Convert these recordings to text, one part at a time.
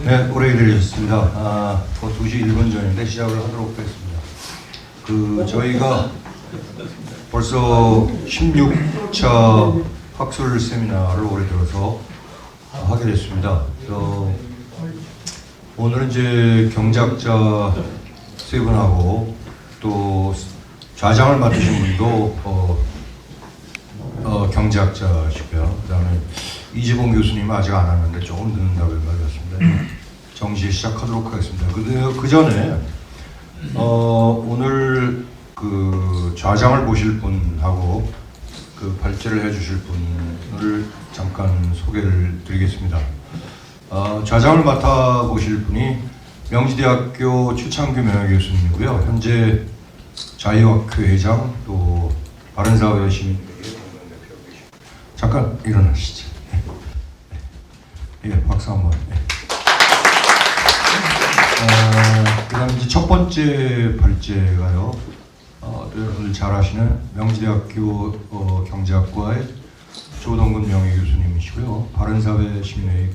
네, 오래 기다리셨습니다. 2시 1분 전인데 시작을 하도록 하겠습니다. 저희가 벌써 16차 학술 세미나를 올해 들어서 하게 됐습니다. 오늘은 이제 경제학자 세 분하고 또 좌장을 맡으신 분도 경제학자시고요. 그다음에 이재봉 교수님은 아직 안 왔는데 조금 늦는다고 연락이 왔습니다. 정시 시작하도록 하겠습니다. 그 전에 오늘 그 좌장을 보실 분하고 그 발제를 해주실 분을 잠깐 소개를 드리겠습니다. 좌장을 맡아 보실 분이 명지대학교 최창규 명예교수님이고요. 현재 자유학회 회장 또 바른사회 시민회의 공동대표 계십니다. 잠깐 일어나시죠. 예, 박수 한번. 예. 그다음 이제 첫 번째 발제가요. 여러분들 잘 아시는 명지대학교 경제학과의 조동근 명예교수님이시고요. 바른사회 시민회의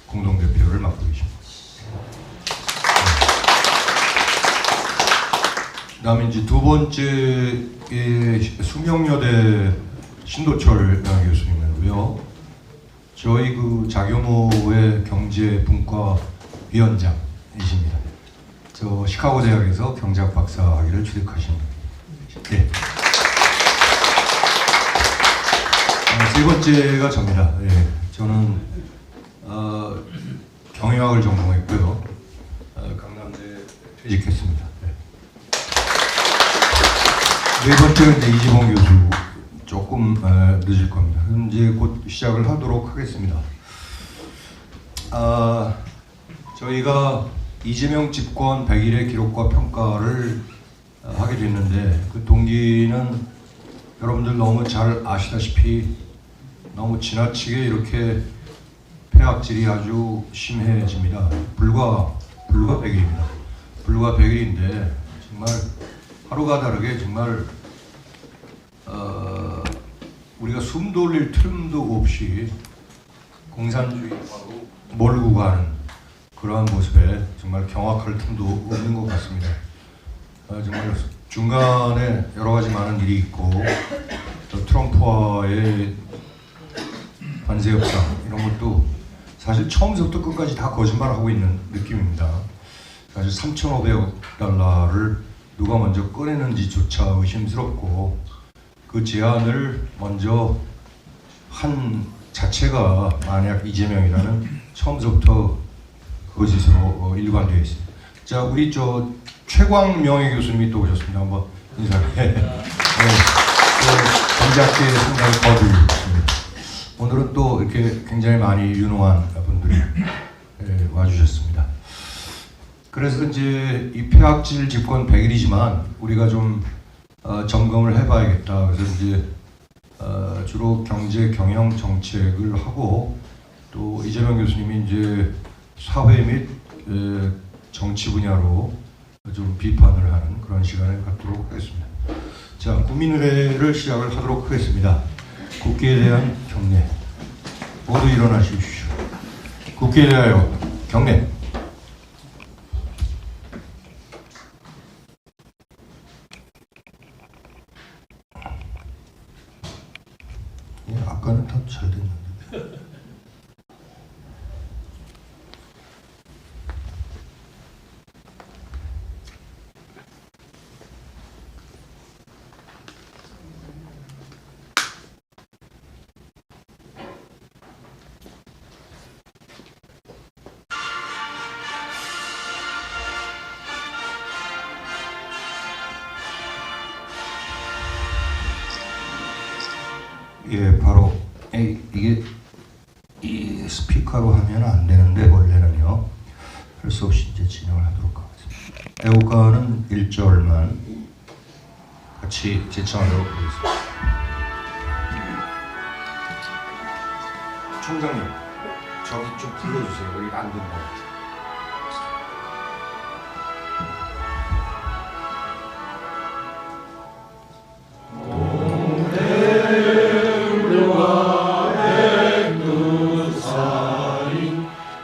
공동대표를 맡고 계십니다. 그다음에 이제 두 번째 숙명여대 신도철 명예교수님이고요. 저희 그 자교모의 경제분과 위원장이십니다. 저 시카고 대학에서 경제학 박사학위를 취득하신 분입니다. 네. 세 번째가 접니다. 네. 저는 경영학을 전공했고요. 강남대 퇴직했습니다. 네. 네 번째는 이제 이재봉 교수. 조금 늦을 겁니다. 그럼 이제 곧 시작을 하도록 하겠습니다. 저희가 이재명 집권 100일의 기록과 평가를 하게 됐는데 그 동기는 여러분들 너무 잘 아시다시피 너무 지나치게 이렇게 폐악질이 아주 심해집니다. 불과 100일입니다. 불과 100일인데 정말 하루가 다르게 정말 우리가 숨 돌릴 틈도 없이 공산주의화로 몰고 가는 그러한 모습에 정말 경악할 틈도 없는 것 같습니다. 정말 중간에 여러 가지 많은 일이 있고 또 트럼프와의 관세 협상 이런 것도 사실 처음부터 끝까지 다 거짓말하고 있는 느낌입니다. 사실 3,500억 달러를 누가 먼저 꺼내는지조차 의심스럽고 그 제안을 먼저 한 자체가 만약 이재명이라는 처음부터 거짓으로 일관되어 있습니다. 자, 우리 저 최광 명예교수님이 또 오셨습니다. 한번 인사해. 경제학계에 상당히 거두입니다. 오늘은 또 이렇게 굉장히 많이 유능한 분들이 와주셨습니다. 그래서 이제 이 폐악질 집권 100일이지만 우리가 좀 점검을 해봐야겠다. 그래서 이제 주로 경제 경영 정책을 하고 또 이재명 교수님이 이제 사회 및 정치 분야로 좀 비판을 하는 그런 시간을 갖도록 하겠습니다. 자, 국민의례를 시작을 하도록 하겠습니다. 국기에 대한 경례. 모두 일어나십시오. 국기에 대하여 경례. 아까는 다 잘 됐는데. 예, 바로 이게 이 스피커로 하면 안 되는데 원래는요. 할 수 없이 이제 진행을 하도록 하겠습니다. 애국가는 1절만 같이 제청하도록 하겠습니다. 총장님, 저기 좀 불러주세요. 여기 안 된다.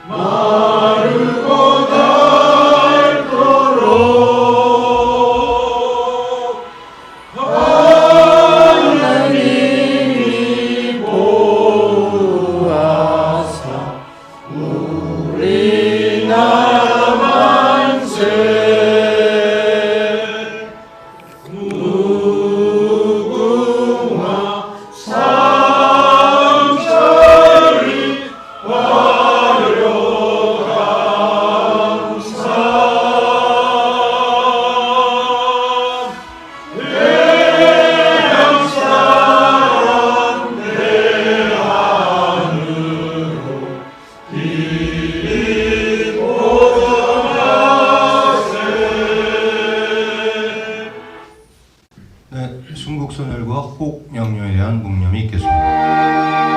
마루 대한 묵념이 있겠습니다.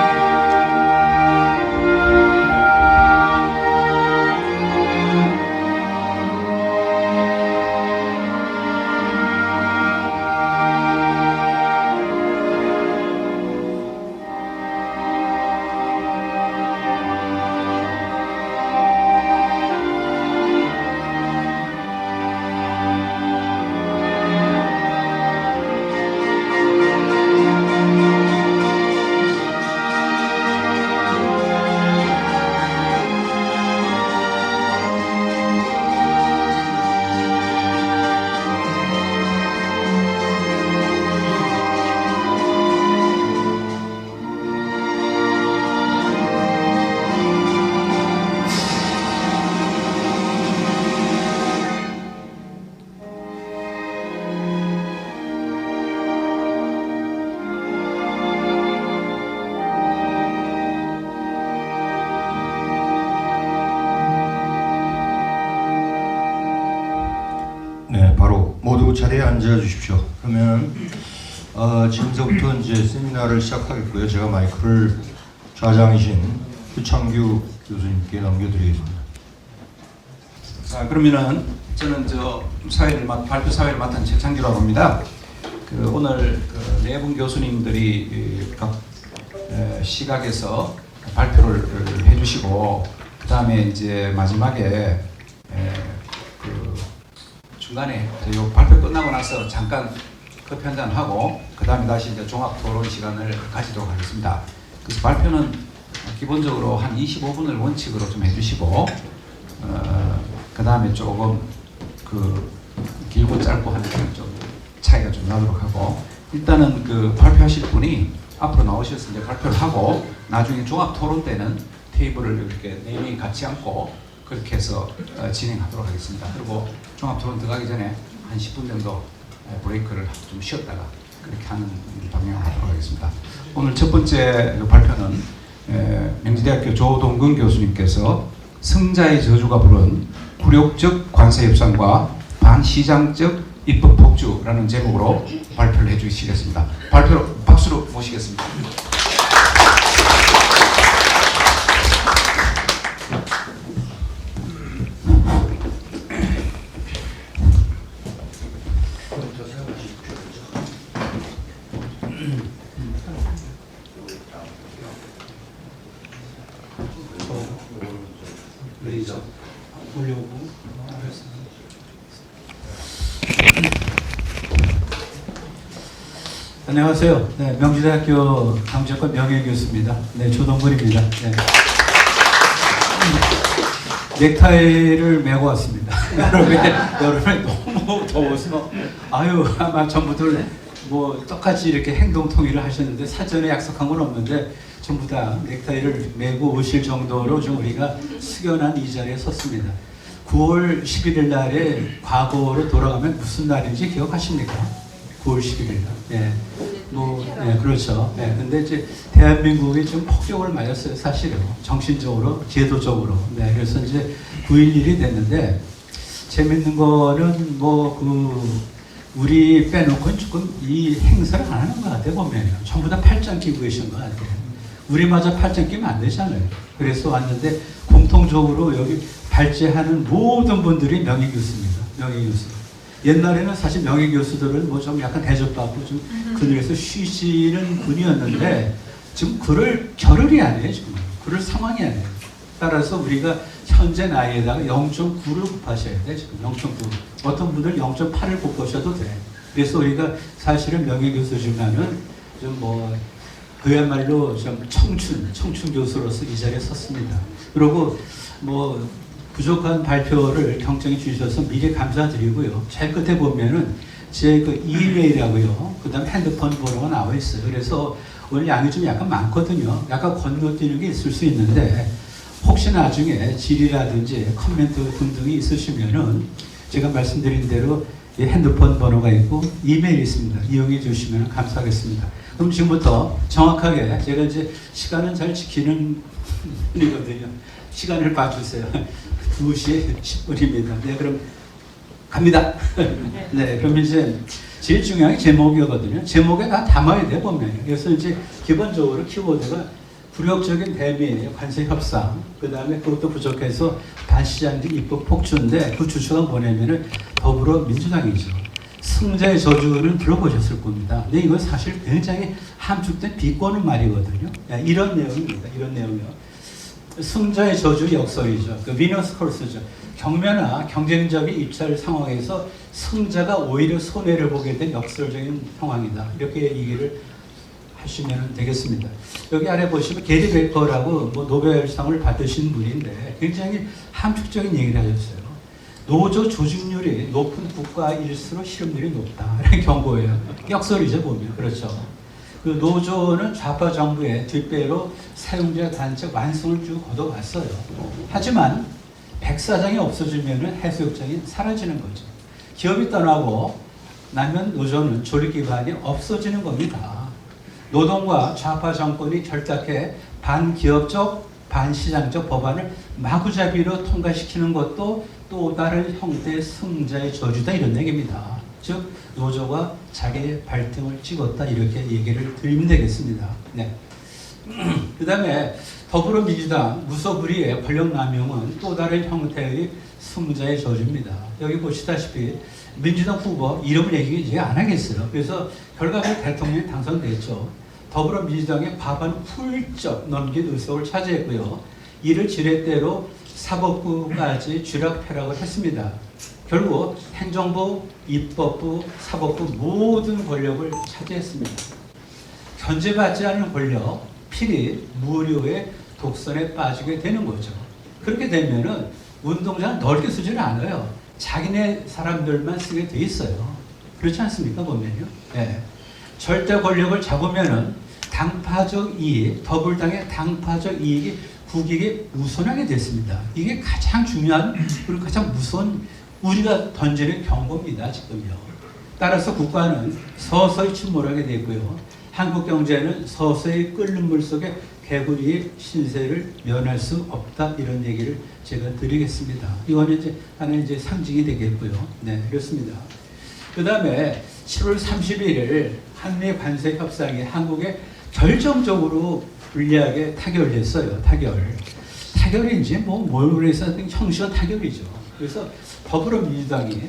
네, 바로 모두 자리에 앉아 주십시오. 그러면 지금서부터 이제 세미나를 시작하겠고요. 제가 마이크를 좌장이신 유창규 교수님께 넘겨드리겠습니다. 자, 그러면은 저는 발표 사회를 맡은 최창규라고 합니다. 오늘 네 분 교수님들이 각 시각에서 발표를 해주시고, 그 다음에 이제 마지막에 중간에 요 발표 끝나고 나서 잠깐 커피 한잔 하고, 그 다음에 다시 이제 종합 토론 시간을 가지도록 하겠습니다. 그래서 발표는 기본적으로 한 25분을 원칙으로 좀 해주시고, 그 다음에 조금 길고 짧고 하는 좀 차이가 좀 나도록 하고, 일단은 발표하실 분이 앞으로 나오셔서 이제 발표를 하고, 나중에 종합 토론 때는 테이블을 이렇게 네 명이 같이 앉고 그렇게 해서 진행하도록 하겠습니다. 그리고 종합 토론 들어가기 전에 한 10분 정도 브레이크를 좀 쉬었다가 그렇게 하는 방향을 하도록 하겠습니다. 오늘 첫 번째 발표는 명지대학교 조동근 교수님께서 승자의 저주가 부른 굴욕적 관세 협상과 반시장적 입법 폭주라는 제목으로 발표를 해주시겠습니다. 발표로 박수로 모시겠습니다. 안녕하세요. 네, 명지대학교 강제과 명예교수입니다. 네, 조동근입니다. 네. 넥타이를 메고 왔습니다. 여름에 너무 더워서 아마 전부들 뭐 똑같이 이렇게 행동 통일을 하셨는데 사전에 약속한 건 없는데 전부 다 넥타이를 메고 오실 정도로 좀 우리가 숙연한 이 자리에 섰습니다. 9월 11일 날에 과거로 돌아가면 무슨 날인지 기억하십니까? 9월 11일 날. 네. 네, 그렇죠. 네, 근데 이제 대한민국이 좀 폭격을 맞았어요, 사실은. 정신적으로, 제도적으로. 네, 그래서 이제 9.11이 됐는데, 재밌는 거는 우리 빼놓고는 조금 이 행사를 안 하는 것 같아요, 보면. 전부 다 팔짱 끼고 계신 것 같아요. 우리마저 팔짱 끼면 안 되잖아요. 그래서 왔는데, 공통적으로 여기 발제하는 모든 분들이 명예교수입니다. 명예교수. 옛날에는 사실 명예교수들은 뭐 좀 약간 대접받고 좀 그늘에서 쉬시는 분이었는데 지금 그럴 겨를이 아니에요. 지금 그럴 상황이 아니에요. 따라서 우리가 현재 나이에다가 0.9를 곱하셔야 돼. 지금 0.9. 어떤 분들 0.8을 곱하셔도 돼. 그래서 우리가 사실은 명예교수지만은 좀 그야말로 좀 청춘 교수로서 이 자리에 섰습니다. 그리고 부족한 발표를 경청해 주셔서 미리 감사드리고요. 제일 끝에 보면은 제 이메일하고요. 그 다음에 핸드폰 번호가 나와 있어요. 그래서 오늘 양이 좀 약간 많거든요. 약간 건너뛰는 게 있을 수 있는데 혹시 나중에 질의라든지 코멘트 등등이 있으시면은 제가 말씀드린 대로 이 핸드폰 번호가 있고 이메일이 있습니다. 이용해 주시면 감사하겠습니다. 그럼 지금부터 정확하게 제가 이제 시간은 잘 지키는 분이거든요. 시간을 봐주세요. 2시 10분입니다. 네, 그럼 갑니다. 네, 그럼 이제 제일 중요한 게 제목이거든요. 제목에 다 담아야 돼 보면. 그래서 이제 기본적으로 키워드가 굴욕적인 대미 관세 협상, 그 다음에 그것도 부족해서 반시장적 입법 폭주인데 그 주체가 뭐냐면은 더불어민주당이죠. 승자의 저주는 들어보셨을 겁니다. 근데 이건 사실 굉장히 함축된 비꼬는 말이거든요. 이런 내용입니다. 이런 내용이요. 승자의 저주 역설이죠. 그 위너스 커스죠. 경매나 경쟁적인 입찰 상황에서 승자가 오히려 손해를 보게 된 역설적인 상황이다. 이렇게 얘기를 하시면 되겠습니다. 여기 아래 보시면 게리 베커라고 뭐 노벨상을 받으신 분인데 굉장히 함축적인 얘기를 하셨어요. 노조 조직률이 높은 국가일수록 실업률이 높다. 이런 경고예요. 역설이죠 보면. 그렇죠. 그 노조는 좌파 정부의 뒷배로 사용자 단체 완성을 쭉 걷어갔어요. 하지만 백사장이 없어지면 해수욕장이 사라지는 거죠. 기업이 떠나고 나면 노조는 조직기관이 없어지는 겁니다. 노동과 좌파 정권이 결탁해 반기업적, 반시장적 법안을 마구잡이로 통과시키는 것도 또 다른 형태의 승자의 저주다 이런 얘기입니다. 즉 노조가 자기의 발등을 찍었다 이렇게 얘기를 드리면 되겠습니다. 네. 그 다음에 더불어민주당 무소불위의 권력남용은 또 다른 형태의 승자의 저주입니다. 여기 보시다시피 민주당 후보 이름을 얘기 안 하겠어요. 그래서 결과적으로 대통령이 당선됐죠. 더불어민주당의 과반 훌쩍 넘긴 의석을 차지했고요. 이를 지렛대로 사법부까지 쥐락펴락을 했습니다. 결국 행정부, 입법부, 사법부 모든 권력을 차지했습니다. 견제받지 않은 권력, 필히 무료의 독선에 빠지게 되는 거죠. 그렇게 되면은 운동장 넓게 쓰지는 않아요. 자기네 사람들만 쓰게 돼 있어요. 그렇지 않습니까 보면요. 네. 절대 권력을 잡으면은 당파적 이익, 더불당의 당파적 이익이 국익에 우선하게 됐습니다. 이게 가장 중요한 그리고 가장 무서운 우리가 던지는 경고입니다. 지금요. 따라서 국가는 서서히 침몰하게 되고요. 한국 경제는 서서히 끓는 물 속에 개구리의 신세를 면할 수 없다 이런 얘기를 제가 드리겠습니다. 이거는 이제 하나의 이제 상징이 되겠고요. 네, 그렇습니다. 그 다음에 7월 31일 한미 관세 협상이 한국에 결정적으로 불리하게 타결됐어요. 타결인지 뭘 그래서 형식은 타결이죠. 그래서 더불어민주당이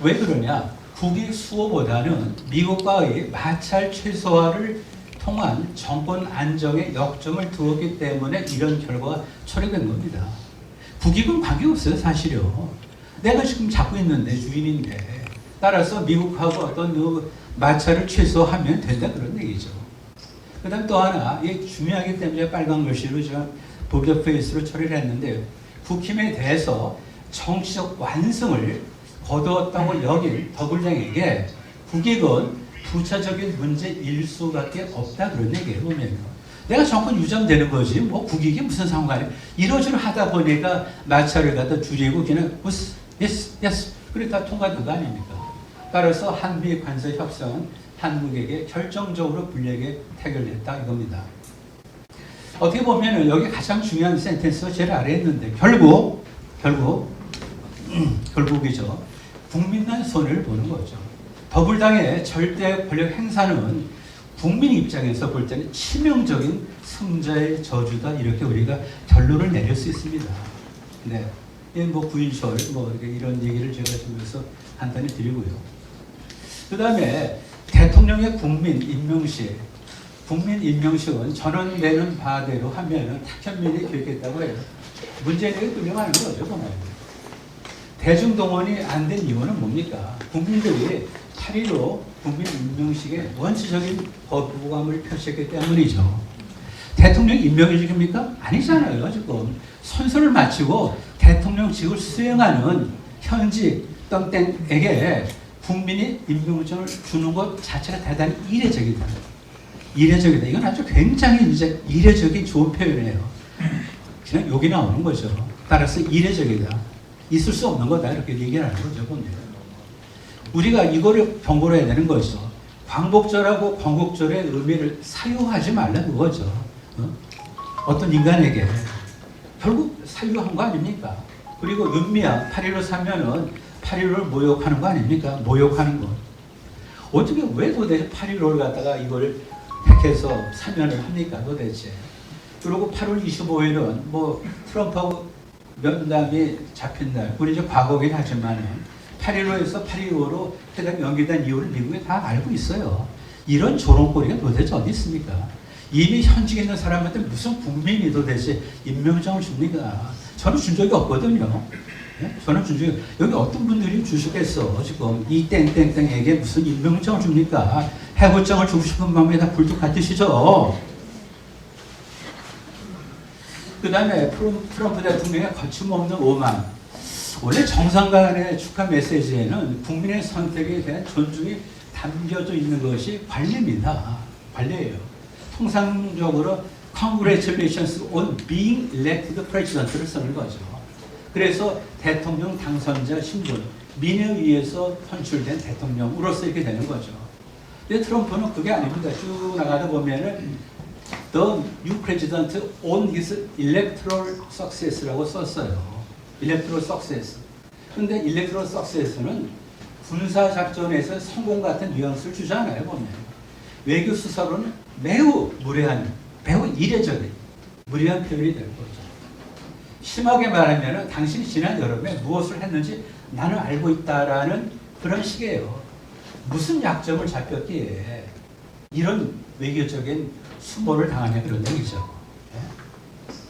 왜 그러냐? 국익 수호보다는 미국과의 마찰 최소화를 통한 정권 안정에 역점을 두었기 때문에 이런 결과가 초래된 겁니다. 국익은 관계없어요, 사실요. 내가 지금 잡고 있는데 주인인데 따라서 미국하고 어떤 그 마찰을 최소화하면 된다 그런 얘기죠. 그 다음 또 하나 이게 중요하기 때문에 빨간 글씨로 제가 보드 페이스로 처리를 했는데 국힘에 대해서 정치적 완성을 거두었다고 여길 더불당에게 국익은 부차적인 문제 일수밖에 없다 그런 얘기예요. 보면요. 내가 정권 유지되는 거지 뭐 국익이 무슨 상관이야. 이러저러 하다 보니까 마찰을 갖다 줄이고 그냥 예스 그러니까 통과된 거 아닙니까. 따라서 한미 관세 협상은 한국에게 결정적으로 불리하게 타결됐다 이겁니다. 어떻게 보면 여기 가장 중요한 센텐스가 제일 아래에 있는데 결국이죠. 국민간 손해를 보는 거죠. 더불당의 절대 권력 행사는 국민 입장에서 볼 때는 치명적인 승자의 저주다 이렇게 우리가 결론을 내릴 수 있습니다. 네, 뭐 부인설 뭐 이런 얘기를 제가 지금서 간단히 드리고요. 그 다음에 대통령의 국민 임명식은 전원 내는 바대로 하면은 타협민이 되겠다고 해요. 문재인에게 끌려가는 거죠, 보면. 대중동원이 안 된 이유는 뭡니까? 국민들이 8.15 국민 임명식에 원칙적인 거부감을 표시했기 때문이죠. 대통령 임명식입니까? 아니잖아요, 지금. 선서를 마치고 대통령직을 수행하는 현직 땡땡에게 국민이 임명장을 주는 것 자체가 대단히 이례적이다. 이건 아주 굉장히 이제 이례적인 좋은 표현이에요. 그냥 욕이 나오는 거죠. 따라서 이례적이다. 있을 수 없는 거다. 이렇게 얘기를 하는 거죠. 우리가 이거를 경고를 해야 되는 거죠. 광복절하고 건국절의 의미를 사유하지 말라 그거죠. 어떤 인간에게 결국 사유한 거 아닙니까? 그리고 윤미향 8.15 사면은 8.15를 모욕하는 거 아닙니까? 모욕하는 거. 어떻게 왜 도대체 8.15를 갖다가 이걸 택해서 사면을 합니까 도대체. 그리고 8월 25일은 뭐 트럼프하고 면담이 잡힌 날, 우리 이제 과거긴 하지만은 8.15에서 8.25로 회담 연기된 이유를 미국이 다 알고 있어요. 이런 조롱거리가 도대체 어디 있습니까? 이미 현직에 있는 사람한테 무슨 국민이 도대체 임명장을 줍니까? 저는 준 적이 없거든요. 네? 저는 준 적이, 여기 어떤 분들이 주시겠어. 지금 이 땡땡땡에게 무슨 임명장을 줍니까? 해고장을 주고 싶은 마음에 다 불뚝 같으시죠? 그 다음에 트럼프 대통령의 거침없는 오만. 원래 정상간의 축하 메시지에는 국민의 선택에 대한 존중이 담겨져 있는 것이 관례입니다. 관례예요. 통상적으로 Congratulations on being elected president를 쓰는 거죠. 그래서 대통령 당선자 신분, 민에 의해서 선출된 대통령으로서 이렇게 되는 거죠. 근데 트럼프는 그게 아닙니다. 쭉 나가다 보면은 The new president on his electoral success라고 썼어요. electoral success. 근데 electoral success는 군사 작전에서 성공 같은 뉘앙스를 주잖아요, 보면. 외교 수사로는 매우 무례한, 매우 이례적인, 무례한 표현이 될 거죠. 심하게 말하면 당신이 지난 여름에 무엇을 했는지 나는 알고 있다라는 그런 식이에요. 무슨 약점을 잡혔기에 이런 외교적인 수모를 당하냐 그런 얘기죠.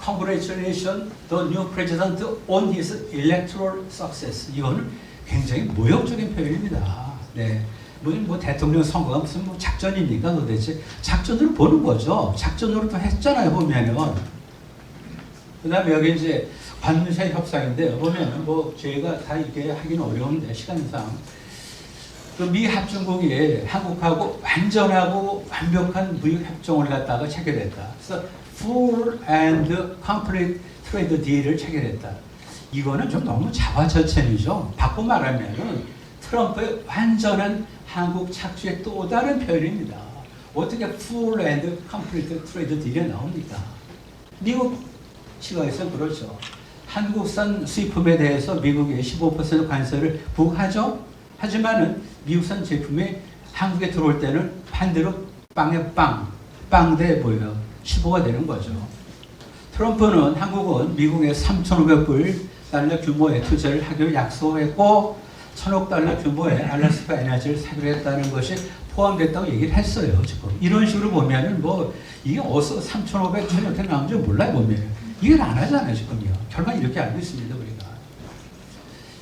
Congratulations, the new president on his electoral success. 이거는 굉장히 모욕적인 표현입니다. 네. 뭐 대통령 선거가 무슨 뭐 작전입니까 도대체? 작전으로 보는 거죠. 작전으로 또 했잖아요 보면은. 그다음에 여기 이제 관세 협상인데 보면은 뭐 저희가 다 이렇게 하기는 어려운데 시간상 그 미 합중국이 한국하고 완전하고 완벽한 무역 협정을 갖다가 체결했다. 그래서 full and complete trade deal을 체결했다. 이거는 좀 너무 자화자찬이죠. 바꿔 말하면은 트럼프의 완전한 한국 착취의 또 다른 표현입니다. 어떻게 full and complete trade deal이 나옵니까? 미국 시각에서 그렇죠. 한국산 수입품에 대해서 미국이 15% 관세를 부과하죠. 하지만은 미국산 제품이 한국에 들어올 때는 반대로 빵에 빵대 뭐예요? 15가 되는 거죠. 트럼프는 한국은 미국에 3,500불 달러 규모의 투자를 하기로 약속했고 1,000억 달러 규모의 알래스카 에너지를 사기로 했다는 것이 포함됐다고 얘기를 했어요. 지금 이런 식으로 보면은 뭐 이게 어디서 3,500, 1,000억 나온지 몰라요 보면 이걸 안 하잖아요 지금요. 결과 이렇게 알고 있습니다 우리가.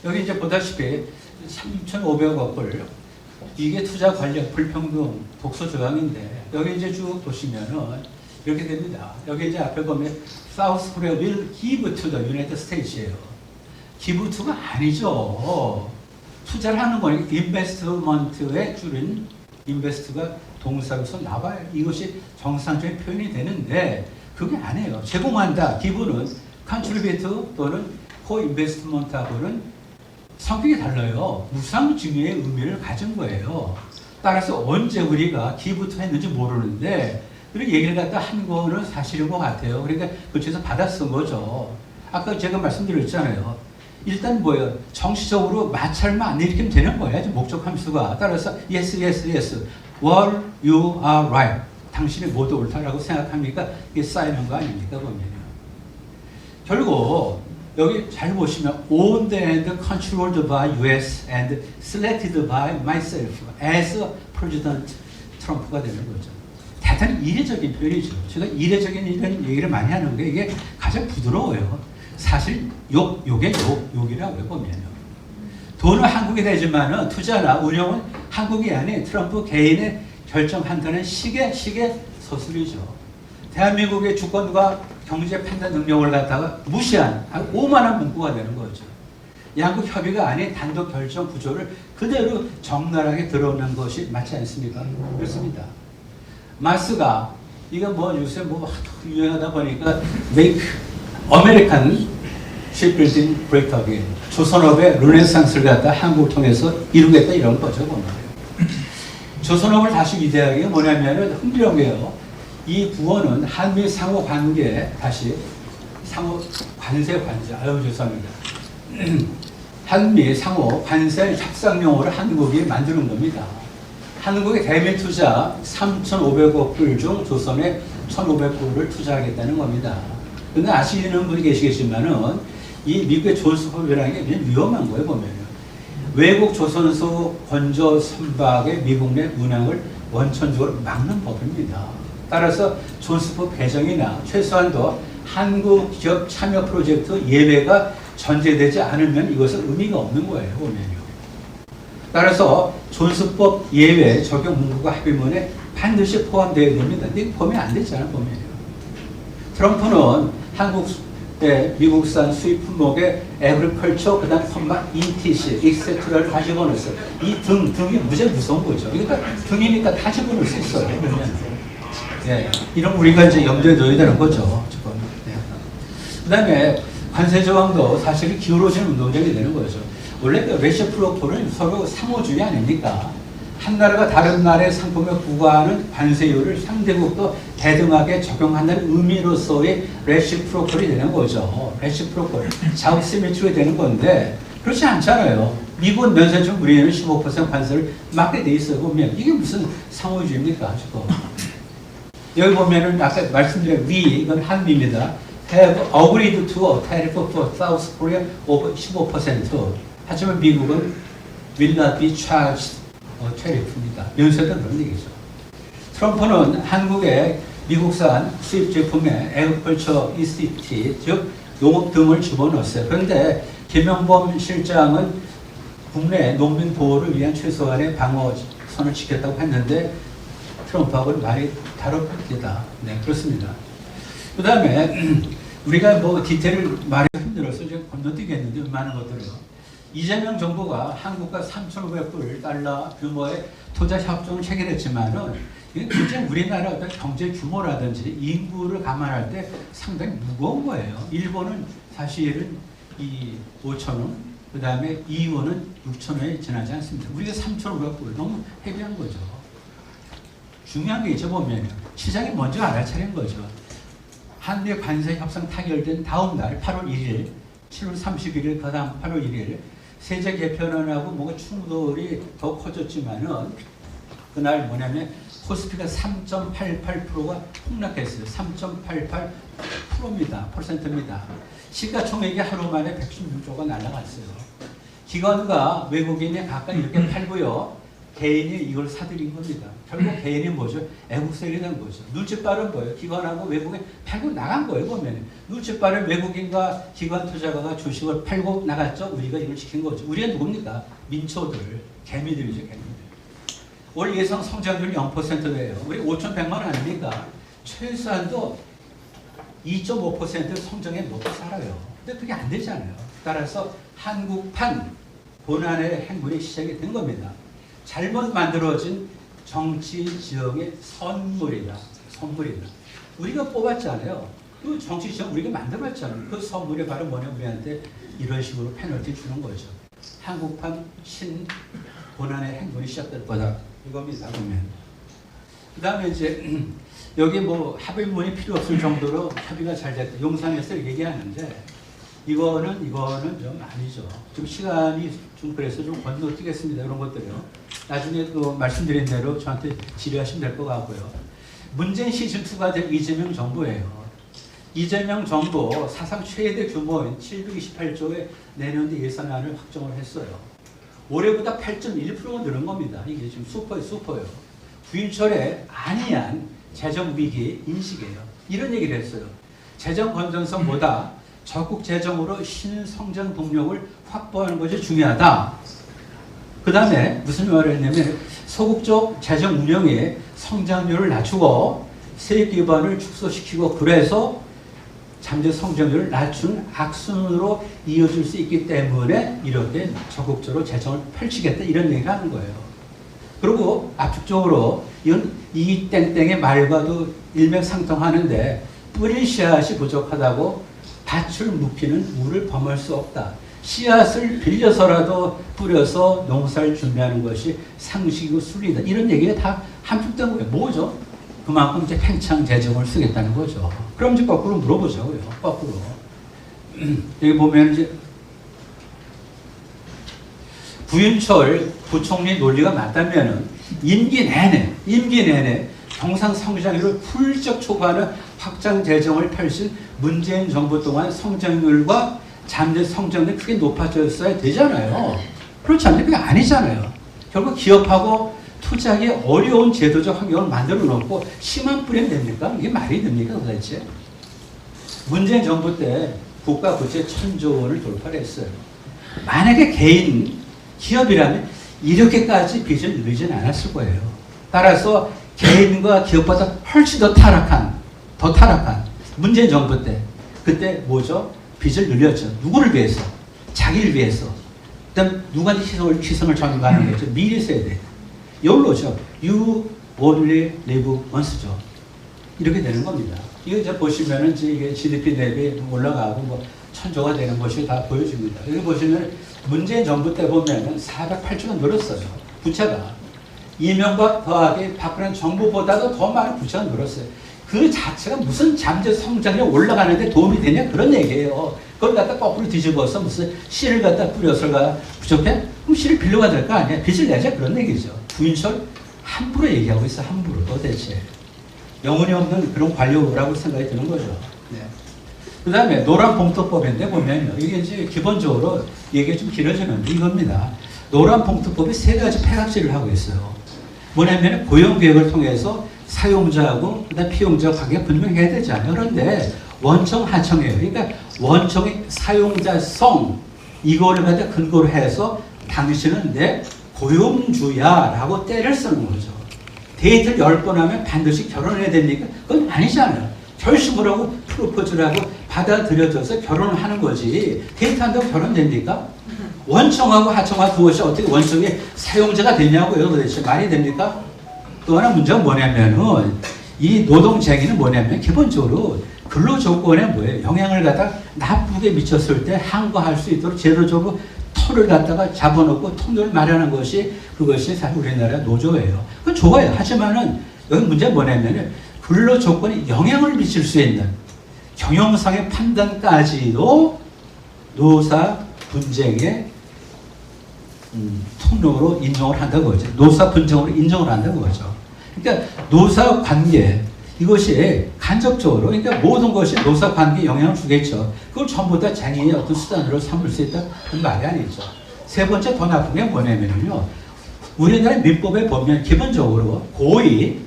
여기 이제 보다시피 3,500억 불 이게 투자 관련 불평등 독소 조항인데 여기 이제 쭉 보시면은 이렇게 됩니다. 여기 이제 앞에 보면 South Korea will give to the United States예요. give to가 아니죠. 투자를 하는 거니까 investment에 줄인 invest가 동사로서 나와요. 이것이 정상적인 표현이 되는데 그게 아니에요. 제공한다. 기부는 contribute 또는 co-investment하고는 성격이 달라요. 무상증여의 의미를 가진 거예요. 따라서 언제 우리가 기부터 했는지 모르는데 그리고 얘기를 갖다 한 거는 사실인 것 같아요. 그러니까 그쪽에서 받아 쓴 거죠. 아까 제가 말씀드렸잖아요. 일단 뭐예요? 정치적으로 마찰만 안 일으키면 되는 거예요. 목적 함수가. 따라서 yes, yes, yes. Well, you are right. 당신이 모두 옳다라고 생각합니까? 이게 쌓이는 거 아닙니까? 보면요. 결국 여기 잘 보시면 owned and controlled by US and selected by myself as President Trump가 되는 거죠. 대단히 이례적인 표현이죠. 제가 이례적인 이런 얘기를 많이 하는 게 이게 가장 부드러워요. 사실 욕이라고 보면요. 돈은 한국이 되지만은 투자나 운영은 한국이 아닌 트럼프 개인의 결정한다는 식의 서술이죠. 대한민국의 주권과 경제 판단 능력을 갖다가 무시한 오만한 문구가 되는 거죠. 양국 협의가 아닌 단독 결정 구조를 그대로 적나라하게 드러낸 것이 맞지 않습니까? 그렇습니다. 마스가 이거 뭐 요새 뭐 유행하다 보니까 make American shipbuilding great again. 조선업의 르네상스를 갖다 한국을 통해서 이루겠다 이런 거죠. 보면. 조선업을 다시 위대하게 뭐냐면은 흥미로운게요. 이 구호는 한미 상호 관계 다시 상호 관세 아유 죄송합니다. 한미 상호 관세 협상용어를 한국이 만드는 겁니다. 한국의 대미 투자 3,500억 불 중 조선에 1,500불을 투자하겠다는 겁니다. 근데 아시는 분이 계시겠지만은 이 미국의 존스법이라는 게 굉장히 위험한 거예요, 보면은. 외국 조선소 건조 선박의 미국 내 운항을 원천적으로 막는 법입니다. 따라서 존스법 개정이나 최소한도 한국 기업 참여 프로젝트 예외가 전제되지 않으면 이것은 의미가 없는 거예요, 보면요. 따라서 존스법 예외 적용 문구가 합의문에 반드시 포함되어야 됩니다. 근데 포함이 안 됐잖아요, 보면요. 트럼프는 미국산 수입 품목에 에그리컬처, 그 다음 선박, ETC, etc.를 다 집어넣었어요. 이 등이 무지하게 무서운 거죠. 그러니까 등이니까 다 집어넣을 수 있어요. 네, 이런 우리가 이제 염두에 넣어야 되는 거죠. 네. 그 다음에 관세 저항도 사실 기울어지는 운동장이 되는 거죠. 원래 그 레시프로콜은 서로 상호주의 아닙니까? 한 나라가 다른 나라의 상품에 부과하는 관세율을 상대국도 대등하게 적용한다는 의미로서의 레시프로콜이 되는 거죠. 레시프로콜, 자국 시메트리가 되는 건데 그렇지 않잖아요. 미국은 면세점 우리는 15% 관세를 막게 돼 있어요. 보면 이게 무슨 상호주의입니까? 지금. 여기 보면은 아까 말씀드린 we, 이건 한미입니다. have agreed to a tariff for South Korea of 15%. 하지만 미국은 will not be charged tariff입니다. 면세도 그런 얘기죠. 트럼프는 한국의 미국산 수입 제품에 에그컬처 ECT, 즉 농업 등을 집어넣었어요. 그런데 김영범 실장은 국내 농민 보호를 위한 최소한의 방어선을 지켰다고 했는데 트럼프하고는 말이 다릅니다. 네, 그렇습니다. 그 다음에 우리가 뭐 디테일을 말하기 힘들어서 지금 건너뛰겠는데 많은 것들을요. 이재명 정부가 한국과 3,500불 달러 규모의 투자 협정을 체결했지만은 이게 굉장히 우리나라 어떤 경제 규모라든지 인구를 감안할 때 상당히 무거운 거예요. 일본은 사실은 이 5,000원, 그 다음에 EU는 6,000원이 지나지 않습니다. 우리가 3,500불 너무 헤비한 거죠. 중요한 게 있죠, 보면 시장이 먼저 알아차린 거죠. 한미 관세 협상 타결된 다음 날 8월 1일, 7월 31일, 그 다음 8월 1일 세제 개편안하고 뭔가 충돌이 더 커졌지만은 그날 뭐냐면 코스피가 3.88%가 폭락했어요. 3.88%입니다. %입니다. 시가총액이 하루 만에 116조가 날아갔어요. 기관과 외국인이 각각 이렇게 팔고요. 개인이 이걸 사들인 겁니다. 결국 개인이 뭐죠? 애국세력이 된 거죠. 눈치 빠른 거예요. 기관하고 외국인 팔고 나간 거예요. 보면 눈치 빠른 외국인과 기관 투자가가 주식을 팔고 나갔죠. 우리가 이걸 지킨 거죠. 우리가 누굽니까? 민초들, 개미들이죠. 개미들. 올 예상 성장률이 0%예요. 우리 5,100만 원 아닙니까? 최소한도 2.5% 성장에 먹고 살아요. 근데 그게 안 되잖아요. 따라서 한국판 본안의 행군이 시작이 된 겁니다. 잘못 만들어진 정치 지형의 선물이다. 선물이다. 우리가 뽑았잖아요. 그 정치 지형 우리가 만들었잖아요. 그 선물이 바로 뭐냐, 우리한테 이런 식으로 페널티 주는 거죠. 한국판 신본안의 행군이 시작될 거다. 이겁니다. 보면. 그 다음에 이제 여기 뭐 합의문이 필요 없을 정도로 합의가 잘 됐다. 용산에서 얘기하는데 이거는 좀 아니죠. 좀 시간이 좀 그래서 좀 건너뛰겠습니다. 이런 것들요. 나중에 또 말씀드린 대로 저한테 질의하시면 될 것 같고요. 문재인 시즌2가 될 이재명 정부예요. 이재명 정부 사상 최대 규모인 728조의 내년도 예산안을 확정을 했어요. 올해보다 8.1%가 늘은 겁니다. 이게 지금 슈퍼예요. 부인철의 안이한 재정 위기 인식이에요. 이런 얘기를 했어요. 재정 건전성보다 적극 재정으로 신성장 동력을 확보하는 것이 중요하다. 그 다음에 무슨 말을 했냐면 소극적 재정 운영에 성장률을 낮추고 세액 기반을 축소시키고 그래서 잠재 성장률을 낮춘 악순으로 이어질 수 있기 때문에 이렇게 적극적으로 재정을 펼치겠다 이런 얘기를 하는 거예요. 그리고 압축적으로 이건 이 땡땡의 말과도 일맥상통하는데 뿌릴 씨앗이 부족하다고 밭을 묵히는 물을 범할 수 없다. 씨앗을 빌려서라도 뿌려서 농사를 준비하는 것이 상식이고 순리다. 이런 얘기가 다 함축된 거예요. 뭐죠? 그만큼 이제 팽창 재정을 쓰겠다는 거죠. 그럼 이제 거꾸로 물어보자고요. 거꾸로. 여기 보면 이제 부윤철 부총리 논리가 맞다면은 임기 내내 경상성장률을 훌쩍 초과하는 확장 재정을 펼친 문재인 정부 동안 성장률과 잠재 성장률이 크게 높아졌어야 되잖아요. 그렇지 않나요? 그게 아니잖아요. 결국 기업하고 투자하기 어려운 제도적 환경을 만들어 놓고 심한 뿌리면 됩니까? 이게 말이 됩니까 도대체? 문재인 정부 때 국가 부채 1,000조 원을 돌파를 했어요. 만약에 개인 기업이라면 이렇게까지 빚을 늘리진 않았을 거예요. 따라서 개인과 기업보다 훨씬 더 타락한 문재인 정부 때 그때 뭐죠? 빚을 늘렸죠. 누구를 위해서? 자기를 위해서. 그다음 누구한테 희생을 전가하는 거죠? 미래 세대. YOLO죠. You only live once죠. 이렇게 되는 겁니다. 이거 이제 보시면은 이게 GDP 대비 올라가고 뭐 1,000조가 되는 것이 다 보여집니다. 여기 보시면 문재인 정부 때 보면은 408조가 늘었어요. 부채가. 이명박 더하기 박근혜 정부보다도 더 많은 부채가 늘었어요. 그 자체가 무슨 잠재 성장이 올라가는데 도움이 되냐 그런 얘기예요. 그걸 갖다 거꾸로 뒤집어서 무슨 씨를 갖다 뿌려서가 부족해? 그럼 씨를 빌려가 될 거 아니야? 빚을 내자 그런 얘기죠. 부인철 함부로 얘기하고 있어. 함부로 도대체. 영혼이 없는 그런 관료라고 생각이 드는 거죠. 네. 그 다음에 노란봉투법인데 보면요. 이게 이제 기본적으로 얘기가 좀 길어지는데 이겁니다. 노란봉투법이 3가지 폐악질을 하고 있어요. 뭐냐면 고용계획을 통해서 사용자하고 그다음 피용자 관계가 분명해야 되잖아요. 그런데 원청 하청이에요. 그러니까 원청의 사용자성 이거를 갖다 근거로 해서 당신은 내 고용주야라고 때를 쓰는 거죠. 데이트를 10번 하면 반드시 결혼해야 됩니까? 그건 아니잖아요. 결심을 하고 프로포즈를 하고 받아들여져서 결혼을 하는 거지. 데이트한다고 결혼됩니까? 원청하고 하청하고 그것이 어떻게 원청의 사용자가 되냐고요. 도대체 말이 됩니까? 또 하나 문제가 뭐냐면은 이 노동쟁의는 뭐냐면 기본적으로 근로조건에 뭐예요? 영향을 갖다 나쁘게 미쳤을 때 항거할 수 있도록 제도적으로 털을 갖다가 잡아놓고 통로를 마련한 것이 그것이 사실 우리나라 노조예요. 그건 좋아요. 하지만은 여기 문제가 뭐냐면은 근로조건에 영향을 미칠 수 있는 경영상의 판단까지도 노사 분쟁의 통로로 인정을 한다고 하죠. 노사 분쟁으로 인정을 한다고 하죠. 그러니까 노사 관계 이것이 간접적으로 그러니까 모든 것이 노사 관계에 영향을 주겠죠. 그걸 전부 다 쟁의의 어떤 수단으로 삼을 수 있다 그런 말이 아니죠. 세 번째 더 나쁜 게 뭐냐면요. 우리나라 민법에 보면 기본적으로 고의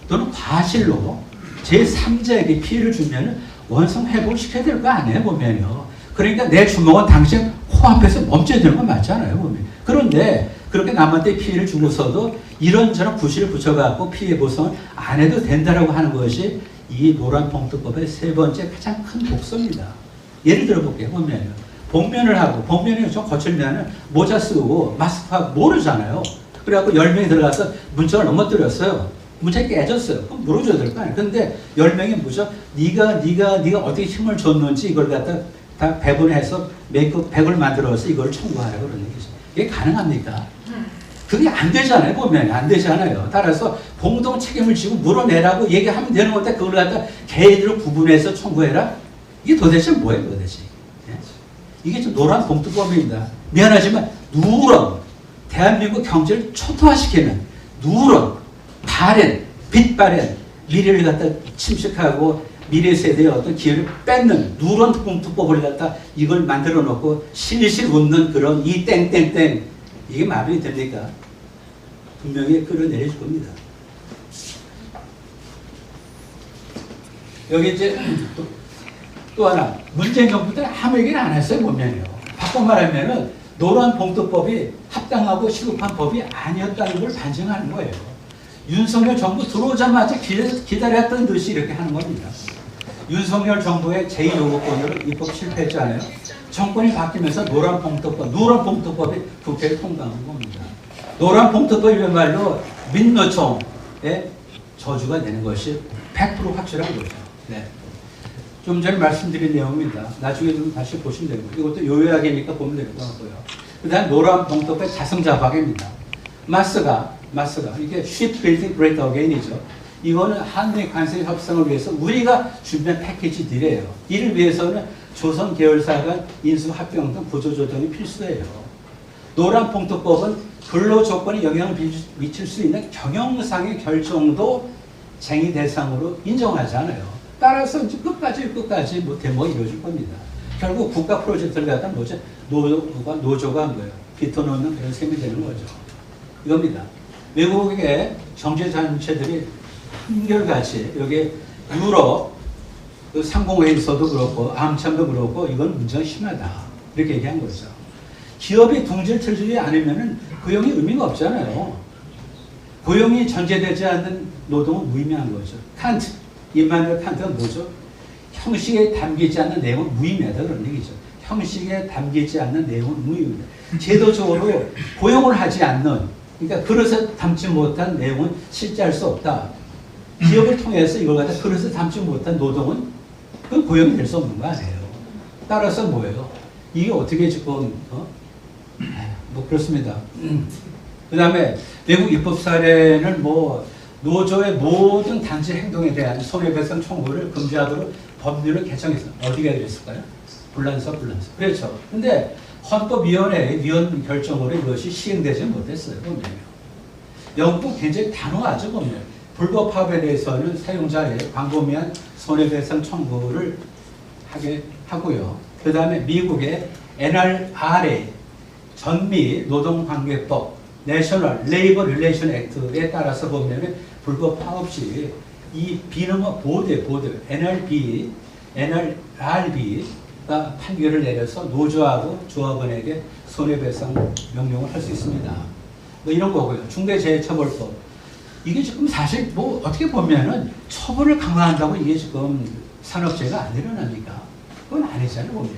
또는 과실로 제3자에게 피해를 주면 원성 회복을 시켜야 될 거 아니에요 보면요. 그러니까 내 주먹은 당신 코앞에서 멈춰야 되는 건 맞잖아요 보면. 그런데 그렇게 남한테 피해를 주고서도 이런저런 구실을 붙여갖고 피해 보상을 안 해도 된다라고 하는 것이 이 노란봉투법의 3번째 가장 큰 독소입니다. 예를 들어 볼게요. 보면요. 복면을 하고 복면이 좀 거칠면은 모자 쓰고 마스크하고 모르잖아요. 그래갖고 10명이 들어가서 문짝을 넘어뜨렸어요. 문짝이 깨졌어요. 그럼 물어줘야 될 거 아니에요. 근데 10명이 무죠? 네가 어떻게 힘을 줬는지 이걸 갖다 다 배분해서 메이크업 100을 만들어서 이걸 청구하라 그러는 얘기죠. 이게 가능합니까? 그게 안 되잖아요. 보면 안 되잖아요. 따라서 공동 책임을 지고 물어내라고 얘기하면 되는 건데 그걸 갖다 개인으로 구분해서 청구해라? 이게 도대체 뭐예요 도대체? 예? 이게 좀 노란 봉투법입니다. 미안하지만 누런 대한민국 경제를 초토화시키는 누런 발행, 빚발행 미래를 갖다 침식하고 미래 세대의 어떤 기회를 뺏는 누런 봉투법을 갖다 이걸 만들어 놓고 실실 웃는 그런 이 땡땡땡 이게 말이 됩니까? 분명히 끌어내릴 겁니다. 여기 이제 또 하나 문재인 정부 때는 아무 얘기를 안 했어요 보면요. 바꿔 말하면은 노란 봉투법이 합당하고 시급한 법이 아니었다는 걸 반증하는 거예요. 윤석열 정부 들어오자마자 기다렸던 듯이 이렇게 하는 겁니다. 윤석열 정부의 제2요구권으로 입법 실패했잖아요. 정권이 바뀌면서 노란 봉투법이 국회에 통과한 겁니다. 노란 봉투법이야말로 민노총의 저주가 되는 것이 100% 확실한 거죠. 네. 좀 전에 말씀드린 내용입니다. 나중에 좀 다시 보시면 되고 이것도 요약이니까 보면 될 것 같고요. 그 다음 노란 봉투법의 자승자박입니다. 마스가 이게 Shipbuilding Great Again이죠. 이거는 한미 관세 협상을 위해서 우리가 준비한 패키지 딜이에요. 이를 위해서는 조선 계열사 간 인수 합병 등 구조조정이 필수예요. 노란 봉투법은 근로 조건에 영향을 미칠 수 있는 경영상의 결정도 쟁의 대상으로 인정하지 않아요. 따라서 이제 끝까지 뭐 데모가 이루어질 겁니다. 결국 국가 프로젝트를 갖다 뭐죠? 노조가 뭐예요? 비터놓는 그런 셈이 되는 거죠. 이겁니다. 외국의 경제단체들이 한결같이 여기 유럽 그 상공회의소도 그렇고 암참도 그렇고 이건 문제가 심하다 이렇게 얘기한 거죠. 기업이 둥지를 틀지 않으면은 고용이 의미가 없잖아요. 고용이 전제되지 않는 노동은 무의미한 거죠. 칸트, 임마누엘 칸트가 뭐죠? 형식에 담기지 않는 내용은 무의미하다 그런 얘기죠. 형식에 담기지 않는 내용은 무의미합니다. 제도적으로 고용을 하지 않는, 그러니까 그릇에 담지 못한 내용은 실제할 수 없다. 기업을 통해서 이걸 갖다 그릇에 담지 못한 노동은 그건 고용이 될 수 없는 거 아니에요. 따라서 뭐예요? 이게 어떻게 지금 뭐 그렇습니다. 그 다음에 외국 입법 사례는 뭐 노조의 모든 단지 행동에 대한 손해배상 청구를 금지하도록 법률을 개정해서 어디가 그랬을까요? 불란서. 그렇죠. 근데 헌법위원회의 위원 결정으로 이것이 시행되지 못했어요. 보면. 영국 굉장히 단호하죠. 보면. 불법 파업에 대해서는 사용자의 광범위한 손해배상 청구를 하게 하고요. 그 다음에 미국의 NLRA 전미 노동관계법 National Labor Relation Act에 따라서 보면 불법 파업 시 이 비능어 보드 NLRB가 판결을 내려서 노조하고 조합원에게 손해배상 명령을 할 수 있습니다. 뭐 이런 거고요. 중대재해처벌법 이게 지금 사실 뭐 어떻게 보면은 처벌을 강화한다고 이게 지금 산업재해가 안 일어납니까? 그건 아니잖아요, 보면.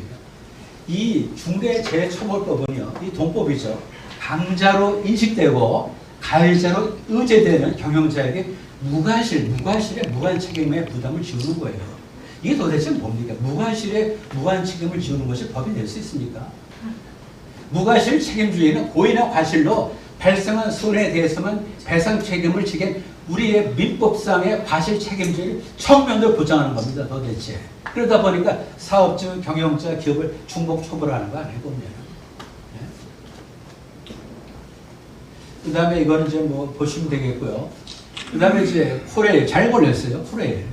이 중대재해처벌법은요, 이 동법이죠. 강자로 인식되고 가해자로 의제되는 경영자에게 무관실의 무관 책임의 부담을 지우는 거예요. 이게 도대체 뭡니까? 무관실의 무관 책임을 지우는 것이 법이 될 수 있습니까? 무관실 책임주의는 고의나 과실로 발생한 손해에 대해서만 배상 책임을 지게 우리의 민법상의 과실 책임주의를 청면으로 보장하는 겁니다. 도대체. 그러다 보니까 사업주, 경영자, 기업을 중복 처벌하는 거 아니에요, 보면. 네. 그 다음에 이거는 이제 뭐 보시면 되겠고요. 그 다음에 이제 코레일, 잘 걸렸어요, 코레일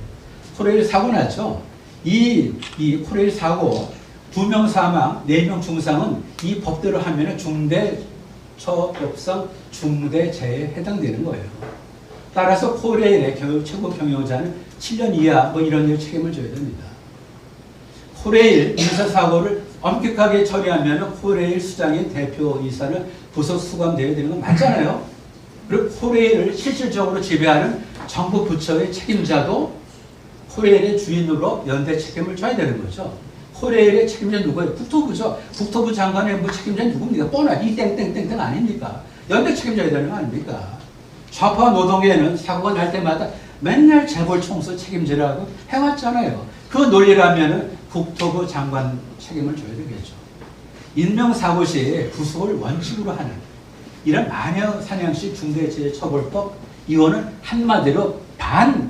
사고 났죠. 이 코레일 사고 2명 사망, 4명 중상은 이 법대로 하면 중대처법상 중대재해에 해당되는 거예요. 따라서 코레일의 최고 경영자는 7년 이하 뭐 이런 일 책임을 져야 됩니다. 코레일 인사사고를 엄격하게 처리하면 코레일 수장인 대표이사는 부서 수감되어야 되는 건 맞잖아요. 그리고 코레일을 실질적으로 지배하는 정부 부처의 책임자도 코레일의 주인으로 연대 책임을 져야 되는 거죠. 코레일의 책임자 누구예요? 국토부죠. 국토부 장관의 뭐 책임자 누굽니까? 뻔하지. 이 땡땡땡땡 아닙니까? 연대 책임져야 되는 거 아닙니까? 좌파 노동계는 사고가 날 때마다 맨날 재벌 총수 책임지라고 해왔잖아요. 그 논리라면은 국토부 장관 책임을 져야 되겠죠. 인명사고 시 구속을 원칙으로 하는 이런 마녀 사냥식 중대재해처벌법 이거는 한마디로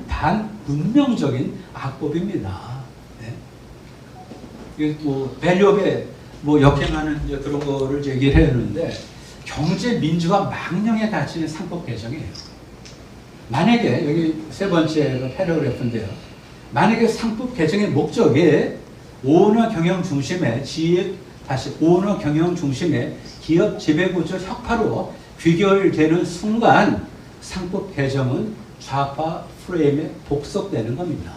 반문명적인 악법입니다. 네. 이게 뭐 밸류업에 뭐 역행하는 이제 그런 거를 얘기를 했는데 경제 민주화 망령에 갇히는 상법 개정이에요. 만약에 여기 세 번째 패러그래프인데요. 만약에 상법 개정의 목적이 오너 경영 중심의 오너 경영 중심의 기업 지배구조 혁파로 귀결되는 순간 상법 개정은 좌파 프레임에 복속되는 겁니다.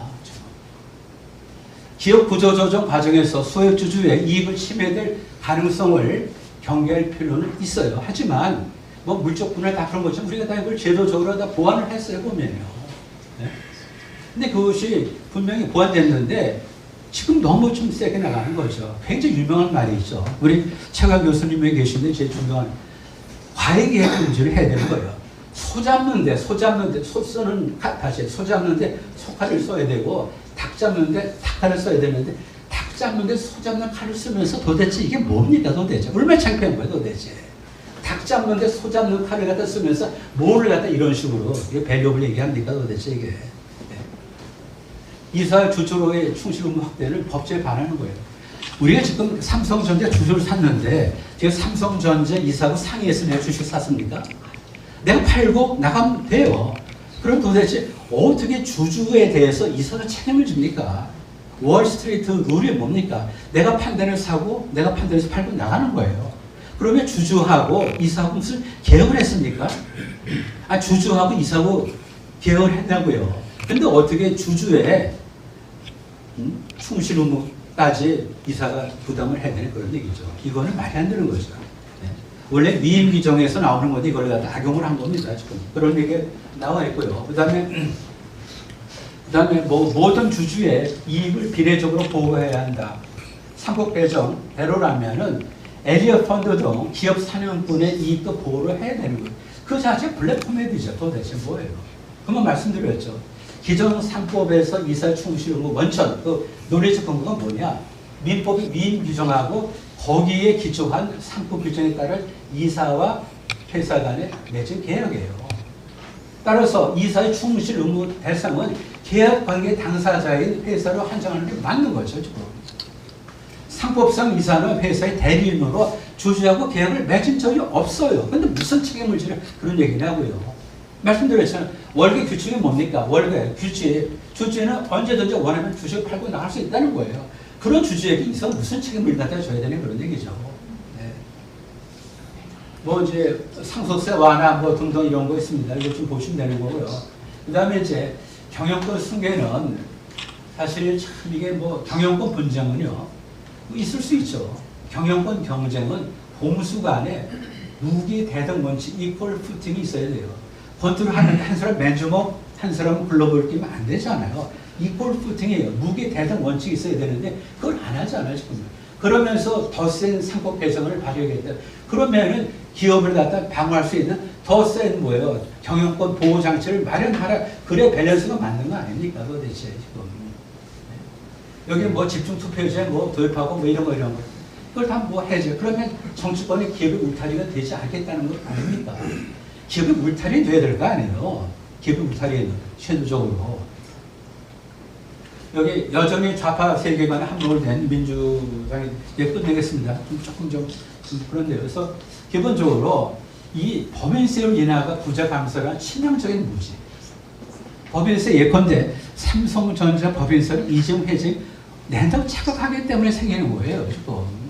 기업 구조 조정 과정에서 소액주주의 이익을 침해될 가능성을 경계할 필요는 있어요. 하지만 뭐 물적 분할 다 그런 거죠. 우리가 다 이걸 제도적으로 다 보완을 했어요, 보면요. 네? 근데 그것이 분명히 보완됐는데 지금 너무 좀 세게 나가는 거죠. 굉장히 유명한 말이 있죠. 우리 최강 교수님이 계신데 제일 중요한 과외계획 금지를 해야 되는 거예요. 소 잡는데 소 잡는데 소칼을 써야 되고 닭 잡는데 닭칼을 써야 되는데 닭 잡는데 소 잡는 칼을 쓰면서 도대체 이게 뭡니까 도대체? 얼마나 창피한 거예요 도대체. 닭 잡는데 소 잡는 칼을 갖다 쓰면서 뭐를 갖다 이런 식으로 밸류업을 얘기합니까 도대체 이게. 이사 주주로의 충실 의무 확대를 법제에 반하는 거예요. 우리가 지금 삼성전자 주식을 샀는데 제가 삼성전자 이사하고 상의해서 내가 주식 샀습니까? 내가 팔고 나가면 돼요. 그럼 도대체 어떻게 주주에 대해서 이사가 책임을 집니까? 월스트리트 룰이 뭡니까? 내가 판단을 사고 내가 판단해서 팔고 나가는 거예요. 그러면 주주하고 이사하고 무슨 계약을 했습니까? 아, 주주하고 이사하고 계약을 했냐고요. 근데 어떻게 주주의 충실 의무까지 이사가 부담을 해야 되는 그런 얘기죠. 이거는 말이 안 되는 거죠. 네. 원래 위임 규정에서 나오는 건데 이걸 갖다 악용을 한 겁니다. 지금 그런 얘기 나와 있고요. 그다음에 뭐 모든 주주의 이익을 비례적으로 보호해야 한다. 삼국 배정대로라면은 에리어 펀드 등 기업 사냥꾼의 이익도 보호를 해야 되는 거예요. 그 자체 블랙 코미디죠. 도대체 뭐예요? 그만 말씀드렸죠. 기존 3법에서 이사 충실 의무 원천, 그 논리적 근거가 뭐냐? 민법이 위임 규정하고 거기에 기초한 3법 규정에 따른 이사와 회사 간의 맺은 계약이에요. 따라서 이사의 충실 의무 대상은 계약 관계 당사자인 회사로 한정하는 게 맞는 거죠. 지금. 상법상 이사는 회사의 대리인으로 주주하고 계약을 맺은 적이 없어요. 근데 무슨 책임을 지는 그런 얘기냐고요. 말씀드렸잖아요. 월계 규칙이 뭡니까? 월계 규칙. 주주는 언제든지 원하면 주식을 팔고 나갈 수 있다는 거예요. 그런 주주에게 이사가 무슨 책임을 갖다 줘야 되는 그런 얘기죠. 네. 뭐 이제 상속세 완화 뭐 등등 이런 거 있습니다. 이거 좀 보시면 되는 거고요. 그 다음에 이제 경영권 승계는 사실 참 이게 뭐 경영권 분쟁은요. 뭐 있을 수 있죠. 경영권 경쟁은 공수 간에 무기 대등 원칙 이퀄 푸팅이 있어야 돼요. 권투를 하는데 한 사람 맨주먹, 한 사람은 글러브를 끼면 안 되잖아요. 이퀄 푸팅이에요. 무기 대등 원칙이 있어야 되는데 그걸 안 하잖아요. 지금. 그러면서 더 센 상법 개정을 발휘하겠다. 그러면은 기업을 갖다 방어할 수 있는 더 센 뭐예요? 경영권 보호 장치를 마련하라. 그래 밸런스가 맞는 거 아닙니까? 도대체 지금. 여기 뭐 집중 투표제 뭐 도입하고 뭐 이런 거 그걸 다 뭐 해줘. 그러면 정치권이 기업의 울타리가 되지 않겠다는 거 아닙니까? 기업의 울타리 돼야 될 거 아니에요. 기업의 울타리는 실질적으로. 여기 여전히 좌파 세계관에 함몰 된 민주당이 끝내겠습니다. 조금 그런데요. 그래서 기본적으로 이 법인세율 인하가 부자 감소란 치명적인 무지. 법인세 예컨대 삼성전자 법인세를 이중 해제 낸다고 착각하기 때문에 생기는 거예요. 지금.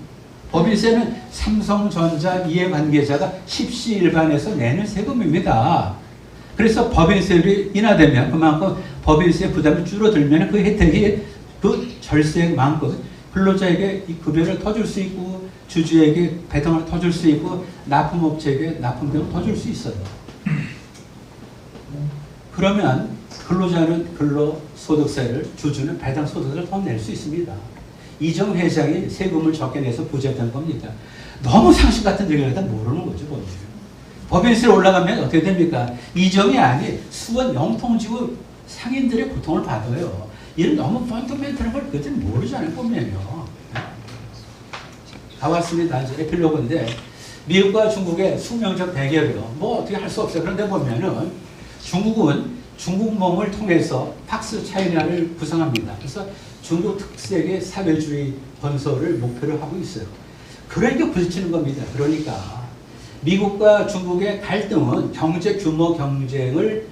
법인세는 삼성전자 이해관계자가 십시 일반에서 내는 세금입니다. 그래서 법인세율이 인하되면 그만큼 법인세 부담이 줄어들면 그 혜택이 그 절세만큼 근로자에게 이 급여를 더 줄 수 있고 주주에게 배당을 더 줄 수 있고 납품업체에게 납품비를 더 줄 수 있어요. 그러면 근로자는 근로소득세를, 주주는 배당소득세를 더 낼 수 있습니다. 이정 회장이 세금을 적게 내서 부자였던 겁니까? 너무 상식 같은 얘기를 하다 모르는 거죠. 법인세로 올라가면 어떻게 됩니까? 이정이 아닌 수원 영통지구 상인들의 고통을 받아요. 이런 너무 펀더멘털한 걸 그때 모르잖아요. 보면요. 다 왔습니다. 이제 에필로그인데 미국과 중국의 수명적 대결이요. 뭐 어떻게 할 수 없어요. 그런데 보면은 중국은 중국몽을 통해서 팍스 차이나를 구성합니다. 그래서 중국 특색의 사회주의 건설을 목표로 하고 있어요. 그러니까 부딪히는 겁니다. 그러니까 미국과 중국의 갈등은 경제 규모 경쟁을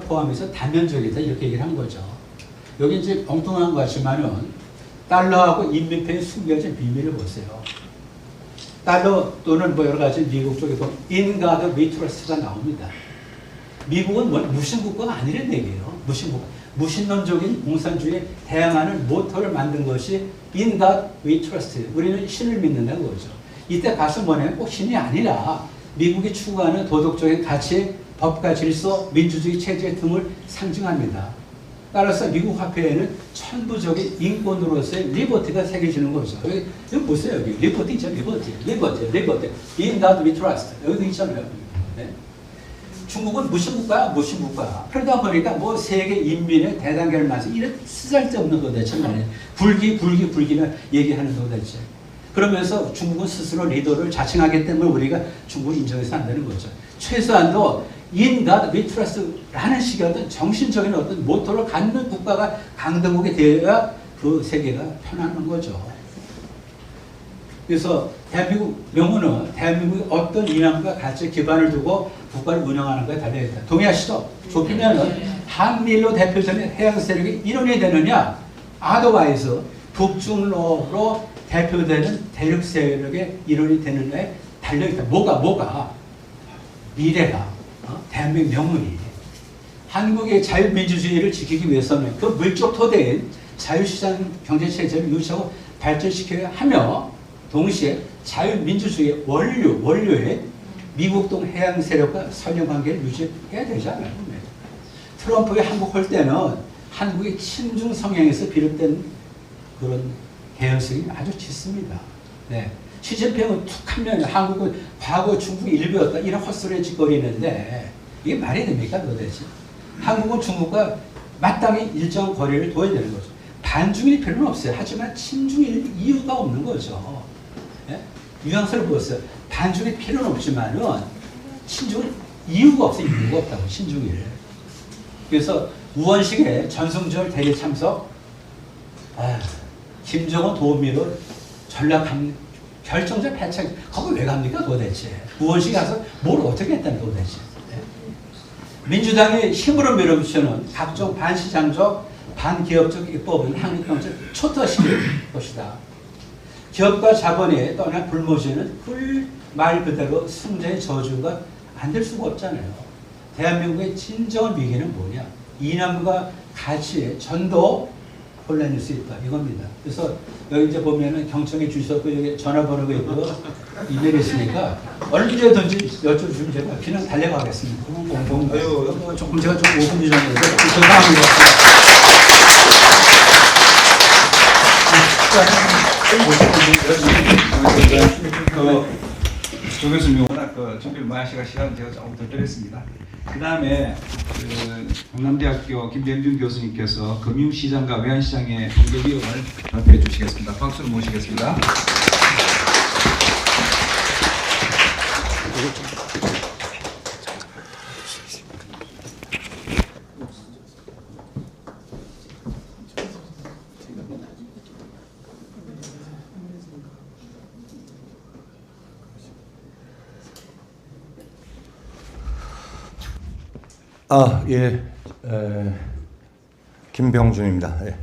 포함해서 다면적이다 이렇게 얘기를 한 거죠. 여기 이제 엉뚱한 것 같지만은 달러하고 인민폐의 숨겨진 비밀을 보세요. 달러 또는 뭐 여러 가지 미국 쪽에서 In God We Trust가 나옵니다. 미국은 무신국가가 아니란 얘기예요. 무신국가. 무신론적인 공산주의에 대항하는 모토를 만든 것이 In God We Trust. 우리는 신을 믿는다는 거죠. 이때 가서 뭐냐면 꼭 신이 아니라 미국이 추구하는 도덕적인 가치, 법과 질서, 민주주의 체제 등을 상징합니다. 따라서 미국 화폐에는 천부적인 인권으로서의 리버티가 새겨지는 거죠. 여기 보세요. 여기 리버티 있죠. 리버티. In God We Trust. 여기도 있잖아요. 네. 중국은 무신국가. 그러다 보니까 뭐 세계 인민의 대단계를 맞서 이런 쓰잘데없는 도대체 말이에요. 불기는 얘기하는 도대체. 그러면서 중국은 스스로 리더를 자칭하기 때문에 우리가 중국을 인정해서 안 되는 거죠. 최소한도 In God We Trust라는 식의 어떤 정신적인 어떤 모토를 갖는 국가가 강대국이 되어야 그 세계가 편안한 거죠. 그래서 대한민국 명분은 대한민국이 어떤 이념과 가치 기반을 두고 국가를 운영하는 것에 달려있다. 동의하시죠? 좁히면은 한미일로 대표되는 해양 세력이 일원이 되느냐, 아더와이즈 북중로로 대표되는 대륙 세력의 일원이 되느냐에 달려있다. 뭐가 미래가 대한민국 명분이 한국의 자유민주주의를 지키기 위해서는 그 물적 토대인 자유시장 경제체제를 유지하고 발전시켜야 하며 동시에 자유민주주의의 원료의 미국동 해양 세력과 설령 관계를 유지해야 되잖아요. 트럼프의 한국 할 때는 한국의 친중 성향에서 비롯된 그런 개연성이 아주 짙습니다. 네. 시진핑은 툭 하면 한국은 과거 중국의 일부였다 이런 헛소리를 짓거리는데 이게 말이 됩니까 도대체? 한국은 중국과 마땅히 일정 거리를 둬야 되는 거죠. 반중일 필요는 없어요. 하지만 친중일 이유가 없는 거죠. 네? 유황설을 보았어요. 반중일 필요는 없지만은 친중일 이유가 없어요. 이유가 없다고 친중일. 그래서 우원식의 전승절 대회 참석, 김정은 도우미로 전략 결정적 패착, 거기 왜 갑니까 도대체? 우원식이 가서 뭘 어떻게 했다는 도대체? 네. 민주당이 힘으로 밀어붙이는 각종 반시장적, 반기업적 입법은 한국경제 초토화시킬 것이다. 기업과 자본에 떠난 불모지는 말 그대로 승자의 저주가 안 될 수가 없잖아요. 대한민국의 진정한 위기는 뭐냐? 이념과 가치의 전도 혼란일 수 있다. 이겁니다. 그래서 여기 이제 보면은 경청해 주셨고 여기 전화번호가 있고 이메일이 있으니까 언제든지 여쭤주시면 제가 그냥 달려가겠습니다. 조금 제가 좀 5분 늦었는데 죄송합니다. 조 교수님 워낙 준비를 많이 하시고 시간 제가 조금 더 드렸습니다. 그 다음에 경남대학교 김병준 교수님께서 금융시장과 외환시장의 통계위험을 발표해 주시겠습니다. 박수로 모시겠습니다. 예, 김병준입니다. 예.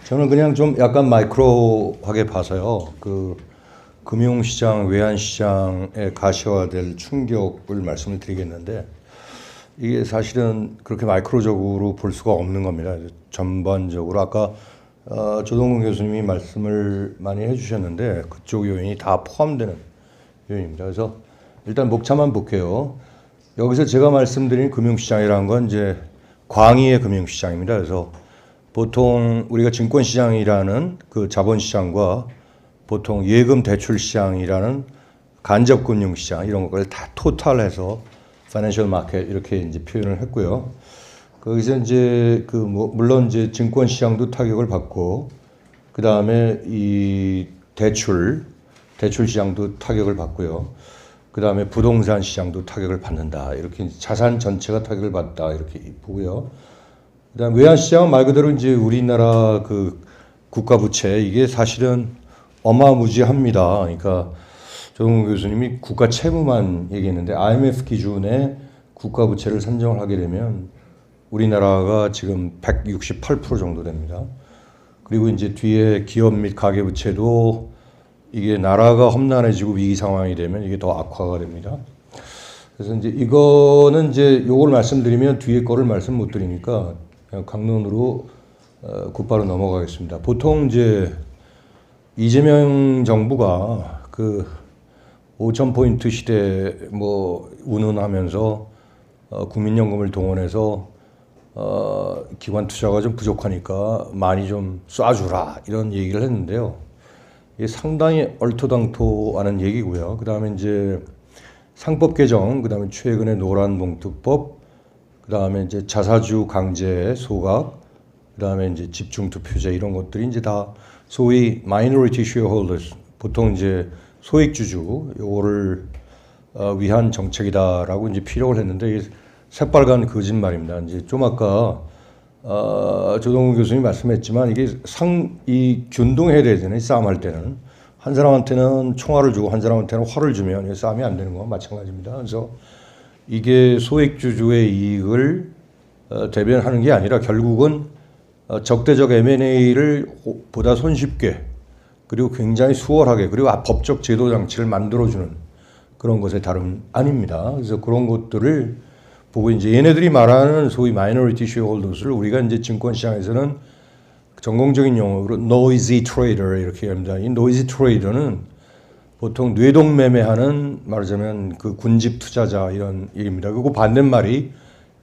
저는 그냥 좀 약간 마이크로하게 봐서요. 그 금융시장, 외환시장에 가시화될 충격을 말씀을 드리겠는데 이게 사실은 그렇게 마이크로적으로 볼 수가 없는 겁니다. 전반적으로 아까 조동근 교수님이 말씀을 많이 해주셨는데 그쪽 요인이 다 포함되는 요인입니다. 그래서 일단 목차만 볼게요. 여기서 제가 말씀드린 금융시장이라는 건 이제 광의의 금융시장입니다. 그래서 보통 우리가 증권시장이라는 그 자본시장과 보통 예금 대출시장이라는 간접금융시장 이런 것을 다 토탈해서 파이낸셜 마켓 이렇게 이제 표현을 했고요. 거기서 이제 물론 이제 증권시장도 타격을 받고 그 다음에 이 대출 시장도 타격을 받고요. 그 다음에 부동산 시장도 타격을 받는다. 이렇게 자산 전체가 타격을 받다. 이렇게 보고요. 그 다음 외환시장은 말 그대로 이제 우리나라 그 국가부채 이게 사실은 어마무지합니다. 그러니까 조동근 교수님이 국가 채무만 얘기했는데 IMF 기준의 국가부채를 산정을 하게 되면 우리나라가 지금 168% 정도 됩니다. 그리고 이제 뒤에 기업 및 가계부채도 이게 나라가 험난해지고 위기 상황이 되면 이게 더 악화가 됩니다. 그래서 이제 이거는 이제 요걸 말씀드리면 뒤에 거를 말씀 못 드리니까 그냥 강론으로 곧바로 넘어가겠습니다. 보통 이제 이재명 정부가 그 5,000포인트 시대 뭐 운운하면서 국민연금을 동원해서 기관 투자가 좀 부족하니까 많이 좀 쏴주라 이런 얘기를 했는데요. 이게 상당히 얼토당토하는 얘기고요. 그 다음에 이제 상법 개정, 그 다음에 최근에 노란봉투법, 그 다음에 이제 자사주 강제 소각, 그 다음에 이제 집중투표제 이런 것들이 이제 다 소위 minority shareholders, 보통 이제 소액주주 요거를 위한 정책이다라고 이제 피력을 했는데 새빨간 거짓말입니다. 이제 좀 아까 조동훈 교수님이 말씀했지만 이게 이 균등해야 되잖아요. 싸움할 때는 한 사람한테는 총알을 주고 한 사람한테는 활을 주면 싸움이 안 되는 거와 마찬가지입니다. 그래서 이게 소액주주의 이익을 대변하는 게 아니라 결국은 적대적 M&A를 보다 손쉽게 그리고 굉장히 수월하게 그리고 법적 제도 장치를 만들어주는 그런 것의 다름 아닙니다. 그래서 그런 것들을 보고 이제 얘네들이 말하는 소위 마이너리티 쉐어홀더스를 우리가 이제 증권시장에서는 전공적인 용어로 noisy trader 이렇게 합니다. 이 noisy trader는 보통 뇌동매매하는 말하자면 그 군집 투자자 이런 얘기입니다. 그리고 반대말이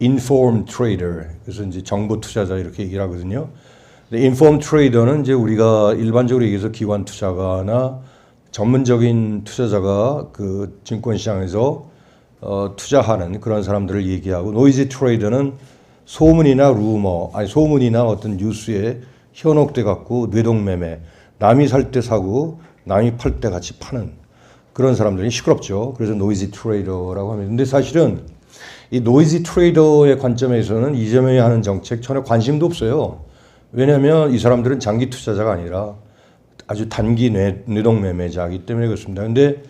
informed trader 그래서 이제 정보 투자자 이렇게 얘기를 하거든요. 근데 informed trader는 이제 우리가 일반적으로 얘기해서 기관 투자가나 전문적인 투자자가 그 증권시장에서 투자하는 그런 사람들을 얘기하고 노이즈 트레이더는 소문이나 루머 아니 소문이나 어떤 뉴스에 현혹돼 갖고 뇌동매매 남이 살 때 사고 남이 팔 때 같이 파는 그런 사람들이 시끄럽죠. 그래서 노이즈 트레이더라고 합니다. 근데 사실은 이 노이즈 트레이더의 관점에서는 이재명이 하는 정책 전혀 관심도 없어요. 왜냐하면 이 사람들은 장기 투자자가 아니라 아주 단기 뇌동매매자이기 때문에 그렇습니다. 근데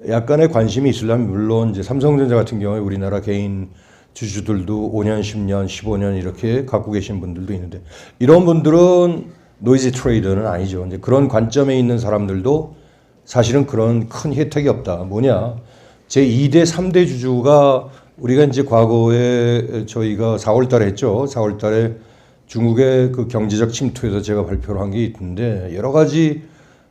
약간의 관심이 있으려면 물론 이제 삼성전자 같은 경우에 우리나라 개인 주주들도 5년, 10년, 15년 이렇게 갖고 계신 분들도 있는데 이런 분들은 노이즈 트레이더는 아니죠. 이제 그런 관점에 있는 사람들도 사실은 그런 큰 혜택이 없다. 뭐냐? 제 2대, 3대 주주가 우리가 이제 과거에 저희가 4월 달에 했죠. 4월 달에 중국의 그 경제적 침투에서 제가 발표를 한 게 있는데 여러 가지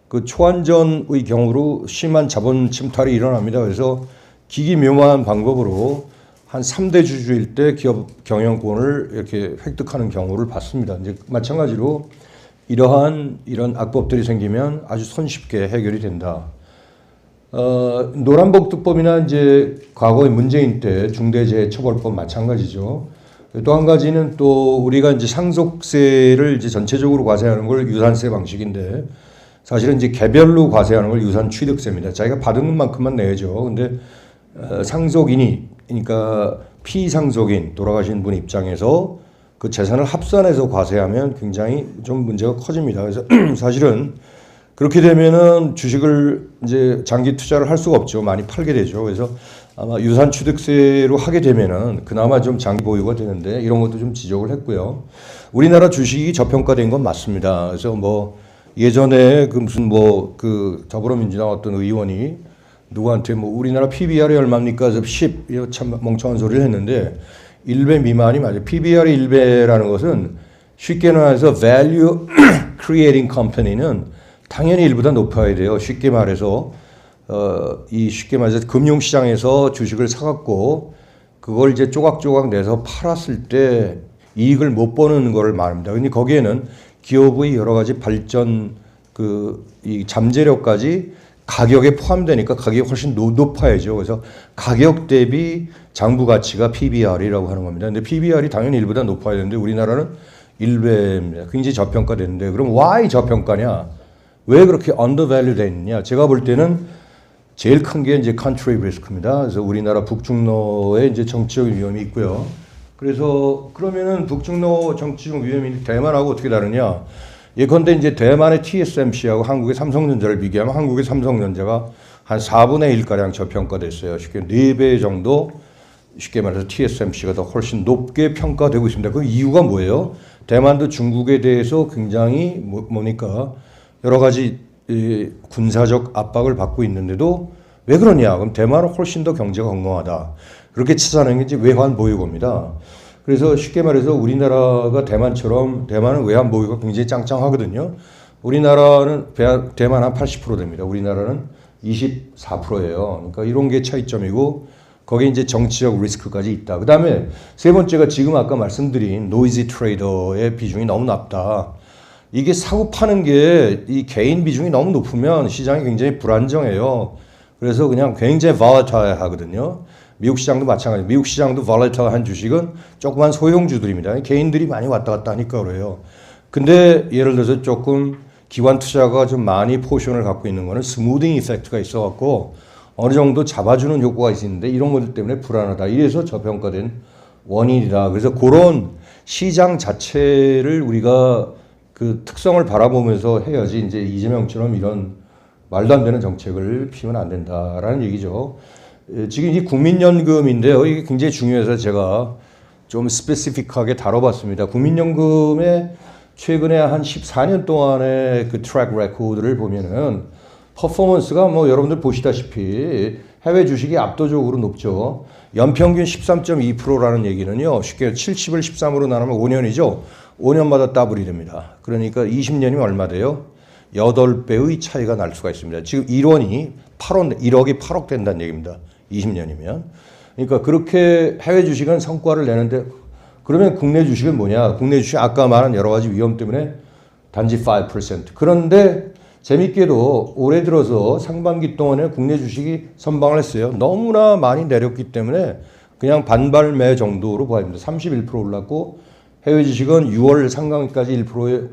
그 초안전의 경우로 심한 자본 침탈이 일어납니다. 그래서 기기묘마한 방법으로 한 3대 주주일 때 기업 경영권을 이렇게 획득하는 경우를 봤습니다. 이제 마찬가지로 이런 악법들이 생기면 아주 손쉽게 해결이 된다. 노란복두법이나 이제 과거의 문재인 때 중대재해처벌법 마찬가지죠. 또 한 가지는 또 우리가 이제 상속세를 이제 전체적으로 과세하는 걸 유산세 방식인데 사실은 이제 개별로 과세하는 걸 유산취득세입니다. 자기가 받은 것만큼만 내야죠. 근데 상속인이 그러니까 피상속인 돌아가신 분 입장에서 그 재산을 합산해서 과세하면 굉장히 좀 문제가 커집니다. 그래서 사실은 그렇게 되면은 주식을 이제 장기 투자를 할 수가 없죠. 많이 팔게 되죠. 그래서 아마 유산취득세로 하게 되면은 그나마 좀 장기 보유가 되는데 이런 것도 좀 지적을 했고요. 우리나라 주식이 저평가된 건 맞습니다. 그래서 뭐 예전에 그 무슨 뭐 그 더불어민주당 어떤 의원이 누구한테 뭐 우리나라 PBR이 얼마입니까? 그래서 10 이거 참 멍청한 소리를 했는데 1배 미만이 맞아요. PBR이 1배라는 것은 쉽게 말해서 value creating company는 당연히 1보다 높아야 돼요. 쉽게 말해서 쉽게 말해서 금융시장에서 주식을 사갖고 그걸 이제 조각조각 내서 팔았을 때 이익을 못 버는 걸 말합니다. 근데 거기에는 기업의 여러 가지 발전 이 잠재력까지 가격에 포함되니까 가격이 훨씬 높아야죠. 그래서 가격 대비 장부 가치가 PBR이라고 하는 겁니다. 근데 PBR이 당연히 1보다 높아야 되는데 우리나라는 1배입니다. 굉장히 저평가됐는데 그럼 why 저평가냐? 왜 그렇게 undervalue 돼 있느냐? 제가 볼 때는 제일 큰 게 이제 country risk입니다. 그래서 우리나라 북중로에 이제 정치적 위험이 있고요. 그래서 그러면은 북중로 정치적 위험이 대만하고 어떻게 다르냐? 예컨대 이제 대만의 TSMC하고 한국의 삼성전자를 비교하면 한국의 삼성전자가 한 4분의 1가량 저평가됐어요. 쉽게 4배 정도 쉽게 말해서 TSMC가 더 훨씬 높게 평가되고 있습니다. 그 이유가 뭐예요? 대만도 중국에 대해서 굉장히 뭐니까 여러 가지 군사적 압박을 받고 있는데도 왜 그러냐? 그럼 대만은 훨씬 더 경제가 건강하다. 그렇게 찾아내는 게 이제 외환 보유고입니다. 그래서 쉽게 말해서 우리나라가 대만처럼 대만은 외환 보유가 굉장히 짱짱하거든요. 우리나라는 대만 한 80% 됩니다. 우리나라는 24%예요. 그러니까 이런 게 차이점이고 거기에 이제 정치적 리스크까지 있다. 그 다음에 세 번째가 지금 아까 말씀드린 노이즈 트레이더의 비중이 너무 낮다. 이게 사고 파는 게 이 개인 비중이 너무 높으면 시장이 굉장히 불안정해요. 그래서 그냥 굉장히 volatile 하거든요. 미국 시장도 마찬가지입니다. 미국 시장도 volatile한 주식은 조그만 소형주들입니다. 개인들이 많이 왔다 갔다 하니까 그래요. 근데 예를 들어서 조금 기관 투자가 좀 많이 포션을 갖고 있는 거는 스무딩 이펙트가 있어갖고 어느 정도 잡아주는 효과가 있는데 이런 것들 때문에 불안하다. 이래서 저평가된 원인이다. 그래서 그런 시장 자체를 우리가 그 특성을 바라보면서 해야지 이제 이재명처럼 이런 말도 안 되는 정책을 피우면 안 된다라는 얘기죠. 지금 이 국민연금인데요. 이게 굉장히 중요해서 제가 좀 스페시픽하게 다뤄봤습니다. 국민연금의 최근에 한 14년 동안의 그 트랙 레코드를 보면은 퍼포먼스가 뭐 여러분들 보시다시피 해외 주식이 압도적으로 높죠. 연평균 13.2%라는 얘기는요. 쉽게 70을 13으로 나누면 5년이죠. 5년마다 더블이 됩니다. 그러니까 20년이면 얼마 돼요? 8배의 차이가 날 수가 있습니다. 지금 1억이 8억 된다는 얘기입니다. 20년이면. 그러니까 그렇게 해외 주식은 성과를 내는데 그러면 국내 주식은 뭐냐? 국내 주식 아까 말한 여러 가지 위험 때문에 단지 5%. 그런데 재밌게도 올해 들어서 상반기 동안에 국내 주식이 선방을 했어요. 너무나 많이 내렸기 때문에 그냥 반발매 정도로 봐야 됩니다. 31% 올랐고 해외 주식은 6월 상반기까지 1%에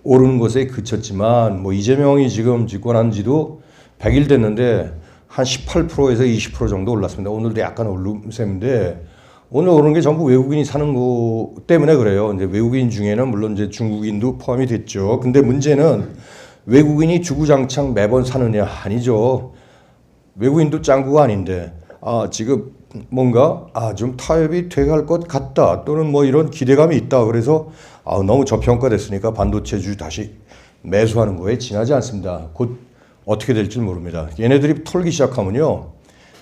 오르는 것에 그쳤지만 뭐 이재명이 지금 집권한 지도 100일 됐는데 한 18%에서 20% 정도 올랐습니다. 오늘도 약간 오른 셈인데 오늘 오른 게 전부 외국인이 사는 거 때문에 그래요. 이제 외국인 중에는 물론 이제 중국인도 포함이 됐죠. 근데 문제는 외국인이 주구장창 매번 사느냐? 아니죠. 외국인도 짱구가 아닌데 지금 뭔가 좀 타협이 돼갈 것 같다 또는 뭐 이런 기대감이 있다. 그래서 너무 저평가됐으니까 반도체주 다시 매수하는 거에 지나지 않습니다. 곧 어떻게 될지 모릅니다. 얘네들이 털기 시작하면요.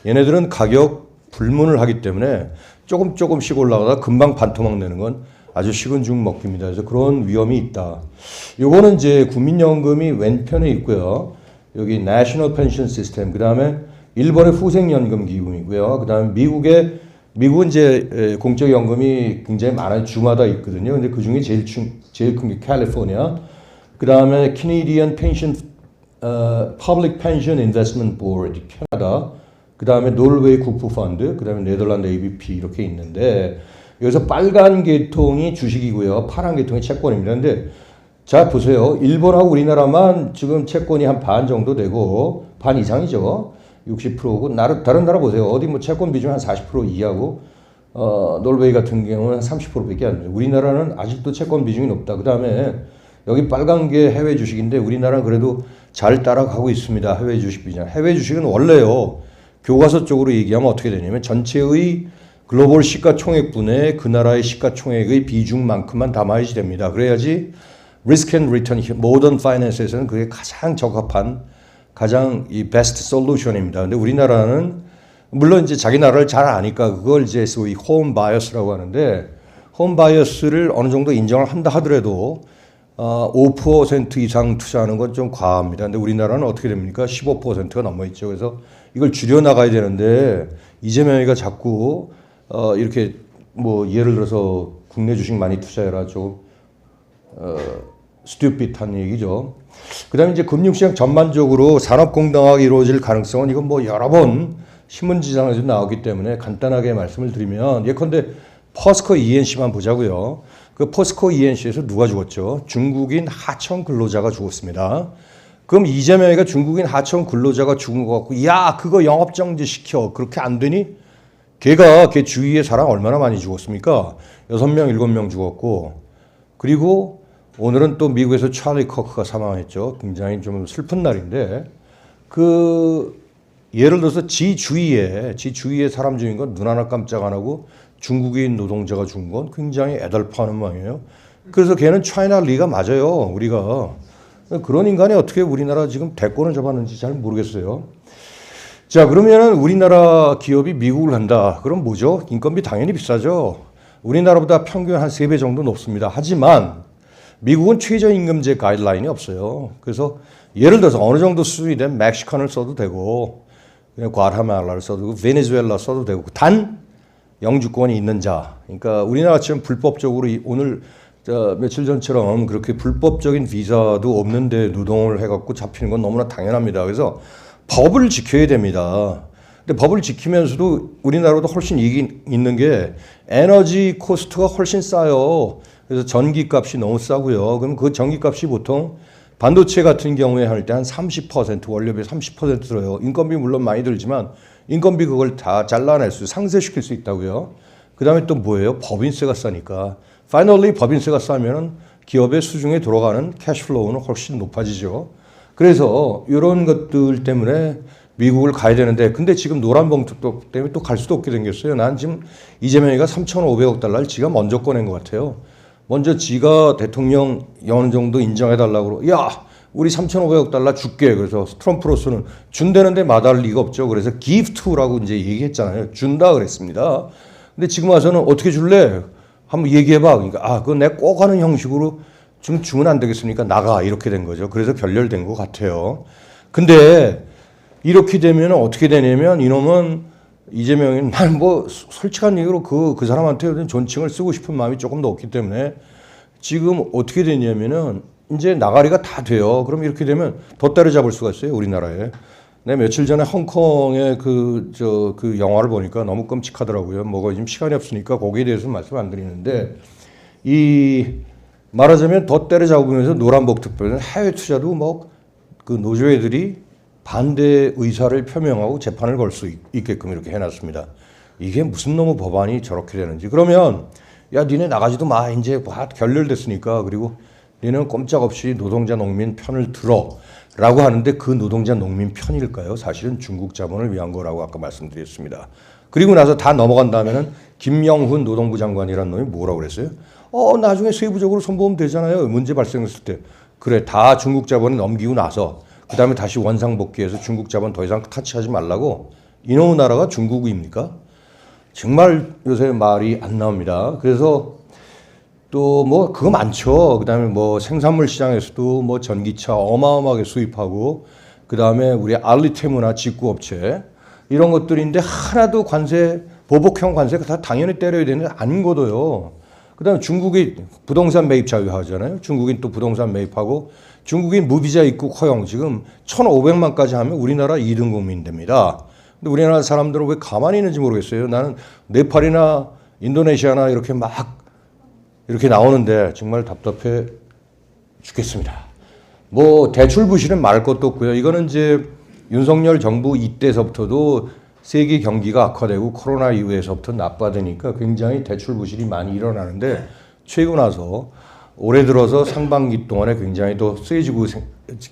얘네들은 가격 불문을 하기 때문에 조금씩 올라가다 금방 반토막 내는 건 아주 식은 죽 먹기입니다. 그래서 그런 위험이 있다. 요거는 이제 국민연금이 왼편에 있고요. 여기 National Pension System, 그 다음에 일본의 후생연금 기금이고요. 그 다음에 미국은 이제 공적연금이 굉장히 많아요. 주마다 있거든요. 근데 그 중에 제일 큰 게 캘리포니아. 그 다음에 Canadian Pension, Public Pension Investment Board, 캐나다. 그 다음에 노르웨이 국부펀드, 그 다음에 네덜란드 ABP 이렇게 있는데 여기서 빨간 계통이 주식이고요. 파란 계통이 채권입니다. 근데 자 보세요. 일본하고 우리나라만 지금 채권이 한 반 정도 되고 반 이상이죠. 60%고 다른 나라 보세요. 어디 뭐 채권 비중 한 40% 이하고 노르웨이 같은 경우는 30%밖에 안 돼요. 우리나라는 아직도 채권 비중이 높다. 그 다음에 여기 빨간 게 해외 주식인데 우리나라는 그래도 잘 따라가고 있습니다. 해외 주식 비중. 해외 주식은 원래요. 교과서 쪽으로 얘기하면 어떻게 되냐면 전체의 글로벌 시가총액분의 그 나라의 시가총액의 비중만큼만 담아야지 됩니다. 그래야지 risk and return, 모던 파이낸스에서는 그게 가장 적합한 가장 이 베스트 솔루션입니다. 근데 우리나라는 물론 이제 자기 나라를 잘 아니까 그걸 이제 소위 홈 바이어스라고 하는데 홈 바이어스를 어느 정도 인정을 한다 하더라도 5% 이상 투자하는 건 좀 과합니다. 근데 우리나라는 어떻게 됩니까? 15%가 넘어 있죠. 그래서 이걸 줄여 나가야 되는데 이재명이가 자꾸 이렇게 뭐 예를 들어서 국내 주식 많이 투자해라 좀 스튜핏한 얘기죠. 그다음에 이제 금융시장 전반적으로 산업공정화가 이루어질 가능성은 이건 뭐 여러 번 신문지상에서 나오기 때문에 간단하게 말씀을 드리면 예컨대 포스코 ENC만 보자고요. 그 포스코 ENC에서 누가 죽었죠? 중국인 하청 근로자가 죽었습니다. 그럼 이재명이가 중국인 하청 근로자가 죽은 것 같고 야 그거 영업정지 시켜. 그렇게 안 되니? 걔 주위에 사람 얼마나 많이 죽었습니까? 6명, 7명 죽었고 그리고 오늘은 또 미국에서 찰리 커크가 사망했죠. 굉장히 좀 슬픈 날인데 예를 들어서 지 주위에 사람 죽인 건 눈 하나 깜짝 안 하고 중국인 노동자가 죽은 건 굉장히 애달파하는 모양이에요. 그래서 걔는 차이나 리가 맞아요. 우리가. 그런 인간이 어떻게 우리나라 지금 대권을 잡았는지 잘 모르겠어요. 자, 그러면은 우리나라 기업이 미국을 한다. 그럼 뭐죠? 인건비 당연히 비싸죠. 우리나라보다 평균 한 3배 정도 높습니다. 하지만 미국은 최저임금제 가이드라인이 없어요. 그래서 예를 들어서 어느 정도 수준이 된 멕시칸을 써도 되고 그냥 과테말라를 써도 되고 베네수엘라 써도 되고 단 영주권이 있는 자. 그러니까 우리나라처럼 불법적으로 오늘 며칠 전처럼 그렇게 불법적인 비자도 없는데 노동을 해갖고 잡히는 건 너무나 당연합니다. 그래서 법을 지켜야 됩니다. 근데 법을 지키면서도 우리나라보다 훨씬 이익이 있는 게 에너지 코스트가 훨씬 싸요. 그래서 전기값이 너무 싸고요. 그럼 그 전기값이 보통 반도체 같은 경우에 할 때 한 30% 원료비 30% 들어요. 인건비 물론 많이 들지만 인건비 그걸 다 잘라낼 수 상쇄시킬 수 있다고요. 그 다음에 또 뭐예요? 법인세가 싸니까. 파이널리 법인세가 싸면은 기업의 수중에 들어가는 캐시플로우는 훨씬 높아지죠. 그래서 이런 것들 때문에 미국을 가야 되는데 근데 지금 노란 봉투 때문에 또 갈 수도 없게 생겼어요. 난 지금 이재명이가 3,500억 달러를 지가 먼저 꺼낸 것 같아요. 먼저 지가 대통령 어느 정도 인정해달라고 그러고 야 우리 3,500억 달러 줄게. 그래서 트럼프로서는 준다는데 마다할 리가 없죠. 그래서 give to라고 이제 얘기했잖아요. 준다 그랬습니다. 근데 지금 와서는 어떻게 줄래? 한번 얘기해봐. 그러니까 그건 내가 꼭 하는 형식으로 좀 주면 안 되겠습니까? 나가 이렇게 된 거죠. 그래서 결렬된 것 같아요. 근데 이렇게 되면 어떻게 되냐면 이놈은 이재명이 난 뭐 솔직한 얘기로 그 사람한테 존칭을 쓰고 싶은 마음이 조금 더 없기 때문에 지금 어떻게 되냐면은 이제 나가리가 다 돼요. 그럼 이렇게 되면 더 때려잡을 수가 있어요. 우리나라에. 내 며칠 전에 홍콩의 그 영화를 보니까 너무 끔찍하더라고요. 뭐가 지금 시간이 없으니까 거기에 대해서는 말씀 안 드리는데 말하자면 더 때려잡으면서 노란복 특별은 해외 투자도 뭐 그 노조애들이 반대 의사를 표명하고 재판을 걸 수 있게끔 이렇게 해놨습니다. 이게 무슨 놈의 법안이 저렇게 되는지. 그러면 야 니네 나가지도 마. 이제 결렬됐으니까. 그리고 니는 꼼짝없이 노동자 농민 편을 들어 라고 하는데 그 노동자 농민 편일까요? 사실은 중국 자본을 위한 거라고 아까 말씀드렸습니다. 그리고 나서 다 넘어간 다음에는 김영훈 노동부 장관이라는 놈이 뭐라고 그랬어요? 나중에 세부적으로 손보면 되잖아요. 문제 발생했을 때. 그래 다 중국 자본에 넘기고 나서 그 다음에 다시 원상복귀해서 중국 자본 더 이상 타치하지 말라고. 이놈의 나라가 중국입니까? 정말 요새 말이 안 나옵니다. 그래서 또 뭐 그거 많죠. 그 다음에 뭐 생산물 시장에서도 뭐 전기차 어마어마하게 수입하고 그 다음에 우리 알리테무나 직구업체 이런 것들인데 하나도 관세 보복형 관세가 다 당연히 때려야 되는데 안 걷어요. 그 다음에 중국이 부동산 매입 자유화하잖아요. 중국인 또 부동산 매입하고 중국인 무비자 입국 허용 지금 1,500만까지 하면 우리나라 2등 국민 됩니다. 근데 우리나라 사람들은 왜 가만히 있는지 모르겠어요. 나는 네팔이나 인도네시아나 이렇게 막 이렇게 나오는데 정말 답답해 죽겠습니다. 뭐 대출 부실은 말할 것도 없고요. 이거는 이제 윤석열 정부 이때서부터도 세계 경기가 악화되고 코로나 이후에서부터 나빠지니까 굉장히 대출 부실이 많이 일어나는데 최근 와서 올해 들어서 상반기 동안에 굉장히 더 세지고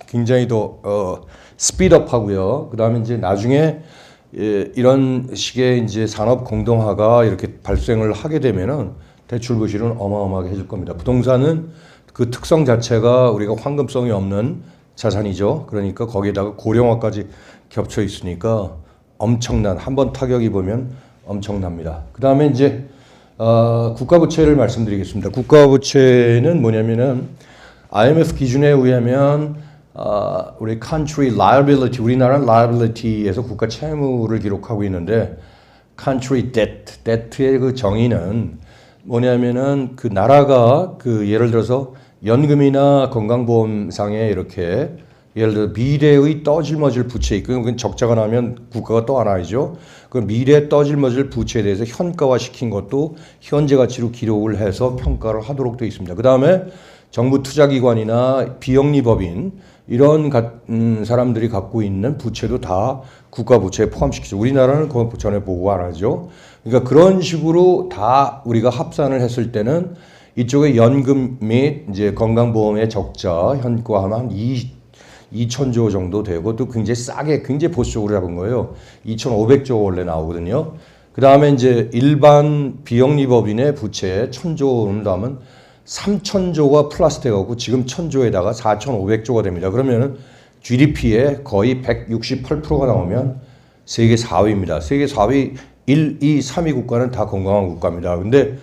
굉장히 더 스피드업하고요. 그다음에 이제 나중에 이런 식의 이제 산업 공동화가 이렇게 발생을 하게 되면은 대출 부실은 어마어마하게 해줄 겁니다. 부동산은 그 특성 자체가 우리가 황금성이 없는 자산이죠. 그러니까 거기에다가 고령화까지 겹쳐 있으니까 엄청난 한번 타격이 보면 엄청납니다. 그 다음에 이제 국가부채를 말씀드리겠습니다. 국가부채는 뭐냐면은 IMF 기준에 의하면 우리 country liability, 우리나라는 liability에서 국가 채무를 기록하고 있는데 country debt의 그 정의는 뭐냐면은 그 나라가 그 예를 들어서 연금이나 건강보험상에 이렇게 예를 들어 미래의 떠질머질 부채 있고 그건 적자가 나면 국가가 또 안아야죠. 그 미래 떠질머질 부채에 대해서 현가화시킨 것도 현재 가치로 기록을 해서 평가를 하도록 되어 있습니다. 그 다음에 정부 투자기관이나 비영리법인 이런 사람들이 갖고 있는 부채도 다 국가 부채에 포함시키죠. 우리나라는 그건 전에 보고 안 하죠. 그러니까 그런 식으로 다 우리가 합산을 했을 때는 이쪽에 연금 및 이제 건강보험의 적자 현가하면 한 2,000조 정도 되고 또 굉장히 싸게 굉장히 보수적으로 잡은 거예요. 2,500조 원래 나오거든요. 그 다음에 이제 일반 비영리법인의 부채 1,000조는 하면 3,000조가 플러스 돼가고 지금 1,000조에다가 4,500조가 됩니다. 그러면은 GDP의 거의 168%가 나오면 세계 4위입니다. 세계 4위 1, 2, 3위 국가는 다 건강한 국가입니다. 근데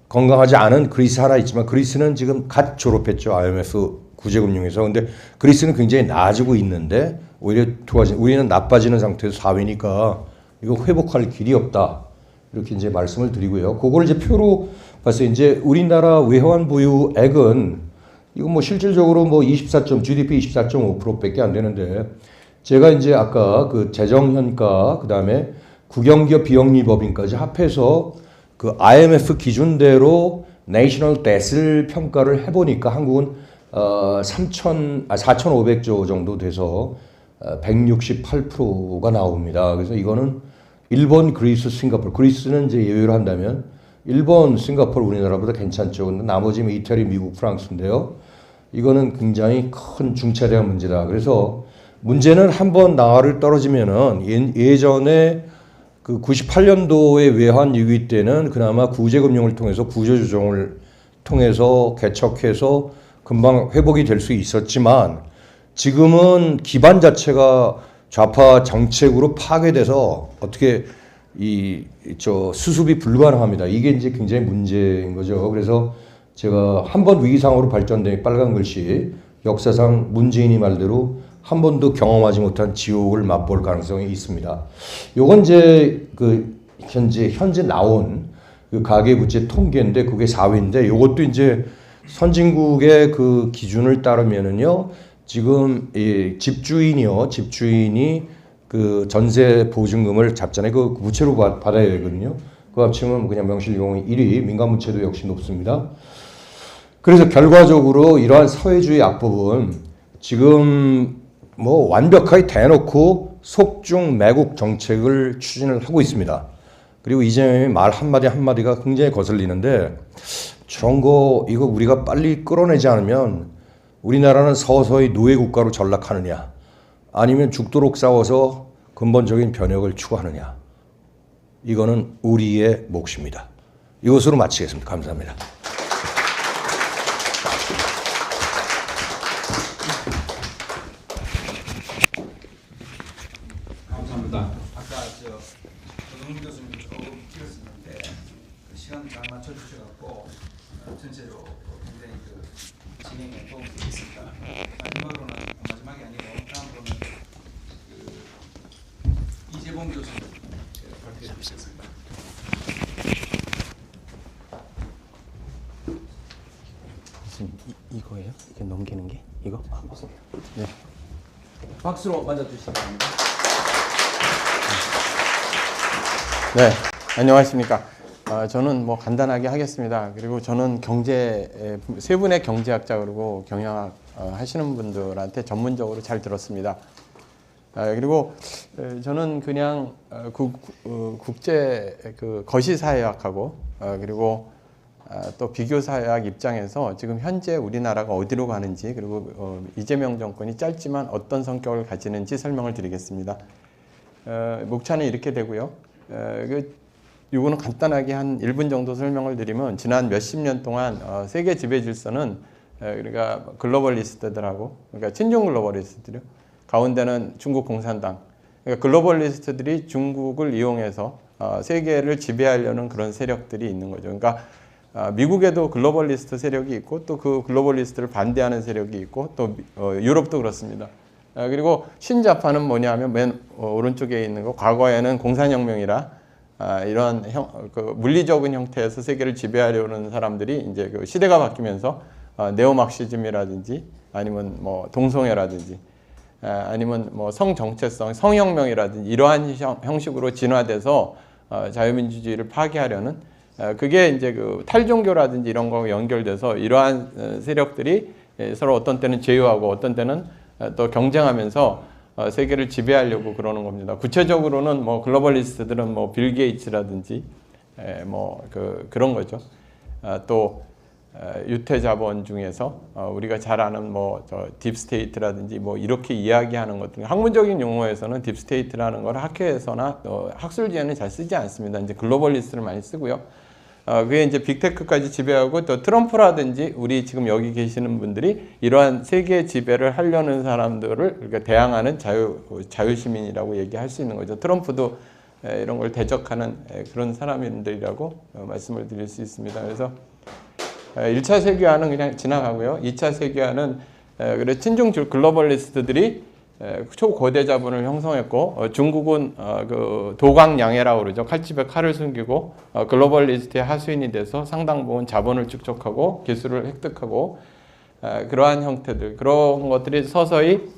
건강하지 않은 그리스 하나 있지만 그리스는 지금 갓 졸업했죠. IMF 구제금융에서. 근데 그리스는 굉장히 나아지고 있는데 오히려 우리는 나빠지는 상태에서 4위니까 이거 회복할 길이 없다. 이렇게 이제 말씀을 드리고요. 그걸 이제 표로 봤어요. 이제 우리나라 외환 보유액은 이거 뭐 실질적으로 뭐 GDP 24.5%밖에 안 되는데 제가 이제 아까 그 재정현가 그다음에 국영기업 비영리법인까지 합해서 그 IMF 기준대로 내셔널 뎃을 평가를 해보니까 한국은 4,500조 정도 돼서 168%가 나옵니다. 그래서 이거는 일본, 그리스, 싱가포르, 그리스는 이제 예외로 한다면 일본, 싱가포르, 우리나라보다 괜찮죠. 근데 나머지 이태리, 미국, 프랑스인데요. 이거는 굉장히 큰 중차대한 문제다. 그래서 문제는 한번 나라를 떨어지면은 예전에 그 98년도에 외환 위기 때는 그나마 구제금융을 통해서 구조조정을 통해서 개척해서 금방 회복이 될 수 있었지만 지금은 기반 자체가 좌파 정책으로 파괴돼서 어떻게 수습이 불가능합니다. 이게 이제 굉장히 문제인 거죠. 그래서 제가 한 번 위기 상황으로 발전된 빨간 글씨 역사상 문재인이 말대로 한 번도 경험하지 못한 지옥을 맛볼 가능성이 있습니다. 요건 이제 그 현재 나온 그 가계부채 통계인데 그게 4위인데 요것도 이제 선진국의 그 기준을 따르면은요 지금 이 집주인이 그 전세 보증금을 잡잖아요. 그 부채로 받아야 되거든요. 그 합치면 그냥 명실공히 1위, 민간부채도 역시 높습니다. 그래서 결과적으로 이러한 사회주의 악법은 지금 뭐 완벽하게 대놓고 속중 매국 정책을 추진을 하고 있습니다. 그리고 이재명의 말 한마디 한마디가 굉장히 거슬리는데 저런 거 이거 우리가 빨리 끌어내지 않으면 우리나라는 서서히 노예 국가로 전락하느냐 아니면 죽도록 싸워서 근본적인 변혁을 추구하느냐 이거는 우리의 몫입니다. 이것으로 마치겠습니다. 감사합니다. 감사합니다. 아까 조동훈 교수님 조금 길었었는데 그 시간 잘 맞춰주셔갖고 전체로 굉장히 그 진행에 도움이 되겠습니다. 마지막이 아니고 다음으로는 그 이재봉 교수님 발표해 주시겠습니다. 이거예요? 이게 넘기는 게? 이거? 아, 네. 박수로 맞아주시기 바랍니다. 네, 안녕하십니까. 저는 뭐 간단하게 하겠습니다. 그리고 저는 세 분의 경제학자 그리고 경영학 하시는 분들한테 전문적으로 잘 들었습니다. 그리고 저는 그냥 국제 그 거시사회학하고 그리고 또 비교사회학 입장에서 지금 현재 우리나라가 어디로 가는지 그리고 이재명 정권이 짧지만 어떤 성격을 가지는지 설명을 드리겠습니다. 목차는 이렇게 되고요. 이거는 간단하게 한 1분 정도 설명을 드리면 지난 몇십 년 동안 세계 지배 질서는 그러니까 글로벌리스트들하고 그러니까 친중 글로벌리스트들이요. 가운데는 중국 공산당. 그러니까 글로벌리스트들이 중국을 이용해서 세계를 지배하려는 그런 세력들이 있는 거죠. 그러니까 미국에도 글로벌리스트 세력이 있고 또 그 글로벌리스트를 반대하는 세력이 있고 또 유럽도 그렇습니다. 그리고 신자파는 뭐냐면 맨 오른쪽에 있는 거 과거에는 공산혁명이라 이런 그 물리적인 형태에서 세계를 지배하려는 사람들이 이제 그 시대가 바뀌면서 네오막시즘이라든지 아니면 뭐 동성애라든지 아니면 뭐 성정체성, 성혁명이라든지 이러한 형식으로 진화돼서 자유민주주의를 파괴하려는 그게 이제 그 탈종교라든지 이런 거와 연결돼서 이러한 세력들이 서로 어떤 때는 제휴하고 어떤 때는 또 경쟁하면서 세계를 지배하려고 그러는 겁니다. 구체적으로는 뭐 글로벌리스트들은 뭐 빌 게이츠라든지 뭐 그런 거죠. 또 유태 자본 중에서 우리가 잘 아는 뭐 딥스테이트라든지 뭐 이렇게 이야기하는 것들 학문적인 용어에서는 딥스테이트라는 걸 학회에서나 학술지에는 잘 쓰지 않습니다. 이제 글로벌리스트를 많이 쓰고요. 그게 이제 빅테크까지 지배하고 또 트럼프라든지 우리 지금 여기 계시는 분들이 이러한 세계 지배를 하려는 사람들을 그러니까 대항하는 자유시민이라고 얘기할 수 있는 거죠. 트럼프도 이런 걸 대적하는 그런 사람들이라고 말씀을 드릴 수 있습니다. 그래서 1차 세계화는 그냥 지나가고요. 2차 세계화는 그래 친중 글로벌리스트들이 초고대 자본을 형성했고 중국은 그 도광양해라고 그러죠. 칼집에 칼을 숨기고 글로벌리스트의 하수인이 돼서 상당 부분 자본을 축적하고 기술을 획득하고 그러한 형태들 그런 것들이 서서히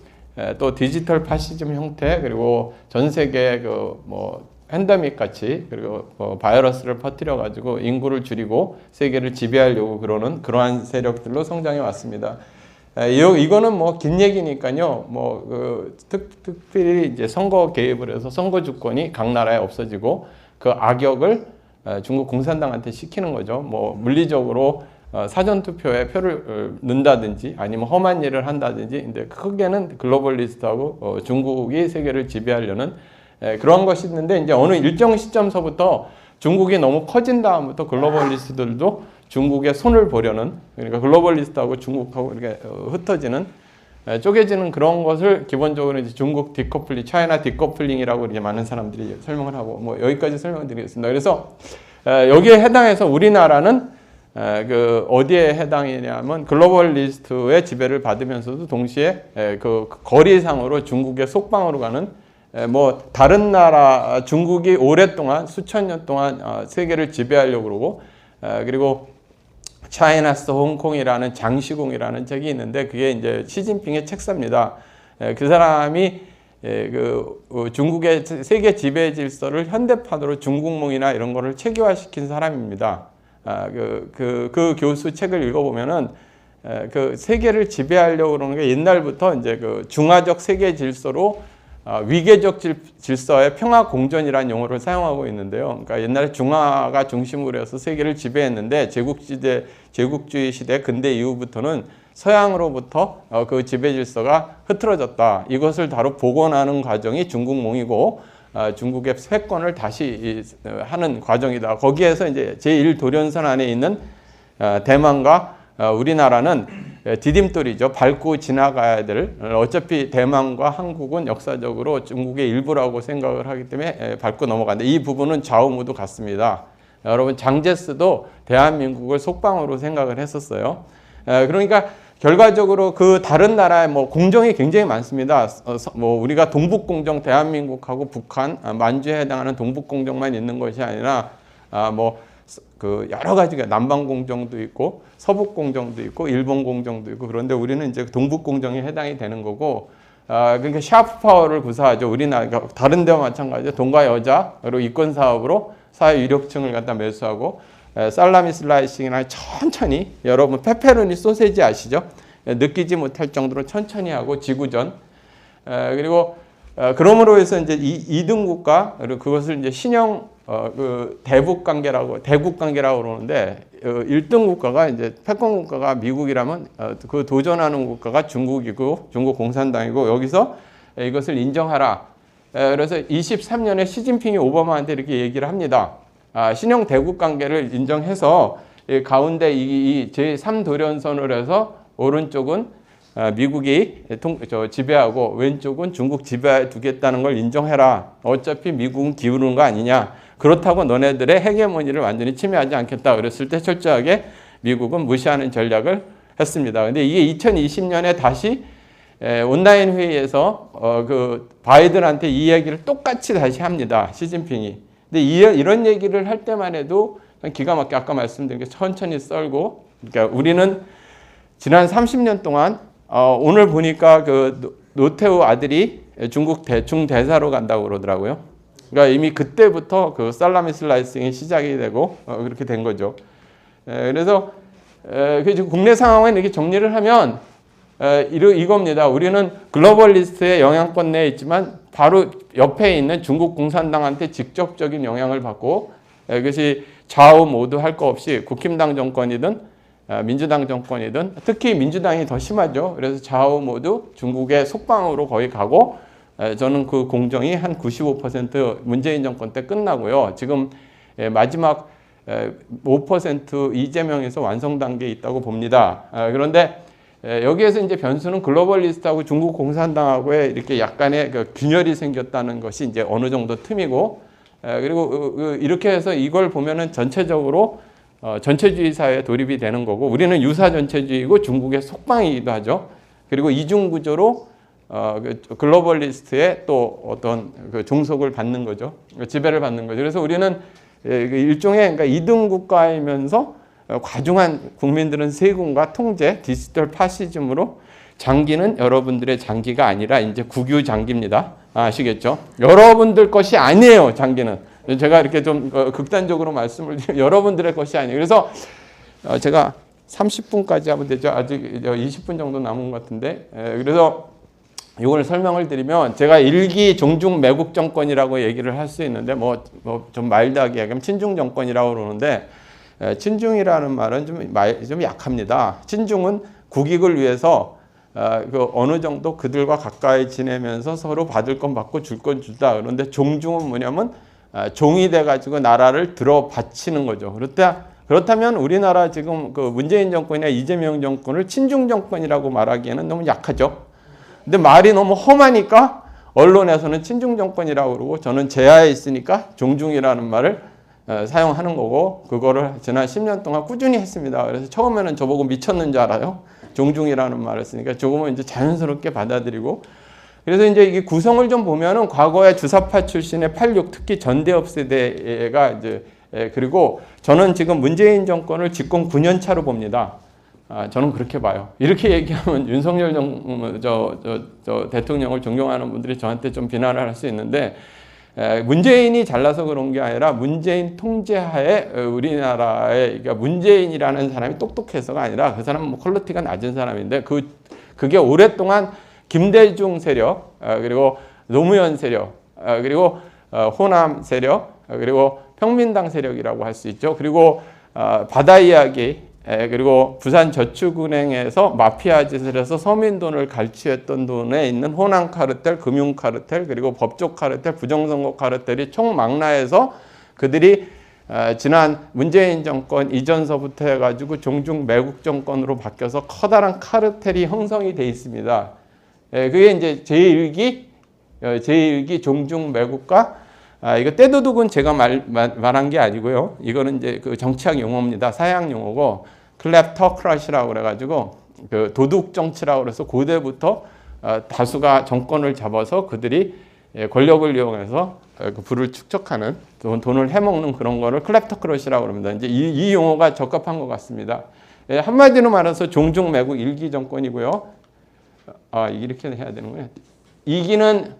또 디지털 파시즘 형태 그리고 전 세계 그 뭐 팬데믹 같이 그리고 바이러스를 퍼뜨려 가지고 인구를 줄이고 세계를 지배하려고 그러는 그러한 세력들로 성장해 왔습니다. 이거는 뭐 긴 얘기니까요. 뭐 특별히 이제 선거 개입을 해서 선거 주권이 각 나라에 없어지고 그 악역을 중국 공산당한테 시키는 거죠. 뭐 물리적으로 사전 투표에 표를 넣는다든지 아니면 험한 일을 한다든지. 근데 크게는 글로벌리스트하고 중국이 세계를 지배하려는 그런 것이 있는데, 이제 어느 일정 시점서부터 중국이 너무 커진 다음부터 글로벌리스트들도 중국에 손을 보려는, 그러니까 글로벌리스트하고 중국하고 이렇게 흩어지는, 쪼개지는 그런 것을 기본적으로 이제 중국 디커플링, 차이나 디커플링이라고 이렇게 많은 사람들이 설명을 하고, 뭐 여기까지 설명드리겠습니다. 그래서 여기에 해당해서 우리나라는 그 어디에 해당이냐면 글로벌리스트의 지배를 받으면서도 동시에 그 거리상으로 중국의 속방으로 가는, 뭐 다른 나라, 중국이 오랫동안 수천 년 동안 세계를 지배하려고 그러고, 그리고 차이나스 홍콩이라는 장시공이라는 책이 있는데, 그게 이제 시진핑의 책사입니다. 그 사람이 그 중국의 세계 지배 질서를 현대판으로 중국몽이나 이런 거를 체계화시킨 사람입니다. 그 교수 책을 읽어보면은 그 세계를 지배하려고 그러는 게 옛날부터 이제 그 중화적 세계 질서로 위계적 질서의 평화 공존이라는 용어를 사용하고 있는데요. 그러니까 옛날에 중화가 중심으로 해서 세계를 지배했는데, 제국주의 시대 근대 이후부터는 서양으로부터 그 지배 질서가 흐트러졌다. 이것을 바로 복원하는 과정이 중국몽이고, 중국의 패권을 다시 하는 과정이다. 거기에서 이제 제1도련선 안에 있는 대만과 우리나라는 디딤돌이죠. 밟고 지나가야 될, 어차피 대만과 한국은 역사적으로 중국의 일부라고 생각을 하기 때문에 밟고 넘어간다. 이 부분은 좌우 모두 같습니다. 여러분, 장제스도 대한민국을 속방으로 생각을 했었어요. 그러니까 결과적으로 그 다른 나라의 뭐 공정이 굉장히 많습니다. 뭐 우리가 동북공정, 대한민국하고 북한, 만주에 해당하는 동북공정만 있는 것이 아니라 뭐 그 여러 가지가 남방공정도 있고 서북공정도 있고 일본공정도 있고, 그런데 우리는 이제 동북공정에 해당이 되는 거고, 그러니까 샤프 파워를 구사하죠. 우리나라, 그러니까 다른 데와 마찬가지로 돈과 여자, 그리고 이권 사업으로 사회 유력층을 갖다 매수하고, 살라미 슬라이싱이나 천천히, 여러분 페페로니 소세지 아시죠? 느끼지 못할 정도로 천천히 하고 지구전, 그리고 그러므로 해서 이제 2등 국가, 그리고 그것을 이제 신형 그 대국 관계라고 그러는데, 1등 국가가 이제 패권 국가가 미국이라면 그 도전하는 국가가 중국이고 중국 공산당이고, 여기서 이것을 인정하라. 그래서 23년에 시진핑이 오바마한테 이렇게 얘기를 합니다. 신형 대국 관계를 인정해서 가운데 이 제3도련선을 해서 오른쪽은 미국이 지배하고 왼쪽은 중국 지배해 두겠다는 걸 인정해라. 어차피 미국은 기울는 거 아니냐. 그렇다고 너네들의 헤게모니를 완전히 침해하지 않겠다. 그랬을 때 철저하게 미국은 무시하는 전략을 했습니다. 근데 이게 2020년에 다시 온라인 회의에서 그 바이든한테 이 얘기를 똑같이 다시 합니다. 시진핑이. 근데 이런 얘기를 할 때만 해도 기가 막히게 아까 말씀드린 게 천천히 썰고, 그러니까 우리는 지난 30년 동안 오늘 보니까 그 노태우 아들이 중국 중대사로 간다고 그러더라고요. 그러니까 이미 그때부터 그 살라미 슬라이싱이 시작이 되고 그렇게 된 거죠. 그래서 국내 상황을 이렇게 정리를 하면 이겁니다. 우리는 글로벌리스트의 영향권 내에 있지만 바로 옆에 있는 중국 공산당한테 직접적인 영향을 받고, 그것이 좌우 모두 할 거 없이 국힘당 정권이든 민주당 정권이든, 특히 민주당이 더 심하죠. 그래서 좌우 모두 중국의 속방으로 거의 가고, 저는 그 공정이 한 95% 문재인 정권 때 끝나고요. 지금 마지막 5% 이재명에서 완성 단계에 있다고 봅니다. 그런데 여기에서 이제 변수는 글로벌리스트하고 중국 공산당하고의 이렇게 약간의 그 균열이 생겼다는 것이 이제 어느 정도 틈이고, 그리고 이렇게 해서 이걸 보면은 전체적으로 전체주의 사회에 돌입이 되는 거고, 우리는 유사 전체주의고 중국의 속방이기도 하죠. 그리고 이중 구조로 글로벌리스트의 또 어떤 그 종속을 받는 거죠. 지배를 받는 거죠. 그래서 우리는 일종의 그러니까 2등 국가이면서 과중한 국민들은 세금과 통제, 디지털 파시즘으로 장기는 여러분들의 장기가 아니라 이제 국유 장기입니다. 아시겠죠? 여러분들 것이 아니에요, 장기는. 제가 이렇게 좀 극단적으로 말씀을 드리면 여러분들의 것이 아니에요. 그래서 제가 30분까지 하면 되죠. 아직 20분 정도 남은 것 같은데. 그래서 이걸 설명을 드리면 제가 일기 종중 매국 정권이라고 얘기를 할 수 있는데 뭐 좀 마일드하게 얘기하면 친중 정권이라고 그러는데 친중이라는 말은 좀 약합니다. 친중은 국익을 위해서 그 어느 정도 그들과 가까이 지내면서 서로 받을 건 받고 줄 건 주다. 그런데 종중은 뭐냐면 종이 돼가지고 나라를 들어 바치는 거죠. 그렇다면 우리나라 지금 그 문재인 정권이나 이재명 정권을 친중 정권이라고 말하기에는 너무 약하죠. 근데 말이 너무 험하니까 언론에서는 친중 정권이라고 그러고 저는 제하에 있으니까 종중이라는 말을 사용하는 거고 그거를 지난 10년 동안 꾸준히 했습니다. 그래서 처음에는 저보고 미쳤는 줄 알아요. 종중이라는 말을 쓰니까 조금은 이제 자연스럽게 받아들이고 그래서 이제 이 구성을 좀 보면은 과거에 주사파 출신의 86 특히 전대업 세대가 이제 그리고 저는 지금 문재인 정권을 집권 9년 차로 봅니다. 저는 그렇게 봐요. 이렇게 얘기하면 윤석열 대통령을 존경하는 분들이 저한테 좀 비난을 할 수 있는데 문재인이 잘나서 그런 게 아니라 문재인 통제하에 우리나라에 그러니까 문재인이라는 사람이 똑똑해서가 아니라 그 사람은 뭐 퀄리티가 낮은 사람인데 그게 오랫동안 김대중 세력 그리고 노무현 세력 그리고 호남 세력 그리고 평민당 세력이라고 할 수 있죠. 그리고 바다 이야기 그리고 부산저축은행에서 마피아 짓을 해서 서민 돈을 갈취했던 돈에 있는 호남 카르텔, 금융 카르텔, 그리고 법조 카르텔, 부정선거 카르텔이 총망라해서 그들이 지난 문재인 정권 이전서부터 해가지고 종중 매국 정권으로 바뀌어서 커다란 카르텔이 형성이 돼 있습니다. 그게 이제 제1기 종중 매국과 이거 떼도둑은 제가 말한 게 아니고요. 이거는 이제 그 정치학 용어입니다. 사양 용어고 클랩터크라시라고 그래가지고 그 도둑 정치라고 그래서 고대부터 다수가 정권을 잡아서 그들이 권력을 이용해서 그 부를 축적하는 돈을 해먹는 그런 거를 클랩터크라시라고 그럽니다. 이제 이 용어가 적합한 것 같습니다. 한마디로 말해서 종중 매국 일기 정권이고요. 이렇게 해야 되는군요. 이기는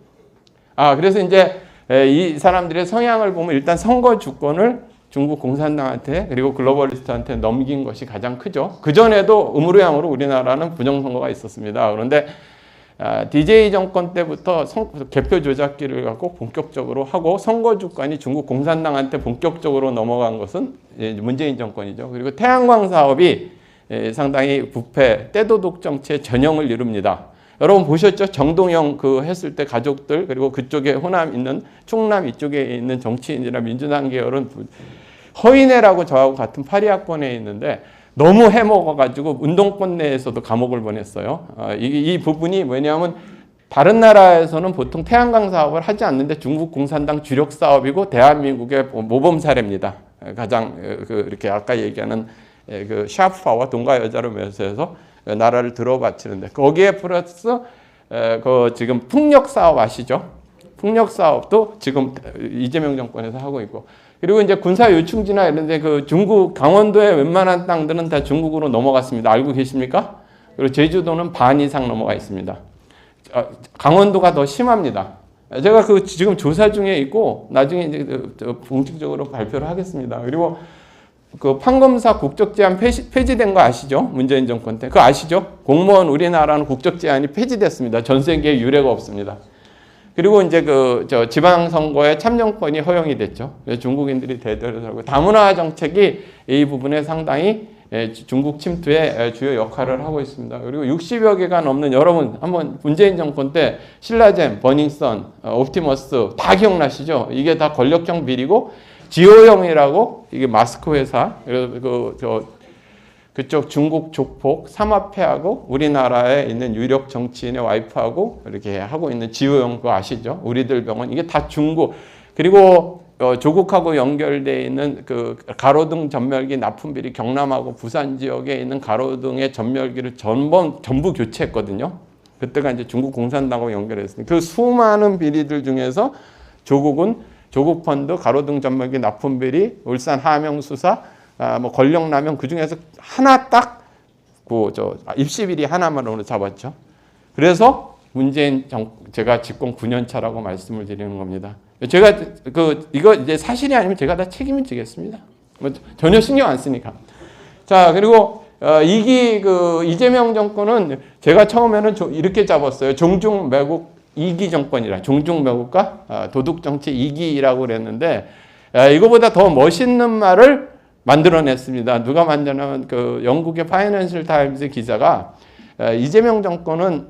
그래서 이제 이 사람들의 성향을 보면 일단 선거 주권을 중국 공산당한테 그리고 글로벌리스트한테 넘긴 것이 가장 크죠. 그전에도 의무로양으로 우리나라는 부정선거가 있었습니다. 그런데 DJ 정권 때부터 개표 조작기를 갖고 본격적으로 하고 선거 주권이 중국 공산당한테 본격적으로 넘어간 것은 문재인 정권이죠. 그리고 태양광 사업이 상당히 부패, 떼도둑 정치의 전형을 이룹니다. 여러분 보셨죠? 정동영 그 했을 때 가족들 그리고 그쪽에 호남 있는 충남 이쪽에 있는 정치인이나 민주당 계열은 허인회라고 저하고 같은 파리학번에 있는데 너무 해먹어가지고 운동권 내에서도 감옥을 보냈어요. 이 부분이 뭐냐면 다른 나라에서는 보통 태양광 사업을 하지 않는데 중국 공산당 주력 사업이고 대한민국의 모범 사례입니다. 가장 이렇게 아까 얘기하는 그 샤프파와 돈과 여자로 묘사해서 나라를 들어바치는데 거기에 플러스 그 지금 풍력 사업 아시죠? 풍력 사업도 지금 이재명 정권에서 하고 있고 그리고 이제 군사 요충지나 이런 데 그 중국 강원도의 웬만한 땅들은 다 중국으로 넘어갔습니다. 알고 계십니까? 그리고 제주도는 반 이상 넘어가 있습니다. 강원도가 더 심합니다. 제가 그 지금 조사 중에 있고 나중에 이제 공식적으로 발표를 하겠습니다. 그리고 그 판검사 국적 제한 폐지된 거 아시죠? 문재인 정권 때. 그거 아시죠? 공무원 우리나라는 국적 제한이 폐지됐습니다. 전 세계에 유례가 없습니다. 그리고 이제 지방선거에 참정권이 허용이 됐죠. 중국인들이 대대로 살고 다문화 정책이 이 부분에 상당히 중국 침투에 주요 역할을 하고 있습니다. 그리고 60여 개가 넘는 여러분 한번 문재인 정권 때 신라젠, 버닝썬, 옵티머스 다 기억나시죠? 이게 다 권력형 비리고 지오영이라고 이게 마스크 회사 그쪽 중국 족폭 삼합회하고 우리나라에 있는 유력 정치인의 와이프하고 이렇게 하고 있는 지오영 그거 아시죠? 우리들 병원 이게 다 중국 그리고 조국하고 연결되어 있는 그 가로등 전멸기 납품비리 경남하고 부산 지역에 있는 가로등의 전멸기를 전부 교체했거든요. 그때가 이제 중국 공산당하고 연결했으니까 그 수많은 비리들 중에서 조국은 조국 펀드, 가로등 전멸기 납품비리, 울산 하명 수사, 뭐 권력 남용 그 중에서 하나 딱 입시비리 하나만으로 잡았죠. 그래서 문재인 제가 집권 9년 차라고 말씀을 드리는 겁니다. 제가 이거 이제 사실이 아니면 제가 다 책임을 지겠습니다. 뭐 전혀 신경 안 쓰니까. 자 그리고 이재명 정권은 제가 처음에는 이렇게 잡았어요. 종중 매국 2기 정권이라. 종중 매국과 도둑 정치 2기라고 그랬는데 이거보다 더 멋있는 말을 만들어냈습니다. 누가 만드냐면 그 영국의 파이낸셜 타임즈 기자가 이재명 정권은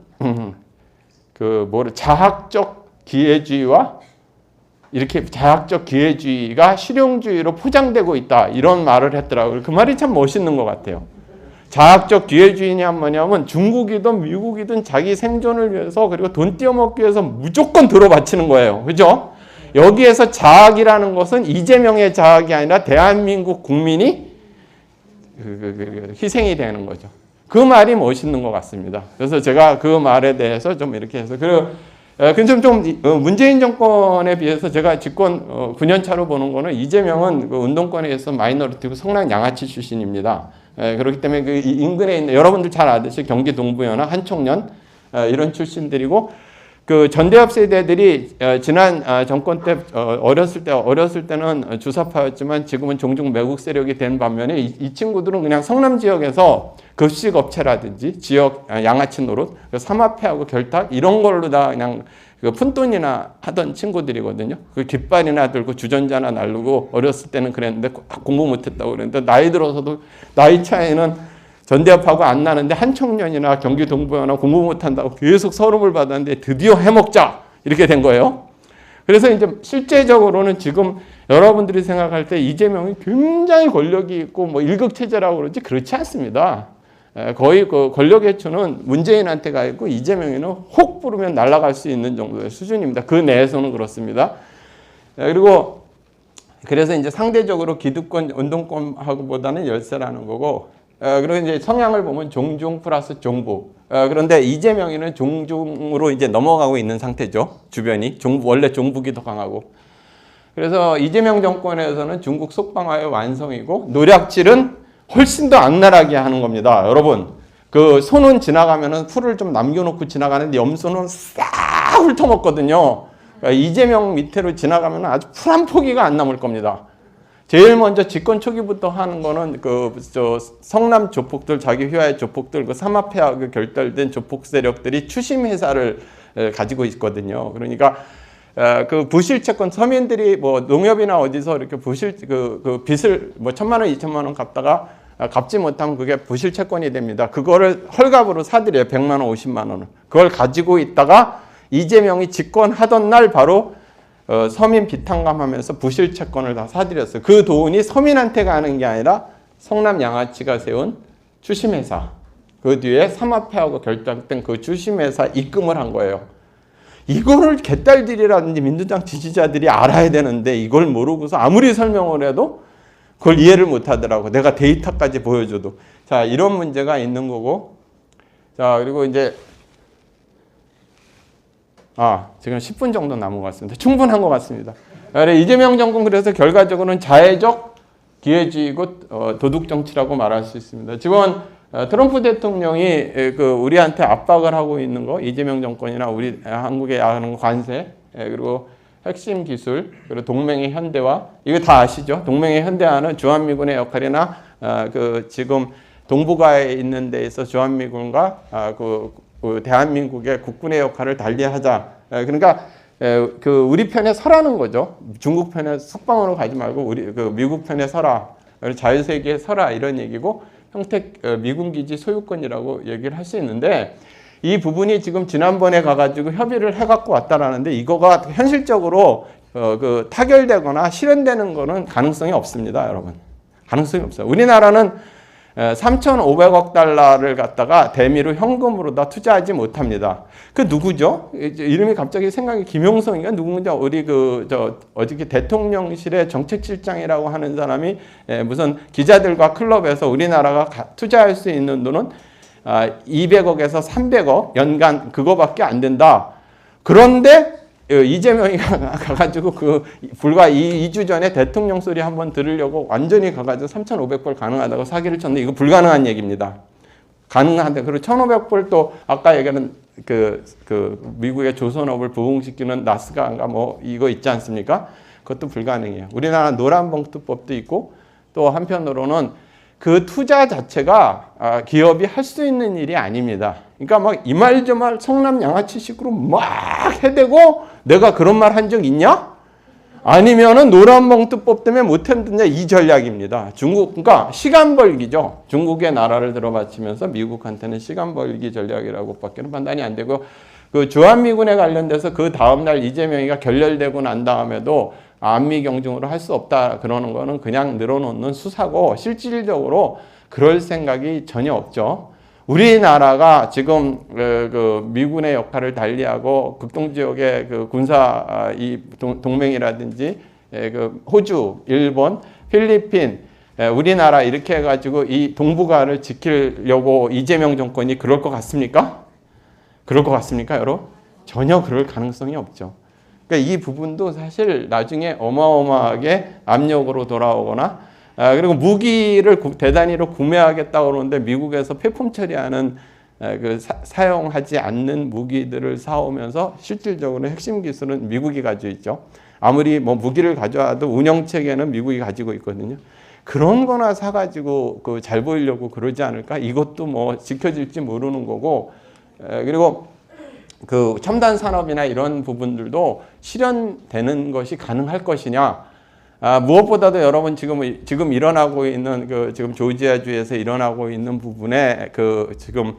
자학적 기회주의와 이렇게 자학적 기회주의가 실용주의로 포장되고 있다 이런 말을 했더라고요. 그 말이 참 멋있는 것 같아요. 자학적 기회주의냐 뭐냐면 중국이든 미국이든 자기 생존을 위해서 그리고 돈 띄어먹기 위해서 무조건 들어바치는 거예요. 그죠? 여기에서 자학이라는 것은 이재명의 자학이 아니라 대한민국 국민이 희생이 되는 거죠. 그 말이 멋있는 것 같습니다. 그래서 제가 그 말에 대해서 좀 이렇게 해서 근데 좀 문재인 정권에 비해서 제가 집권 9년 차로 보는 거는 이재명은 그 운동권에 있어서 마이너리티고 성남 양아치 출신입니다. 그렇기 때문에 그 인근에 있는 여러분들 잘 아듯이 경기 동부연합, 한총련 이런 출신들이고 그 전대협 세대들이 지난 정권 때 어렸을 때는 주사파였지만 지금은 종종 매국 세력이 된 반면에 이 친구들은 그냥 성남 지역에서 급식 업체라든지 지역 양아치 노릇, 삼합회하고 결탁 이런 걸로 다 그냥 푼돈이나 하던 친구들이거든요. 그 깃발이나 들고 주전자나 날르고 어렸을 때는 그랬는데 공부 못했다고 그랬는데 나이 들어서도 나이 차이는 전대협하고 안 나는데 한총련이나 경기 동부연합 공부 못한다고 계속 서름을 받았는데 드디어 해먹자 이렇게 된 거예요. 그래서 이제 실제적으로는 지금 여러분들이 생각할 때 이재명이 굉장히 권력이 있고 뭐 일극체제라고 그러지 그렇지 않습니다. 거의 그 권력 해초는 문재인한테 가 있고 이재명이는 혹 부르면 날아갈 수 있는 정도의 수준입니다. 그 내에서는 그렇습니다. 그리고 그래서 이제 상대적으로 기득권 운동권하고보다는 열세라는 거고 그리고 이제 성향을 보면 종중 플러스 종부. 그런데 이재명이는 종중으로 이제 넘어가고 있는 상태죠. 주변이 원래 종북이 더 강하고. 그래서 이재명 정권에서는 중국 속방화의 완성이고 노략질은 훨씬 더 악랄하게 하는 겁니다. 여러분, 그 소는 지나가면은 풀을 좀 남겨놓고 지나가는데 염소는 싹 훑어먹거든요. 그러니까 이재명 밑으로 지나가면 아주 풀 한 포기가 안 남을 겁니다. 제일 먼저 집권 초기부터 하는 거는 성남 조폭들, 자기 휘하의 조폭들, 그 삼합회하고 결달된 조폭 세력들이 추심 회사를 가지고 있거든요. 그러니까 그 부실 채권 서민들이 뭐 농협이나 어디서 이렇게 부실 그 빚을 뭐 1,000만 원, 2,000만 원 갚다가 갚지 못하면 그게 부실 채권이 됩니다. 그거를 헐값으로 사들여요. 100만 원, 50만 원을. 그걸 가지고 있다가 이재명이 집권하던 날 바로 서민 비탄감하면서 부실 채권을 다 사들였어요. 그 돈이 서민한테 가는 게 아니라 성남 양아치가 세운 추심회사, 그 뒤에 삼합회하고 결정된 그 추심회사 입금을 한 거예요. 이거를 개딸들이라든지 민주당 지지자들이 알아야 되는데 이걸 모르고서 아무리 설명을 해도 그걸 이해를 못 하더라고. 내가 데이터까지 보여줘도. 자, 이런 문제가 있는 거고. 자, 그리고 이제 지금 10분 정도 남은 것 같습니다. 충분한 것 같습니다. 이재명 정권 그래서 결과적으로는 자해적 기회주의고 도둑 정치라고 말할 수 있습니다. 지금 트럼프 대통령이 우리한테 압박을 하고 있는 거, 이재명 정권이나 우리 한국에 하는 관세, 그리고 핵심 기술, 그리고 동맹의 현대화, 이거 다 아시죠? 동맹의 현대화는 주한미군의 역할이나 지금 동북아에 있는 데에서 주한미군과 대한민국의 국군의 역할을 달리하자. 그러니까 우리 편에 서라는 거죠. 중국 편에 석방으로 가지 말고 우리 미국 편에 서라. 자유세계에 서라 이런 얘기고 평택 미군 기지 소유권이라고 얘기를 할 수 있는데 이 부분이 지금 지난번에 가가지고 협의를 해갖고 왔다라는데 이거가 현실적으로 타결되거나 실현되는 거는 가능성이 없습니다, 여러분. 가능성이 없어요. 우리나라는 3,500억 달러를 갖다가 대미로 현금으로 다 투자하지 못합니다. 그 누구죠? 이름이 갑자기 생각이 김용성인가 누군지 우리 어저께 대통령실의 정책실장이라고 하는 사람이 무슨 기자들과 클럽에서 우리나라가 투자할 수 있는 돈은 200억에서 300억 연간 그거밖에 안 된다. 그런데 이재명이 가가지고 불과 2주 전에 대통령 소리 한번 들으려고 완전히 가가지고 3,500불 가능하다고 사기를 쳤는데 이거 불가능한 얘기입니다. 가능한데 그리고 1,500불 또 아까 얘기하는 미국의 조선업을 부흥시키는 나스가인가 뭐 이거 있지 않습니까? 그것도 불가능해요. 우리나라 노란봉투법도 있고 또 한편으로는 그 투자 자체가 기업이 할 수 있는 일이 아닙니다. 그러니까 막 이 말 저 말 성남 양아치식으로 막 해대고 내가 그런 말 한 적 있냐? 아니면은 노란봉투법 때문에 못했느냐 이 전략입니다. 그러니까 시간 벌기죠. 중국의 나라를 들어바치면서 미국한테는 시간 벌기 전략이라고밖에는 판단이 안 되고 그 주한미군에 관련돼서 그 다음날 이재명이가 결렬되고 난 다음에도 안미 경중으로 할 수 없다 그러는 거는 그냥 늘어놓는 수사고 실질적으로 그럴 생각이 전혀 없죠. 우리나라가 지금 그 미군의 역할을 달리하고 극동지역의 그 군사 이 동맹이라든지 그 호주, 일본, 필리핀, 우리나라 이렇게 해가지고 이 동북아를 지키려고 이재명 정권이 그럴 것 같습니까? 그럴 것 같습니까, 여러분? 전혀 그럴 가능성이 없죠. 그러니까 이 부분도 사실 나중에 어마어마하게 압력으로 돌아오거나 그리고 무기를 대단위로 구매하겠다고 그러는데 미국에서 폐품 처리하는 그 사용하지 않는 무기들을 사오면서 실질적으로 핵심 기술은 미국이 가지고 있죠. 아무리 뭐 무기를 가져와도 운영 체계는 미국이 가지고 있거든요. 그런 거나 사가지고 그 잘 보이려고 그러지 않을까? 이것도 뭐 지켜질지 모르는 거고 그리고 그 첨단 산업이나 이런 부분들도 실현되는 것이 가능할 것이냐? 무엇보다도 여러분 지금 일어나고 있는 그 지금 조지아주에서 일어나고 있는 부분에 그 지금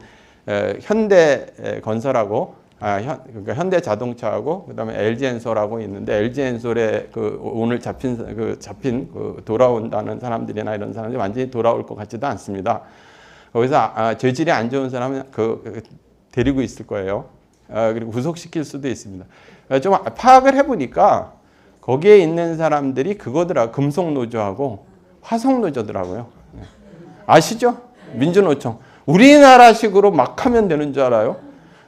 현대 건설하고 그러니까 현대 자동차하고 그다음에 LG 엔솔하고 있는데 LG 엔솔에 그 오늘 잡힌 그 돌아온다는 사람들이나 이런 사람들이 완전히 돌아올 것 같지도 않습니다. 거기서 재질이 안 좋은 사람은 데리고 있을 거예요. 그리고 구속시킬 수도 있습니다. 좀 파악을 해보니까 거기에 있는 사람들이 그거더라. 금속노조하고 화석노조더라고요. 아시죠? 민주노총. 우리나라식으로 막 하면 되는 줄 알아요?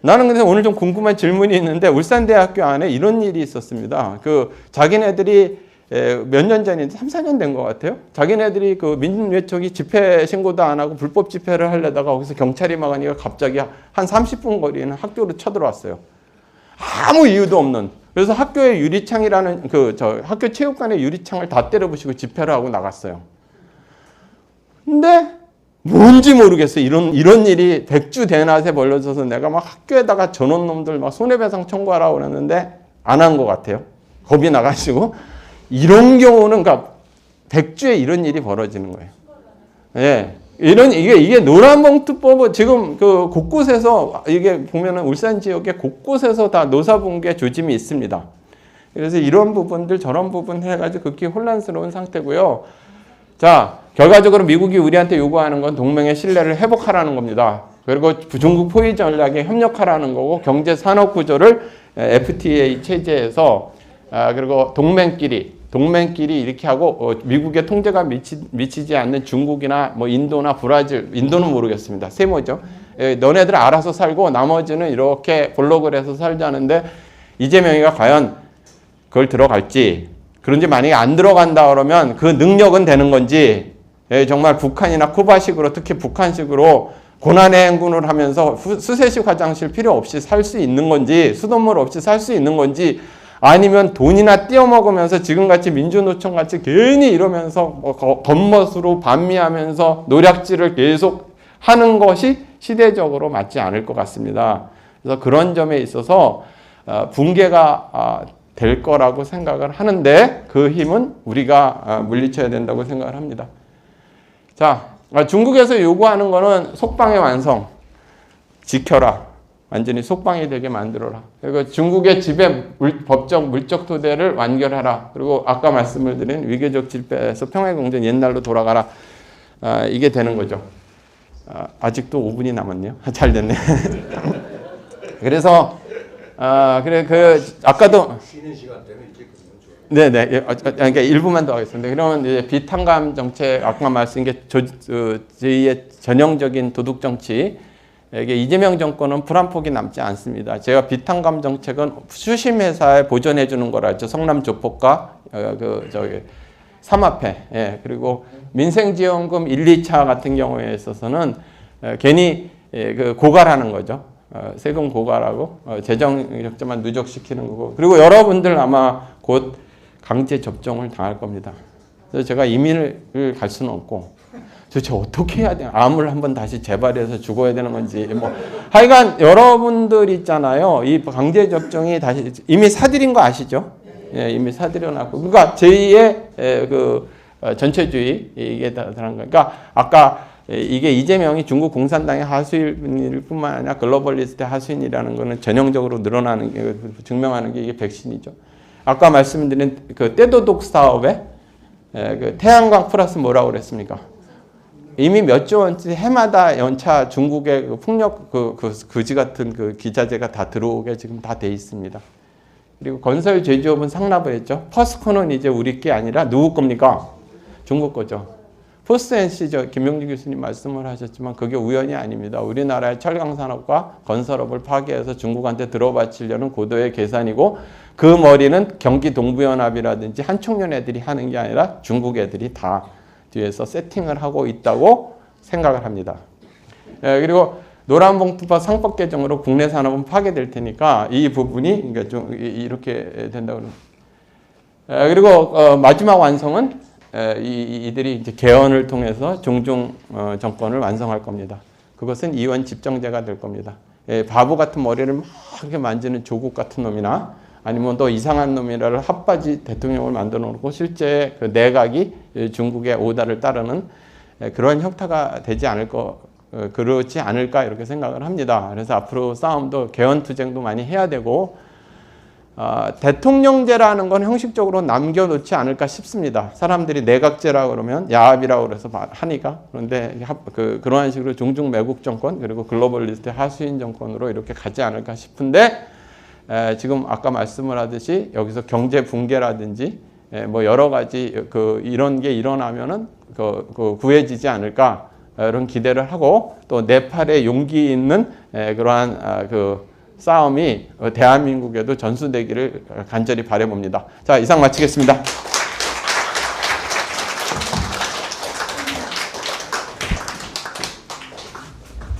나는 근데 오늘 좀 궁금한 질문이 있는데 울산대학교 안에 이런 일이 있었습니다. 그 자기네들이 몇 년 전인데 3, 4년 된 것 같아요. 자기네들이 그 민중외척이 집회 신고도 안 하고 불법 집회를 하려다가 거기서 경찰이 막으니까 갑자기 한 30분 거리에는 학교로 쳐들어왔어요. 아무 이유도 없는. 그래서 학교의 유리창이라는 학교 체육관의 유리창을 다 때려부시고 집회를 하고 나갔어요. 근데 뭔지 모르겠어요. 이런 일이 백주 대낮에 벌어져서 내가 막 학교에다가 저런 놈들 막 손해배상 청구하라고 그랬는데 안 한 것 같아요. 겁이 나가지고. 이런 경우는 그러니까 백주에 이런 일이 벌어지는 거예요. 예. 이게 노란봉투법 지금 그 곳곳에서 이게 보면은 울산 지역에 곳곳에서 다 노사분계 조짐이 있습니다. 그래서 이런 부분들 저런 부분 해가지고 극히 혼란스러운 상태고요. 자, 결과적으로 미국이 우리한테 요구하는 건 동맹의 신뢰를 회복하라는 겁니다. 그리고 중국 포위 전략에 협력하라는 거고 경제 산업 구조를 FTA 체제에서 그리고 동맹끼리 이렇게 하고 미국의 통제가 미치지 않는 중국이나 뭐 인도나 브라질, 인도는 모르겠습니다. 세모죠. 너네들 알아서 살고 나머지는 이렇게 볼록을 해서 살자는데 이재명이가 과연 그걸 들어갈지, 그런지 만약에 안 들어간다 그러면 그 능력은 되는 건지, 정말 북한이나 쿠바식으로 특히 북한식으로 고난의 행군을 하면서 수세식 화장실 필요 없이 살 수 있는 건지, 수돗물 없이 살 수 있는 건지, 아니면 돈이나 띄어먹으면서 지금같이 민주노총같이 괜히 이러면서 겉멋으로 반미하면서 노략질을 계속 하는 것이 시대적으로 맞지 않을 것 같습니다. 그래서 그런 점에 있어서 붕괴가 될 거라고 생각을 하는데 그 힘은 우리가 물리쳐야 된다고 생각을 합니다. 자, 중국에서 요구하는 거는 속방의 완성, 지켜라. 완전히 속방이 되게 만들어라. 그리고 중국의 지배 법적 물적 토대를 완결하라. 그리고 아까 말씀을 드린 위계적 질서에서 평화공존 옛날로 돌아가라. 이게 되는 거죠. 아직도 5분이 남았네요. 잘 됐네. 그래서 아까도 쉬는 시간 때문에 이렇게 네네. 그러니까 1분만 더 하겠습니다. 그러면 이제 비탄감 정책 아까 말씀인 게 저희의 전형적인 도둑 정치. 이게 이재명 정권은 불안폭이 남지 않습니다. 제가 비탄감 정책은 수심 회사에 보존해 주는 거라 했죠. 성남 조폭과 삼합회, 그리고 민생지원금 1, 2차 같은 경우에 있어서는 괜히 고갈하는 거죠. 세금 고갈하고 재정 적자만 누적시키는 거고. 그리고 여러분들 아마 곧 강제 접종을 당할 겁니다. 그래서 제가 이민을 갈 수는 없고 도대체 어떻게 해야 되나? 암을 한번 다시 재발해서 죽어야 되는 건지 뭐 하여간 여러분들 있잖아요. 이 강제 접종이 다시 이미 사들인 거 아시죠? 예, 이미 사들여놨고 그러니까 제2의 그 전체주의 이게 다른 거. 그러니까 아까 이게 이재명이 중국 공산당의 하수인일 뿐만 아니라 글로벌리스트의 하수인이라는 거는 전형적으로 늘어나는 게 증명하는 게 이게 백신이죠. 아까 말씀드린 그 떼도독 사업에 그 태양광 플러스 뭐라고 그랬습니까? 이미 몇 조 원치 해마다 연차 중국의 그 풍력 그지 같은 그 기자재가 다 들어오게 지금 다 돼 있습니다. 그리고 건설 제조업은 상납을 했죠. 퍼스코는 이제 우리 게 아니라 누구 겁니까? 중국 거죠. 포스트NC 김용진 교수님 말씀을 하셨지만 그게 우연이 아닙니다. 우리나라의 철강산업과 건설업을 파괴해서 중국한테 들어바치려는 고도의 계산이고 그 머리는 경기 동부연합이라든지 한총련 애들이 하는 게 아니라 중국 애들이 다 뒤에서 세팅을 하고 있다고 생각을 합니다. 그리고 노란봉투법 상법 개정으로 국내 산업은 파괴될 테니까 이 부분이 그러니까 좀 이렇게 된다고 그럽니다. 그리고 마지막 완성은 이들이 이제 개헌을 통해서 종중 정권을 완성할 겁니다. 그것은 이원 집정제가 될 겁니다. 바보 같은 머리를 막 이렇게 만지는 조국 같은 놈이나 아니면 또 이상한 놈이라를 핫바지 대통령을 만들어 놓고 실제 그 내각이 중국의 오다를 따르는 그런 형태가 되지 그렇지 않을까 이렇게 생각을 합니다. 그래서 앞으로 싸움도 개헌투쟁도 많이 해야 되고 대통령제라는 건 형식적으로 남겨놓지 않을까 싶습니다. 사람들이 내각제라고 그러면 야합이라고 그래서 하니까 그런데 그러한 식으로 종중 매국 정권 그리고 글로벌리스트 하수인 정권으로 이렇게 가지 않을까 싶은데 지금 아까 말씀을 하듯이 여기서 경제 붕괴라든지 뭐 여러 가지 이런 게 일어나면은 구해지지 않을까 이런 기대를 하고 또 네팔의 용기 있는 그러한 싸움이 대한민국에도 전수되기를 간절히 바라봅니다. 자, 이상 마치겠습니다.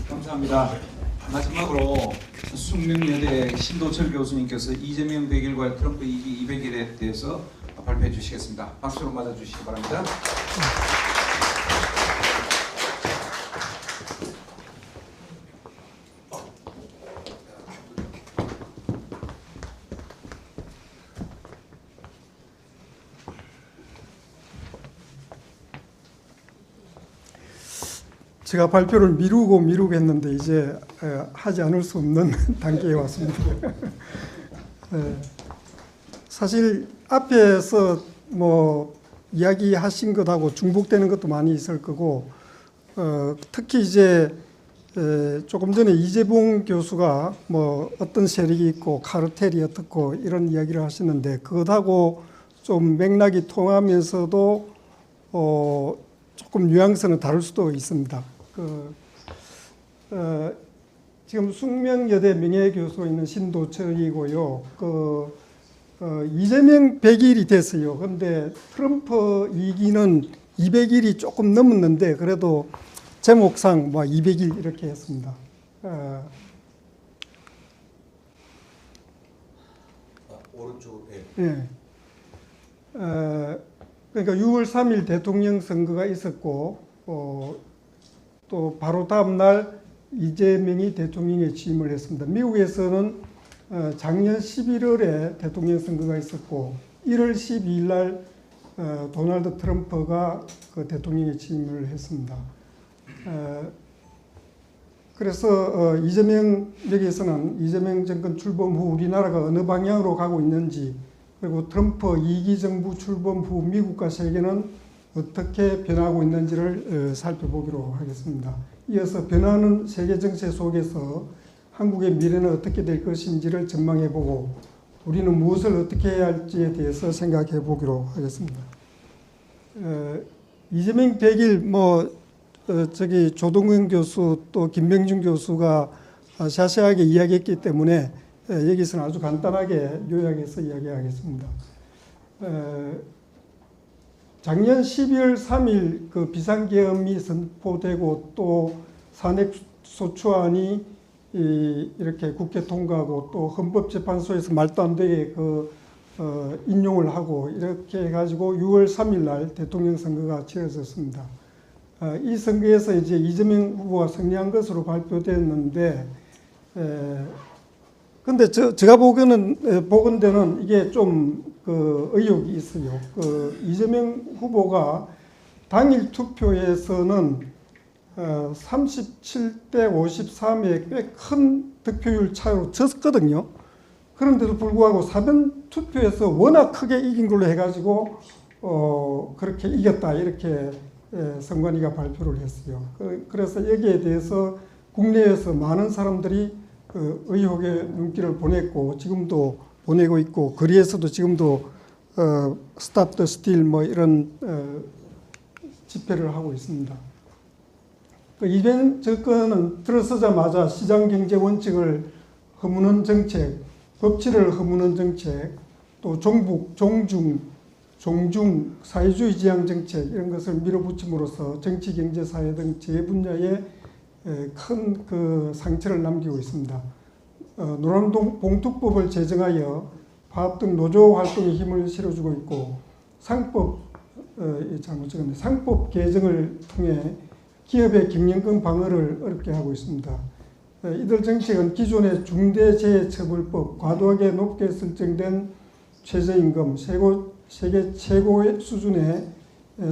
감사합니다. 마지막으로 숙명여대 신도철 교수님께서 이재명 100일과 트럼프 200일에 대해서 발표해 주시겠습니다. 박수로 맞아 주시기 바랍니다. 제가 발표를 미루고 했는데 이제 하지 않을 수 없는 단계에 왔습니다. 사실 앞에서 뭐 이야기하신 것하고 중복되는 것도 많이 있을 거고 특히 이제 조금 전에 이재봉 교수가 뭐 어떤 세력이 있고 카르텔이 어떻고 이런 이야기를 하시는데 그것하고 좀 맥락이 통하면서도 조금 뉘앙스는 다를 수도 있습니다. 지금 숙명여대 명예교수가 있는 신도철이고요. 이재명 100일이 됐어요. 그런데 트럼프 위기는 200일이 조금 넘었는데 그래도 제목상 뭐 200일 이렇게 했습니다. 오른쪽에. 예. 그러니까 6월 3일 대통령 선거가 있었고 또 바로 다음 날 이재명이 대통령에 취임을 했습니다. 미국에서는 작년 11월에 대통령 선거가 있었고 1월 12일 날 도널드 트럼프가 그 대통령에 취임을 했습니다. 그래서 이재명 여기에서는 이재명 정권 출범 후 우리나라가 어느 방향으로 가고 있는지 그리고 트럼프 2기 정부 출범 후 미국과 세계는 어떻게 변하고 있는지를 살펴보기로 하겠습니다. 이어서 변하는 세계 정세 속에서 한국의 미래는 어떻게 될 것인지를 전망해보고 우리는 무엇을 어떻게 해야 할지에 대해서 생각해보기로 하겠습니다. 이재명 100일 저기 조동근 교수 또 김병준 교수가 자세하게 이야기했기 때문에 여기서는 아주 간단하게 요약해서 이야기하겠습니다. 작년 12월 3일 그 비상계엄이 선포되고 또 산핵소추안이 이렇게 국회 통과하고 또 헌법재판소에서 말도 안 되게 인용을 하고 이렇게 해가지고 6월 3일 날 대통령 선거가 치러졌습니다. 이 선거에서 이제 이재명 후보가 승리한 것으로 발표됐는데, 근데 제가 보건대는 이게 좀 그 의혹이 있어요. 그 이재명 후보가 당일 투표에서는 37대 53의 꽤 큰 득표율 차이로 졌거든요. 그런데도 불구하고 사전 투표에서 워낙 크게 이긴 걸로 해가지고 그렇게 이겼다 이렇게 선관위가 발표를 했어요. 그래서 여기에 대해서 국내에서 많은 사람들이 의혹의 눈길을 보냈고 지금도 보내고 있고 거리에서도 지금도 스탑 더 스틸 뭐 이런 집회를 하고 있습니다. 이재명 정권은 들어서자마자 시장경제 원칙을 허무는 정책, 법치를 허무는 정책, 또 종중 사회주의 지향 정책 이런 것을 밀어붙임으로써 정치, 경제, 사회 등 제 분야에 큰 그 상처를 남기고 있습니다. 노란봉투법을 제정하여 파업 등 노조 활동에 힘을 실어주고 있고 상법 개정을 통해 기업의 경영권 방어를 어렵게 하고 있습니다. 이들 정책은 기존의 중대재해처벌법, 과도하게 높게 설정된 최저임금, 세계 최고 수준의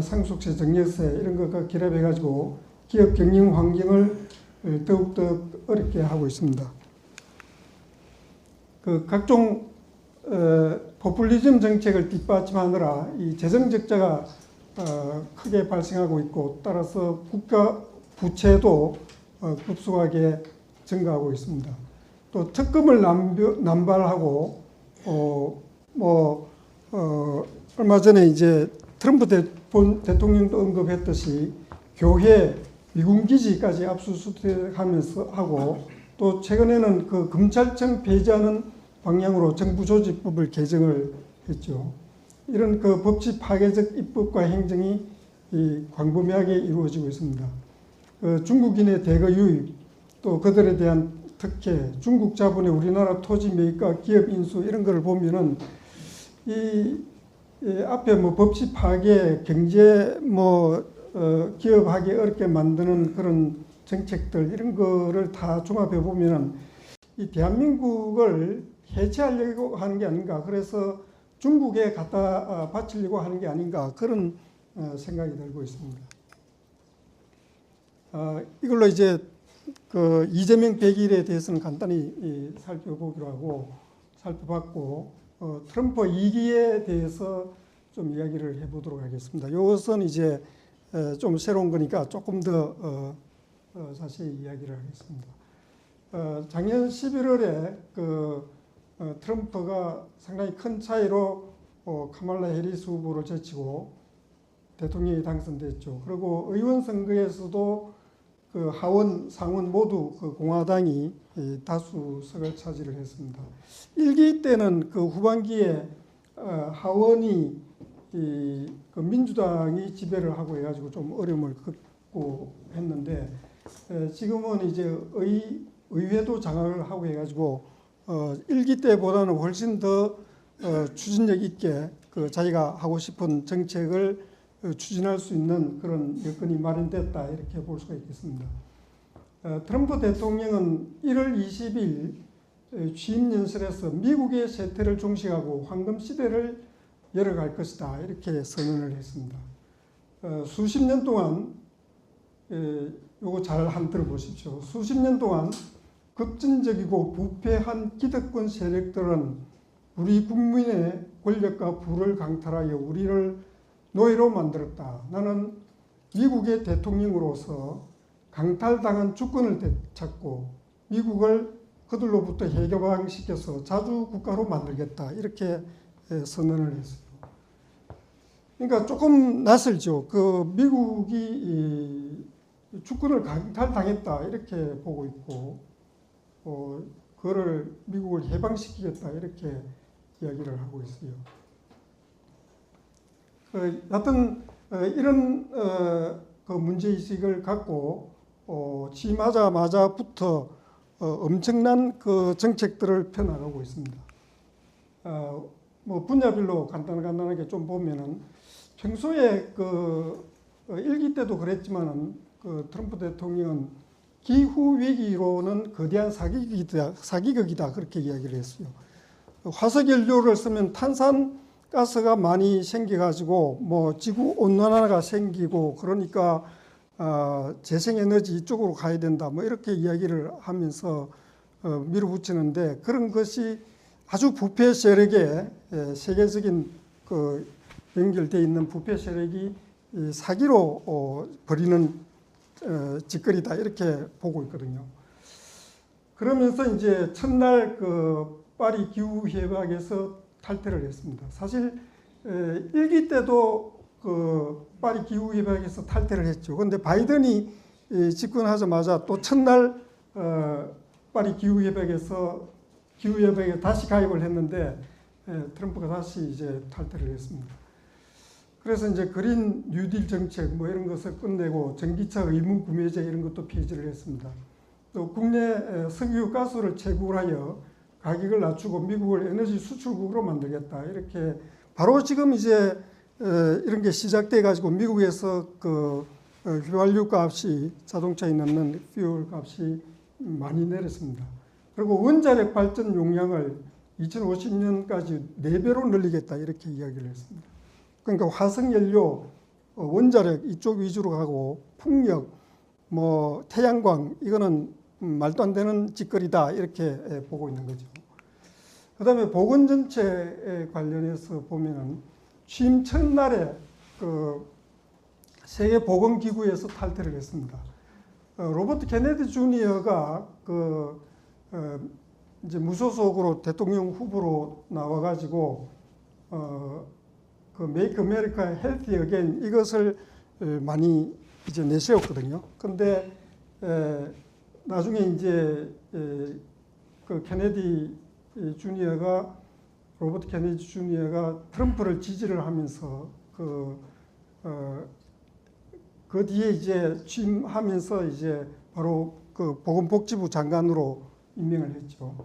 상속세, 증여세 이런 것과 결합해가지고 기업 경영 환경을 더욱더 어렵게 하고 있습니다. 그 각종 포퓰리즘 정책을 뒷받침하느라 이 재정 적자가 크게 발생하고 있고 따라서 국가 부채도 급속하게 증가하고 있습니다. 또 특검을 남발하고 얼마 전에 이제 트럼프 대통령도 언급했듯이 교회 미군 기지까지 압수수색하면서 하고 또 최근에는 그 검찰청 폐지하는 방향으로 정부조직법을 개정을 했죠. 이런 그 법치 파괴적 입법과 행정이 광범위하게 이루어지고 있습니다. 중국인의 대거 유입, 또 그들에 대한 특혜, 중국 자본의 우리나라 토지 매입과 기업 인수 이런 것을 보면은 앞에 뭐 법치 파괴, 경제 기업하기 어렵게 만드는 그런 정책들 이런 거를 다 종합해 보면은 이 대한민국을 해체하려고 하는 게 아닌가. 그래서 중국에 갖다 바치려고 하는 게 아닌가 그런 생각이 들고 있습니다. 이걸로 이제 그 이재명 100일에 대해서는 간단히 살펴봤고 트럼프 2기에 대해서 좀 이야기를 해보도록 하겠습니다. 이것은 이제 좀 새로운 거니까 조금 더 자세히 이야기를 하겠습니다. 작년 11월에 트럼프가 상당히 큰 차이로 카말라 해리스 후보를 제치고 대통령이 당선됐죠. 그리고 의원 선거에서도 그 하원, 상원 모두 그 공화당이 다수석을 차지를 했습니다. 1기 때는 그 후반기에 하원이 그 민주당이 지배를 하고 해가지고 좀 어려움을 겪고 했는데 지금은 이제 의회도 장악을 하고 해가지고 1기 때보다는 훨씬 더 추진력 있게 그 자기가 하고 싶은 정책을 추진할 수 있는 그런 여건이 마련됐다 이렇게 볼 수가 있겠습니다. 트럼프 대통령은 1월 20일 취임 연설에서 미국의 세태를 종식하고 황금 시대를 열어갈 것이다 이렇게 선언을 했습니다. 수십 년 동안 요거 잘 한번 들어보십시오. 수십 년 동안 급진적이고 부패한 기득권 세력들은 우리 국민의 권력과 부를 강탈하여 우리를 노예로 만들었다. 나는 미국의 대통령으로서 강탈당한 주권을 되찾고 미국을 그들로부터 해방시켜서 자주 국가로 만들겠다. 이렇게 선언을 했어요. 그러니까 조금 낯설죠. 그 미국이 주권을 강탈당했다. 이렇게 보고 있고 그거를 미국을 해방시키겠다. 이렇게 이야기를 하고 있어요. 하여튼 이런 그 문제의식을 갖고 취임하자마자부터 엄청난 그 정책들을 펴나가고 있습니다. 뭐 분야별로 간단하게 좀 보면은 평소에 그 일기 때도 그랬지만은 그 트럼프 대통령은 기후 위기로는 거대한 사기극이다 그렇게 이야기를 했어요. 화석 연료를 쓰면 탄산가스가 많이 생겨가지고 뭐 지구 온난화가 생기고 그러니까 재생에너지 이쪽으로 가야 된다 뭐 이렇게 이야기를 하면서 밀어붙이는데 그런 것이 아주 부패 세력에 세계적인 그 연결되어 있는 부패 세력이 사기로 벌이는 짓거리다 이렇게 보고 있거든요. 그러면서 이제 첫날 그 파리 기후 협약에서 탈퇴를 했습니다. 사실 일기 때도 그 파리 기후 협약에서 탈퇴를 했죠. 그런데 바이든이 집권하자마자 또 첫날 파리 기후 협약에 다시 가입을 했는데 트럼프가 다시 이제 탈퇴를 했습니다. 그래서 이제 그린 뉴딜 정책 뭐 이런 것을 끝내고 전기차 의무 구매제 이런 것도 폐지를 했습니다. 또 국내 석유 가스를 채굴하여 가격을 낮추고 미국을 에너지 수출국으로 만들겠다 이렇게 바로 지금 이제 이런 게 시작돼 가지고 미국에서 그 휘발유 값이 자동차에 넣는 퓨얼 값이 많이 내렸습니다. 그리고 원자력 발전 용량을 2050년까지 4배로 늘리겠다 이렇게 이야기를 했습니다. 그러니까 화석연료, 원자력 이쪽 위주로 가고 풍력, 뭐 태양광 이거는 말도 안 되는 짓거리다 이렇게 보고 있는 거죠. 그다음에 보건정책에 관련해서 보면은 취임 첫날에 그 세계보건기구에서 탈퇴를 했습니다. 로버트 케네디 주니어가 그 이제 무소속으로 대통령 후보로 나와가지고 그 메이크 아메리카 헬티 어게인 이것을 많이 이제 내세웠거든요. 근데 나중에 이제 그 케네디 주니어가 로버트 케네디 주니어가 트럼프를 지지를 하면서 그 뒤에 이제 취임하면서 이제 바로 그 보건복지부 장관으로 임명을 했죠.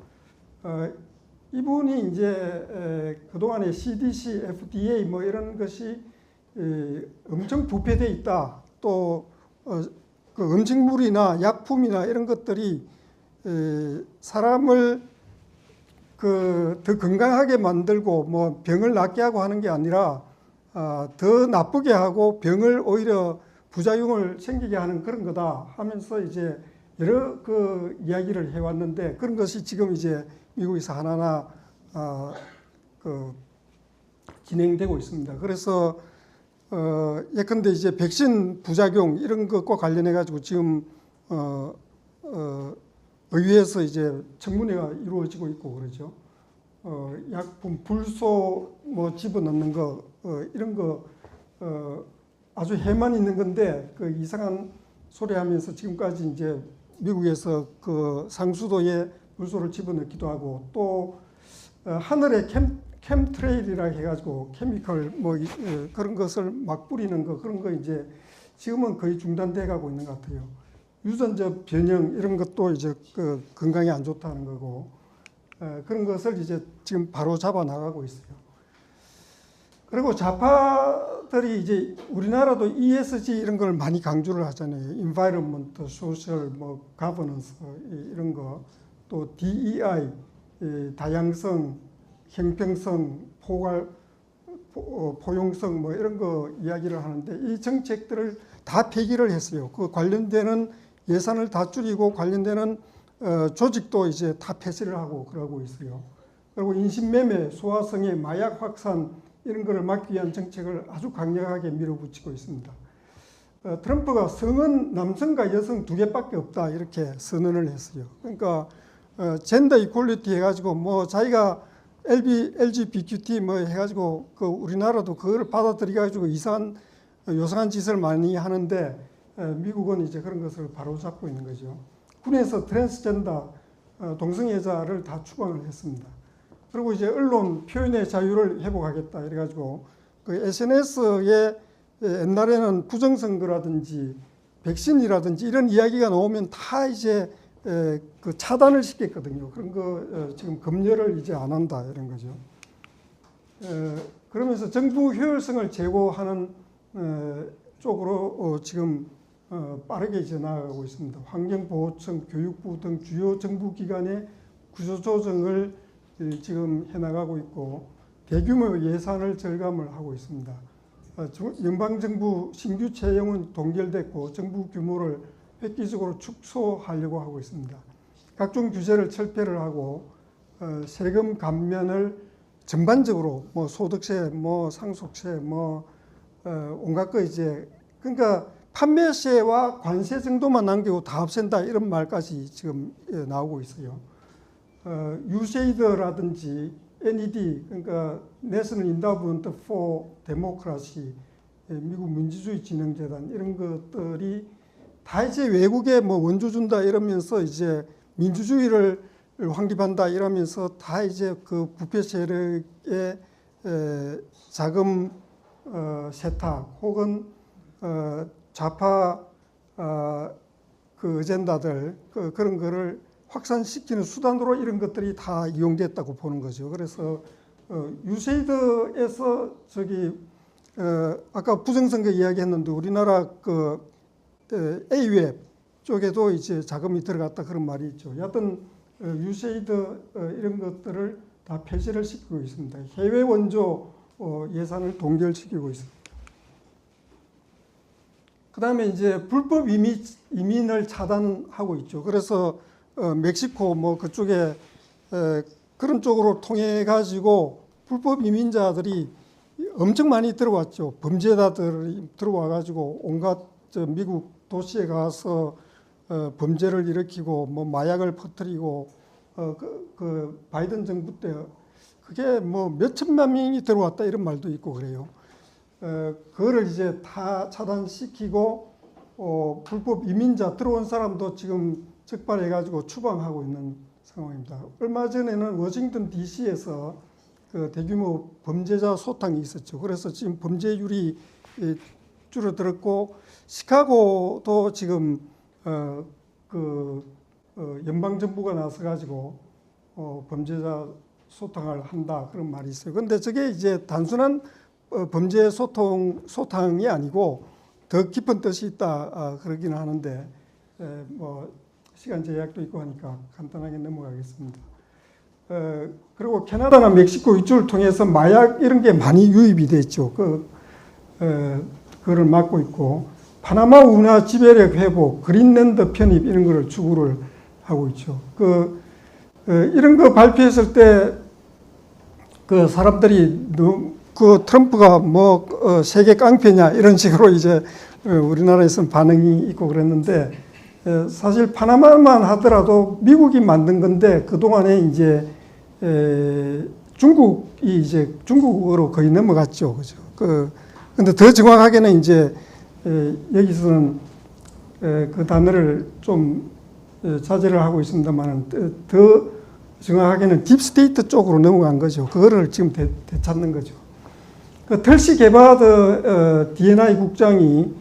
이분이 이제 그동안에 CDC, FDA 뭐 이런 것이 엄청 부패돼 있다. 또 그 음식물이나 약품이나 이런 것들이 사람을 그 더 건강하게 만들고 뭐 병을 낫게 하고 하는 게 아니라 더 나쁘게 하고 병을 오히려 부작용을 생기게 하는 그런 거다 하면서 이제 여러 그 이야기를 해왔는데 그런 것이 지금 이제 미국에서 하나하나 그 진행되고 있습니다. 그래서 예컨대 이제 백신 부작용 이런 것과 관련해 가지고 지금 의회에서 이제 청문회가 이루어지고 있고 그러죠. 약품 불소 뭐 집어넣는 거 이런 거 아주 해만 있는 건데 그 이상한 소리 하면서 지금까지 이제 미국에서 그 상수도에 불소를 집어넣기도 하고 또 하늘에 캠트레일이라 해가지고 케미컬 뭐 그런 것을 막 뿌리는 거 그런 거 이제 지금은 거의 중단돼 가고 있는 것 같아요. 유전자 변형 이런 것도 이제 그 건강에 안 좋다는 거고 그런 것을 이제 지금 바로 잡아 나가고 있어요. 그리고 좌파들이 이제 우리나라도 ESG 이런 걸 많이 강조를 하잖아요. Environment, Social, 뭐 Governance 이런 거, 또 DEI, 다양성, 형평성, 포용성 뭐 이런 거 이야기를 하는데 이 정책들을 다 폐기를 했어요. 그 관련되는 예산을 다 줄이고 관련되는 조직도 이제 다 폐쇄를 하고 그러고 있어요. 그리고 인신매매, 소아성애, 마약 확산 이런 거를 막기 위한 정책을 아주 강력하게 밀어붙이고 있습니다. 트럼프가 성은 남성과 여성 두 개밖에 없다 이렇게 선언을 했어요. 그러니까 젠더 이퀄리티 해가지고 뭐 자기가 LGBTQ 뭐 해가지고 그 우리나라도 그걸 받아들여가지고 이상한 요상한 짓을 많이 하는데 미국은 이제 그런 것을 바로잡고 있는 거죠. 군에서 트랜스젠더 동성애자를 다 추방을 했습니다. 그리고 이제 언론 표현의 자유를 회복하겠다 이래가지고 그 SNS에 옛날에는 부정선거라든지 백신이라든지 이런 이야기가 나오면 다 이제 그 차단을 시켰거든요. 그런 거 지금 검열을 이제 안 한다 이런 거죠. 그러면서 정부 효율성을 제고하는 쪽으로 지금 빠르게 이제 나아가고 있습니다. 환경보호청, 교육부 등 주요 정부기관의 구조조정을 지금 해나가고 있고 대규모 예산을 절감을 하고 있습니다. 연방정부 신규 채용은 동결됐고 정부 규모를 획기적으로 축소하려고 하고 있습니다. 각종 규제를 철폐를 하고 세금 감면을 전반적으로 뭐 소득세, 뭐 상속세, 뭐 온갖 거 이제 그러니까 판매세와 관세 정도만 남기고 다 없앤다 이런 말까지 지금 나오고 있어요. USAID라든지 NED 그러니까 National Endowment for Democracy, 미국 민주주의 진흥재단 이런 것들이 다 이제 외국에 뭐 원조 준다 이러면서 이제 민주주의를 확립한다 이러면서 다 이제 그 부패 세력의 자금 세탁 혹은 좌파 그 어젠다들 그런 거를 확산시키는 수단으로 이런 것들이 다 이용됐다고 보는 거죠. 그래서 유세이드에서 저기 아까 부정선거 이야기했는데 우리나라 그 A웹 쪽에도 이제 자금이 들어갔다 그런 말이 있죠. 여하튼 유세이드 이런 것들을 다 폐지를 시키고 있습니다. 해외 원조 예산을 동결시키고 있습니다. 그 다음에 이제 불법 이민을 차단하고 있죠. 그래서 멕시코 뭐 그쪽에 그런 쪽으로 통해 가지고 불법 이민자들이 엄청 많이 들어왔죠. 범죄자들이 들어와 가지고 온갖 미국 도시에 가서 범죄를 일으키고 뭐 마약을 퍼뜨리고 그 바이든 정부 때 그게 뭐 몇천만 명이 들어왔다 이런 말도 있고 그래요. 그거를 이제 다 차단시키고 불법 이민자 들어온 사람도 지금 적발해가지고 추방하고 있는 상황입니다. 얼마 전에는 워싱턴 DC에서 그 대규모 범죄자 소탕이 있었죠. 그래서 지금 범죄율이 줄어들었고 시카고도 지금 연방 정부가 나서가지고 범죄자 소탕을 한다 그런 말이 있어요. 그런데 저게 이제 단순한 범죄 소탕이 아니고 더 깊은 뜻이 있다 그러기는 하는데 뭐 시간 제약도 있고 하니까 간단하게 넘어가겠습니다. 그리고 캐나다나 멕시코 이쪽을 통해서 마약 이런 게 많이 유입이 됐죠. 그거를 막고 있고 파나마 운하 지배력 회복, 그린랜드 편입 이런 거를 추구를 하고 있죠. 이런 거 발표했을 때 그 사람들이 그 트럼프가 뭐 세계 깡패냐 이런 식으로 이제 우리나라에서는 반응이 있고 그랬는데 사실 파나마만 하더라도 미국이 만든 건데 그 동안에 이제 중국이 이제 중국어로 거의 넘어갔죠, 그죠? 근데 더 정확하게는 이제 여기서는 그 단어를 좀 자제를 하고 있습니다만 더 정확하게는 딥스테이트 쪽으로 넘어간 거죠. 그거를 지금 되찾는 거죠. 그 털시 게바드 D&I 국장이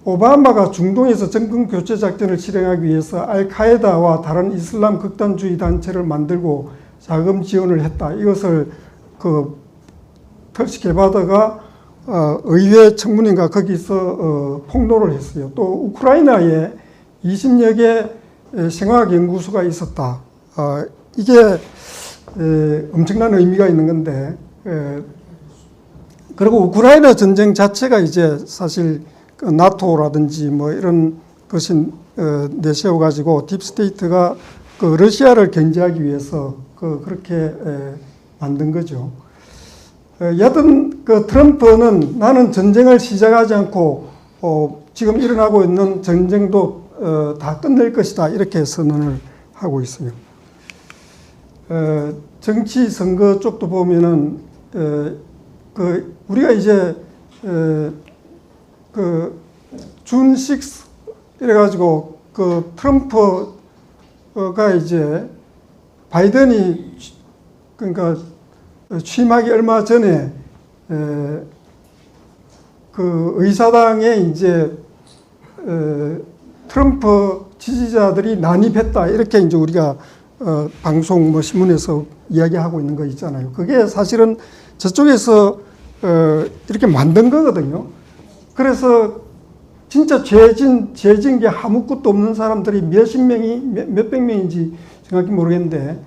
오바마가 중동에서 정권 교체 작전을 실행하기 위해서 알카에다와 다른 이슬람 극단주의 단체를 만들고 자금 지원을 했다. 이것을 그 털시 게바드가 의회 청문회인가 거기서 폭로를 했어요. 또 우크라이나에 20여 개 생화학연구소가 있었다. 이게 엄청난 의미가 있는 건데 그리고 우크라이나 전쟁 자체가 이제 사실 나토라든지 뭐 이런 것이 내세워 가지고 딥스테이트가 그 러시아를 견제하기 위해서 그렇게 만든 거죠. 여하튼 그 트럼프는 나는 전쟁을 시작하지 않고 지금 일어나고 있는 전쟁도 다 끝낼 것이다 이렇게 선언을 하고 있어요. 정치 선거 쪽도 보면은 우리가 이제 준 6 이래가지고 그 트럼프가 이제 바이든이 그러니까 취임하기 얼마 전에 그 의사당에 이제 트럼프 지지자들이 난입했다 이렇게 이제 우리가 방송 뭐 신문에서 이야기하고 있는 거 있잖아요. 그게 사실은 저쪽에서 이렇게 만든 거거든요. 그래서 진짜 죄진 게 아무것도 없는 사람들이 몇백 명인지 정확히 모르겠는데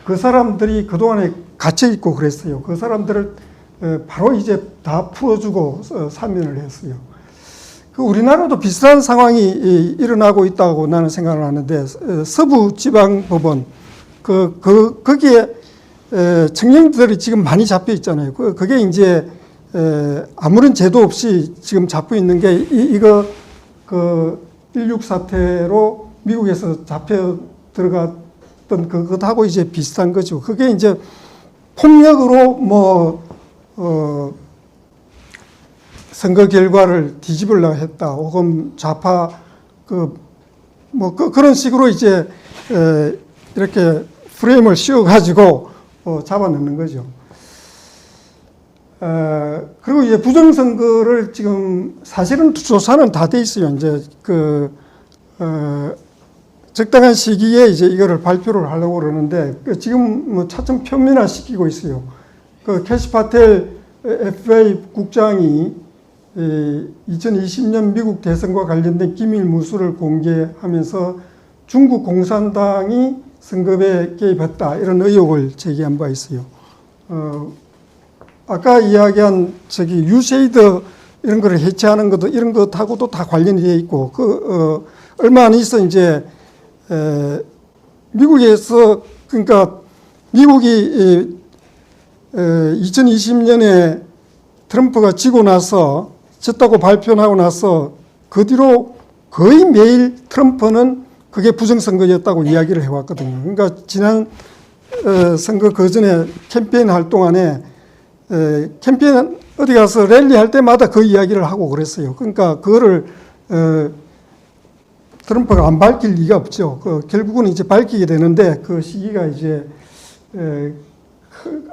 그 사람들이 그동안에 갇혀 있고 그랬어요. 그 사람들을 바로 이제 다 풀어주고 사면을 했어요. 그 우리나라도 비슷한 상황이 일어나고 있다고 나는 생각을 하는데 서부지방법원 거기에 청년들이 지금 많이 잡혀 있잖아요. 그게 이제 아무런 제도 없이 지금 잡혀 있는 게 이거 그 16 사태로 미국에서 잡혀 들어갔던 그것하고 이제 비슷한 거죠. 그게 이제 폭력으로 선거 결과를 뒤집으려고 했다. 혹은 좌파 그런 식으로 이제 이렇게 프레임을 씌워가지고 잡아넣는 거죠. 그리고 이제 부정선거를 지금 사실은 조사는 다 돼 있어요. 이제 적당한 시기에 이제 이거를 발표를 하려고 그러는데 지금 차츰 표면화 시키고 있어요. 캐시 파텔 FA 국장이 2020년 미국 대선과 관련된 기밀 문서를 공개하면서 중국 공산당이 선거에 개입했다 이런 의혹을 제기한 바 있어요. 아까 이야기한 유세이드 이런 거를 해체하는 것도 이런 것하고도 다 관련이 되어 있고 얼마 안 있어 이제 미국에서 그러니까 미국이 2020년에 트럼프가 지고 나서 졌다고 발표하고 나서 그 뒤로 거의 매일 트럼프는 그게 부정선거였다고 이야기를 해왔거든요. 그러니까 지난 선거 그 전에 캠페인 할 동안에 캠페인 어디 가서 랠리 할 때마다 그 이야기를 하고 그랬어요. 그러니까 그거를 트럼프가 안 밝힐 리가 없죠. 결국은 이제 밝히게 되는데 그 시기가 이제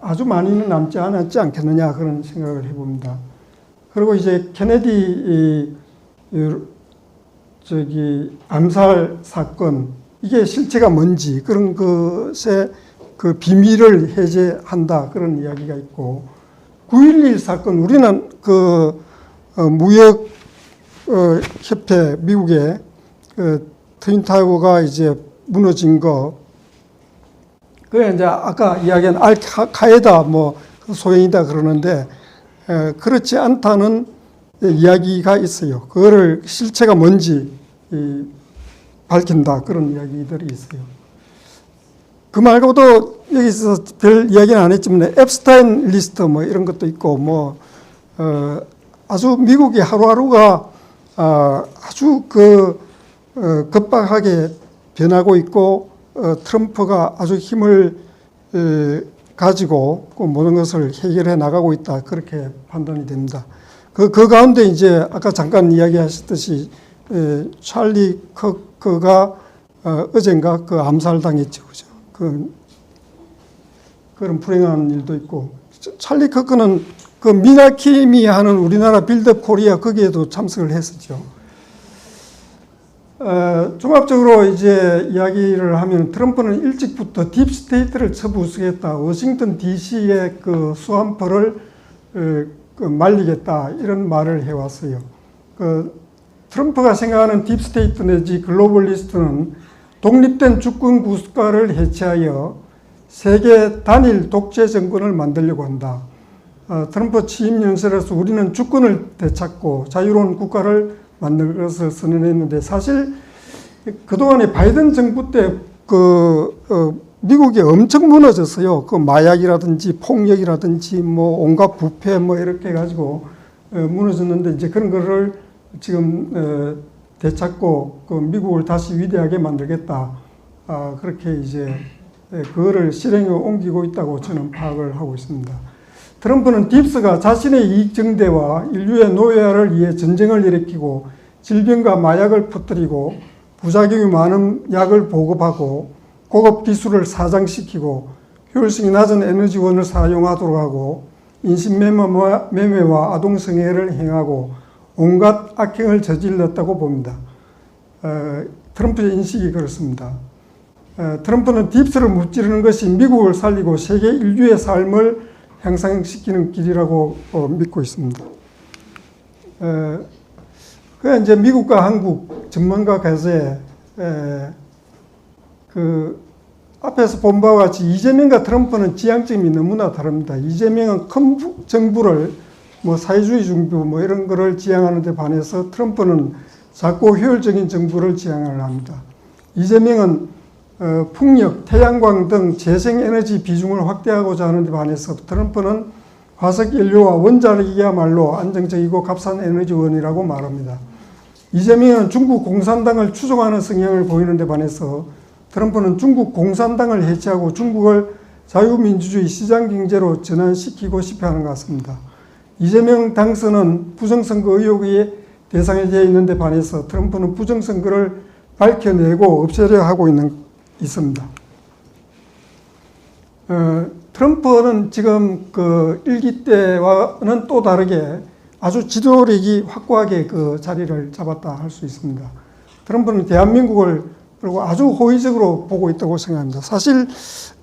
아주 많이는 남지 않았지 않겠느냐 그런 생각을 해봅니다. 그리고 이제 케네디 암살 사건 이게 실체가 뭔지 그런 것의 그 비밀을 해제한다 그런 이야기가 있고 9.11 사건 우리는 무역 협회 미국의 트윈타워가 이제 무너진 거 그게 이제 아까 이야기한 알카에다 소행이다 그러는데 그렇지 않다는 이야기가 있어요. 그거를 실체가 뭔지 밝힌다 그런 이야기들이 있어요. 그 말고도 여기서 별 이야기는 안 했지만 앱스타인 리스트 이런 것도 있고 아주 미국의 하루하루가 아주 급박하게 변하고 있고 트럼프가 아주 힘을 가지고 모든 것을 해결해 나가고 있다 그렇게 판단이 됩니다. 그 가운데 이제 아까 잠깐 이야기하셨듯이 찰리 커크가 어젠가 암살당했죠, 그죠? 그런 불행한 일도 있고 찰리 커크는 미나킴이 하는 우리나라 빌드업 코리아 거기에도 참석을 했었죠. 종합적으로 이제 이야기를 하면 트럼프는 일찍부터 딥스테이트를 쳐부수겠다. 워싱턴 DC의 수안포를 말리겠다. 이런 말을 해왔어요. 트럼프가 생각하는 딥스테이트 내지 글로벌리스트는 독립된 주권 국가를 해체하여 세계 단일 독재 정권을 만들려고 한다. 트럼프 취임 연설에서 우리는 주권을 되찾고 자유로운 국가를 만들 것을 선언했는데 사실 그동안에 바이든 정부 때 미국이 엄청 무너졌어요. 마약이라든지 폭력이라든지 온갖 부패 이렇게 해가지고 무너졌는데 이제 그런 거를 지금 되찾고 미국을 다시 위대하게 만들겠다. 그렇게 이제 그거를 실행에 옮기고 있다고 저는 파악을 하고 있습니다. 트럼프는 딥스가 자신의 이익 증대와 인류의 노예화를 위해 전쟁을 일으키고 질병과 마약을 퍼뜨리고 부작용이 많은 약을 보급하고 고급 기술을 사장시키고 효율성이 낮은 에너지원을 사용하도록 하고 인신매매와 아동성애를 행하고 온갖 악행을 저질렀다고 봅니다. 트럼프의 인식이 그렇습니다. 트럼프는 딥스를 무찌르는 것이 미국을 살리고 세계 인류의 삶을 향상시키는 길이라고 믿고 있습니다. 그 이제 미국과 한국 전망과 가세 그 앞에서 본 바와 같이 이재명과 트럼프는 지향점이 너무나 다릅니다. 이재명은 큰 정부를 뭐 사회주의 정부 뭐 이런 거를 지향하는 데 반해서 트럼프는 작고 효율적인 정부를 지향을 합니다. 이재명은 풍력, 태양광 등 재생에너지 비중을 확대하고자 하는 데 반해서 트럼프는 화석연료와 원자력이야말로 안정적이고 값싼 에너지원이라고 말합니다. 이재명은 중국 공산당을 추종하는 성향을 보이는 데 반해서 트럼프는 중국 공산당을 해체하고 중국을 자유민주주의 시장경제로 전환시키고 싶어하는 것 같습니다. 이재명 당선은 부정선거 의혹의 대상이 되어 있는 데 반해서 트럼프는 부정선거를 밝혀내고 없애려 하고 있습니다. 트럼프는 지금 그 일기 때와는 또 다르게 아주 지도력이 확고하게 그 자리를 잡았다 할 수 있습니다. 트럼프는 대한민국을 그리고 아주 호의적으로 보고 있다고 생각합니다. 사실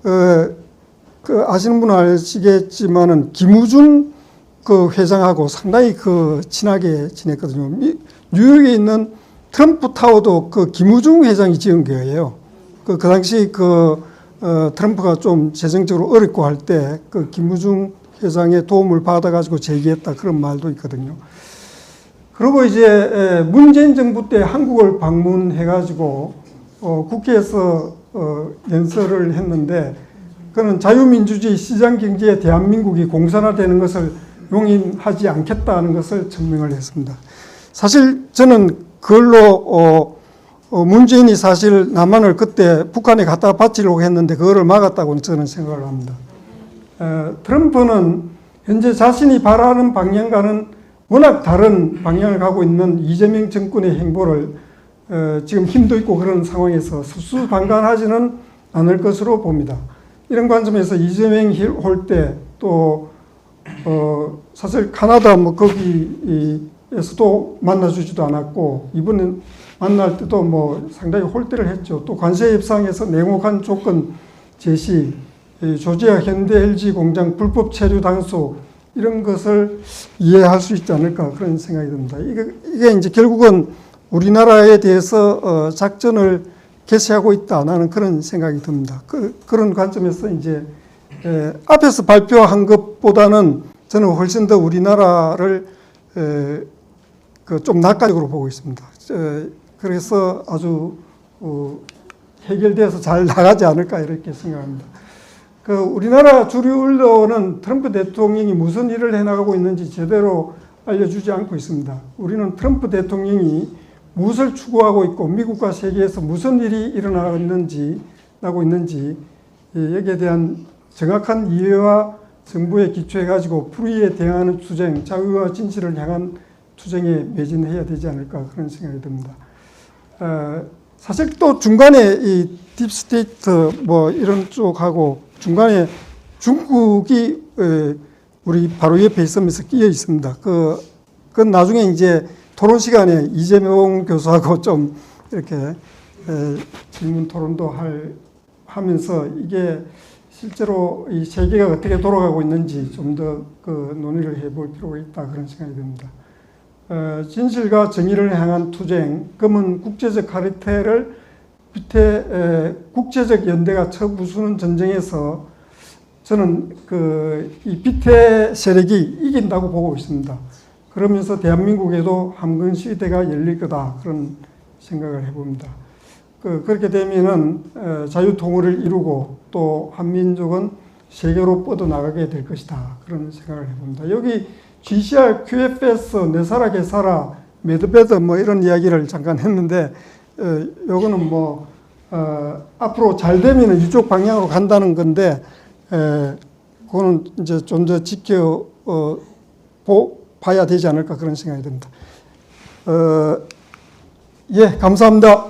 그 아시는 분은 아시겠지만은 김우중 그 회장하고 상당히 그 친하게 지냈거든요. 뉴욕에 있는 트럼프 타워도 그 김우중 회장이 지은 거예요. 그 당시 트럼프가 좀 재정적으로 어렵고 할 때 그 김우중 회장의 도움을 받아가지고 제기했다 그런 말도 있거든요. 그리고 이제 문재인 정부 때 한국을 방문해가지고 국회에서 연설을 했는데 그는 자유민주주의 시장경제의 대한민국이 공산화되는 것을 용인하지 않겠다는 것을 천명을 했습니다. 사실 저는 그걸로 문재인이 사실 남한을 그때 북한에 갖다 바치려고 했는데 그거를 막았다고 저는 생각을 합니다. 트럼프는 현재 자신이 바라는 방향과는 워낙 다른 방향을 가고 있는 이재명 정권의 행보를 지금 힘도 있고 그런 상황에서 수수방관하지는 않을 것으로 봅니다. 이런 관점에서 이재명 홀때 또 사실 카나다 뭐 거기에서도 만나주지도 않았고 이번에 만날 때도 뭐 상당히 홀대를 했죠. 또 관세 협상에서 냉혹한 조건 제시, 조지아 현대 LG 공장 불법 체류 단속 이런 것을 이해할 수 있지 않을까 그런 생각이 듭니다. 이게 이제 결국은 우리나라에 대해서 작전을 개시하고 있다 나는 그런 생각이 듭니다. 그런 관점에서 이제 앞에서 발표한 것보다는 저는 훨씬 더 우리나라를 좀 낙관적으로 보고 있습니다. 그래서 아주 해결돼서 잘 나가지 않을까 이렇게 생각합니다. 우리나라 주류 언론은 트럼프 대통령이 무슨 일을 해나가고 있는지 제대로 알려주지 않고 있습니다. 우리는 트럼프 대통령이 무엇을 추구하고 있고 미국과 세계에서 무슨 일이 일어나고 있는지 여기에 대한 정확한 이해와 정보에 기초해가지고 불의에 대응하는 투쟁, 자유와 진실을 향한 투쟁에 매진해야 되지 않을까 그런 생각이 듭니다. 사실 또 중간에 이 딥스테이트 뭐 이런 쪽하고 중간에 중국이 우리 바로 옆에 있으면서 끼어 있습니다. 그건 나중에 이제 토론 시간에 이재명 교수하고 좀 이렇게 질문 토론도 하면서 이게 실제로 이 세계가 어떻게 돌아가고 있는지 좀 더 논의를 해볼 필요가 있다 그런 생각이 듭니다. 진실과 정의를 향한 투쟁, 검은 국제적 카르텔을 국제적 연대가 처부수는 전쟁에서 저는 이 비태 세력이 이긴다고 보고 있습니다. 그러면서 대한민국에도 한권 시대가 열릴 거다 그런 생각을 해봅니다. 그렇게 되면은 자유통일을 이루고 또 한민족은 세계로 뻗어나가게 될 것이다 그런 생각을 해봅니다. 여기 GCR, QFS, 내사라 개사라, 매드베드 뭐 이런 이야기를 잠깐 했는데 요거는 뭐 앞으로 잘 되면 이쪽 방향으로 간다는 건데 그거는 이제 좀 더 봐야 되지 않을까 그런 생각이 듭니다. 예, 감사합니다.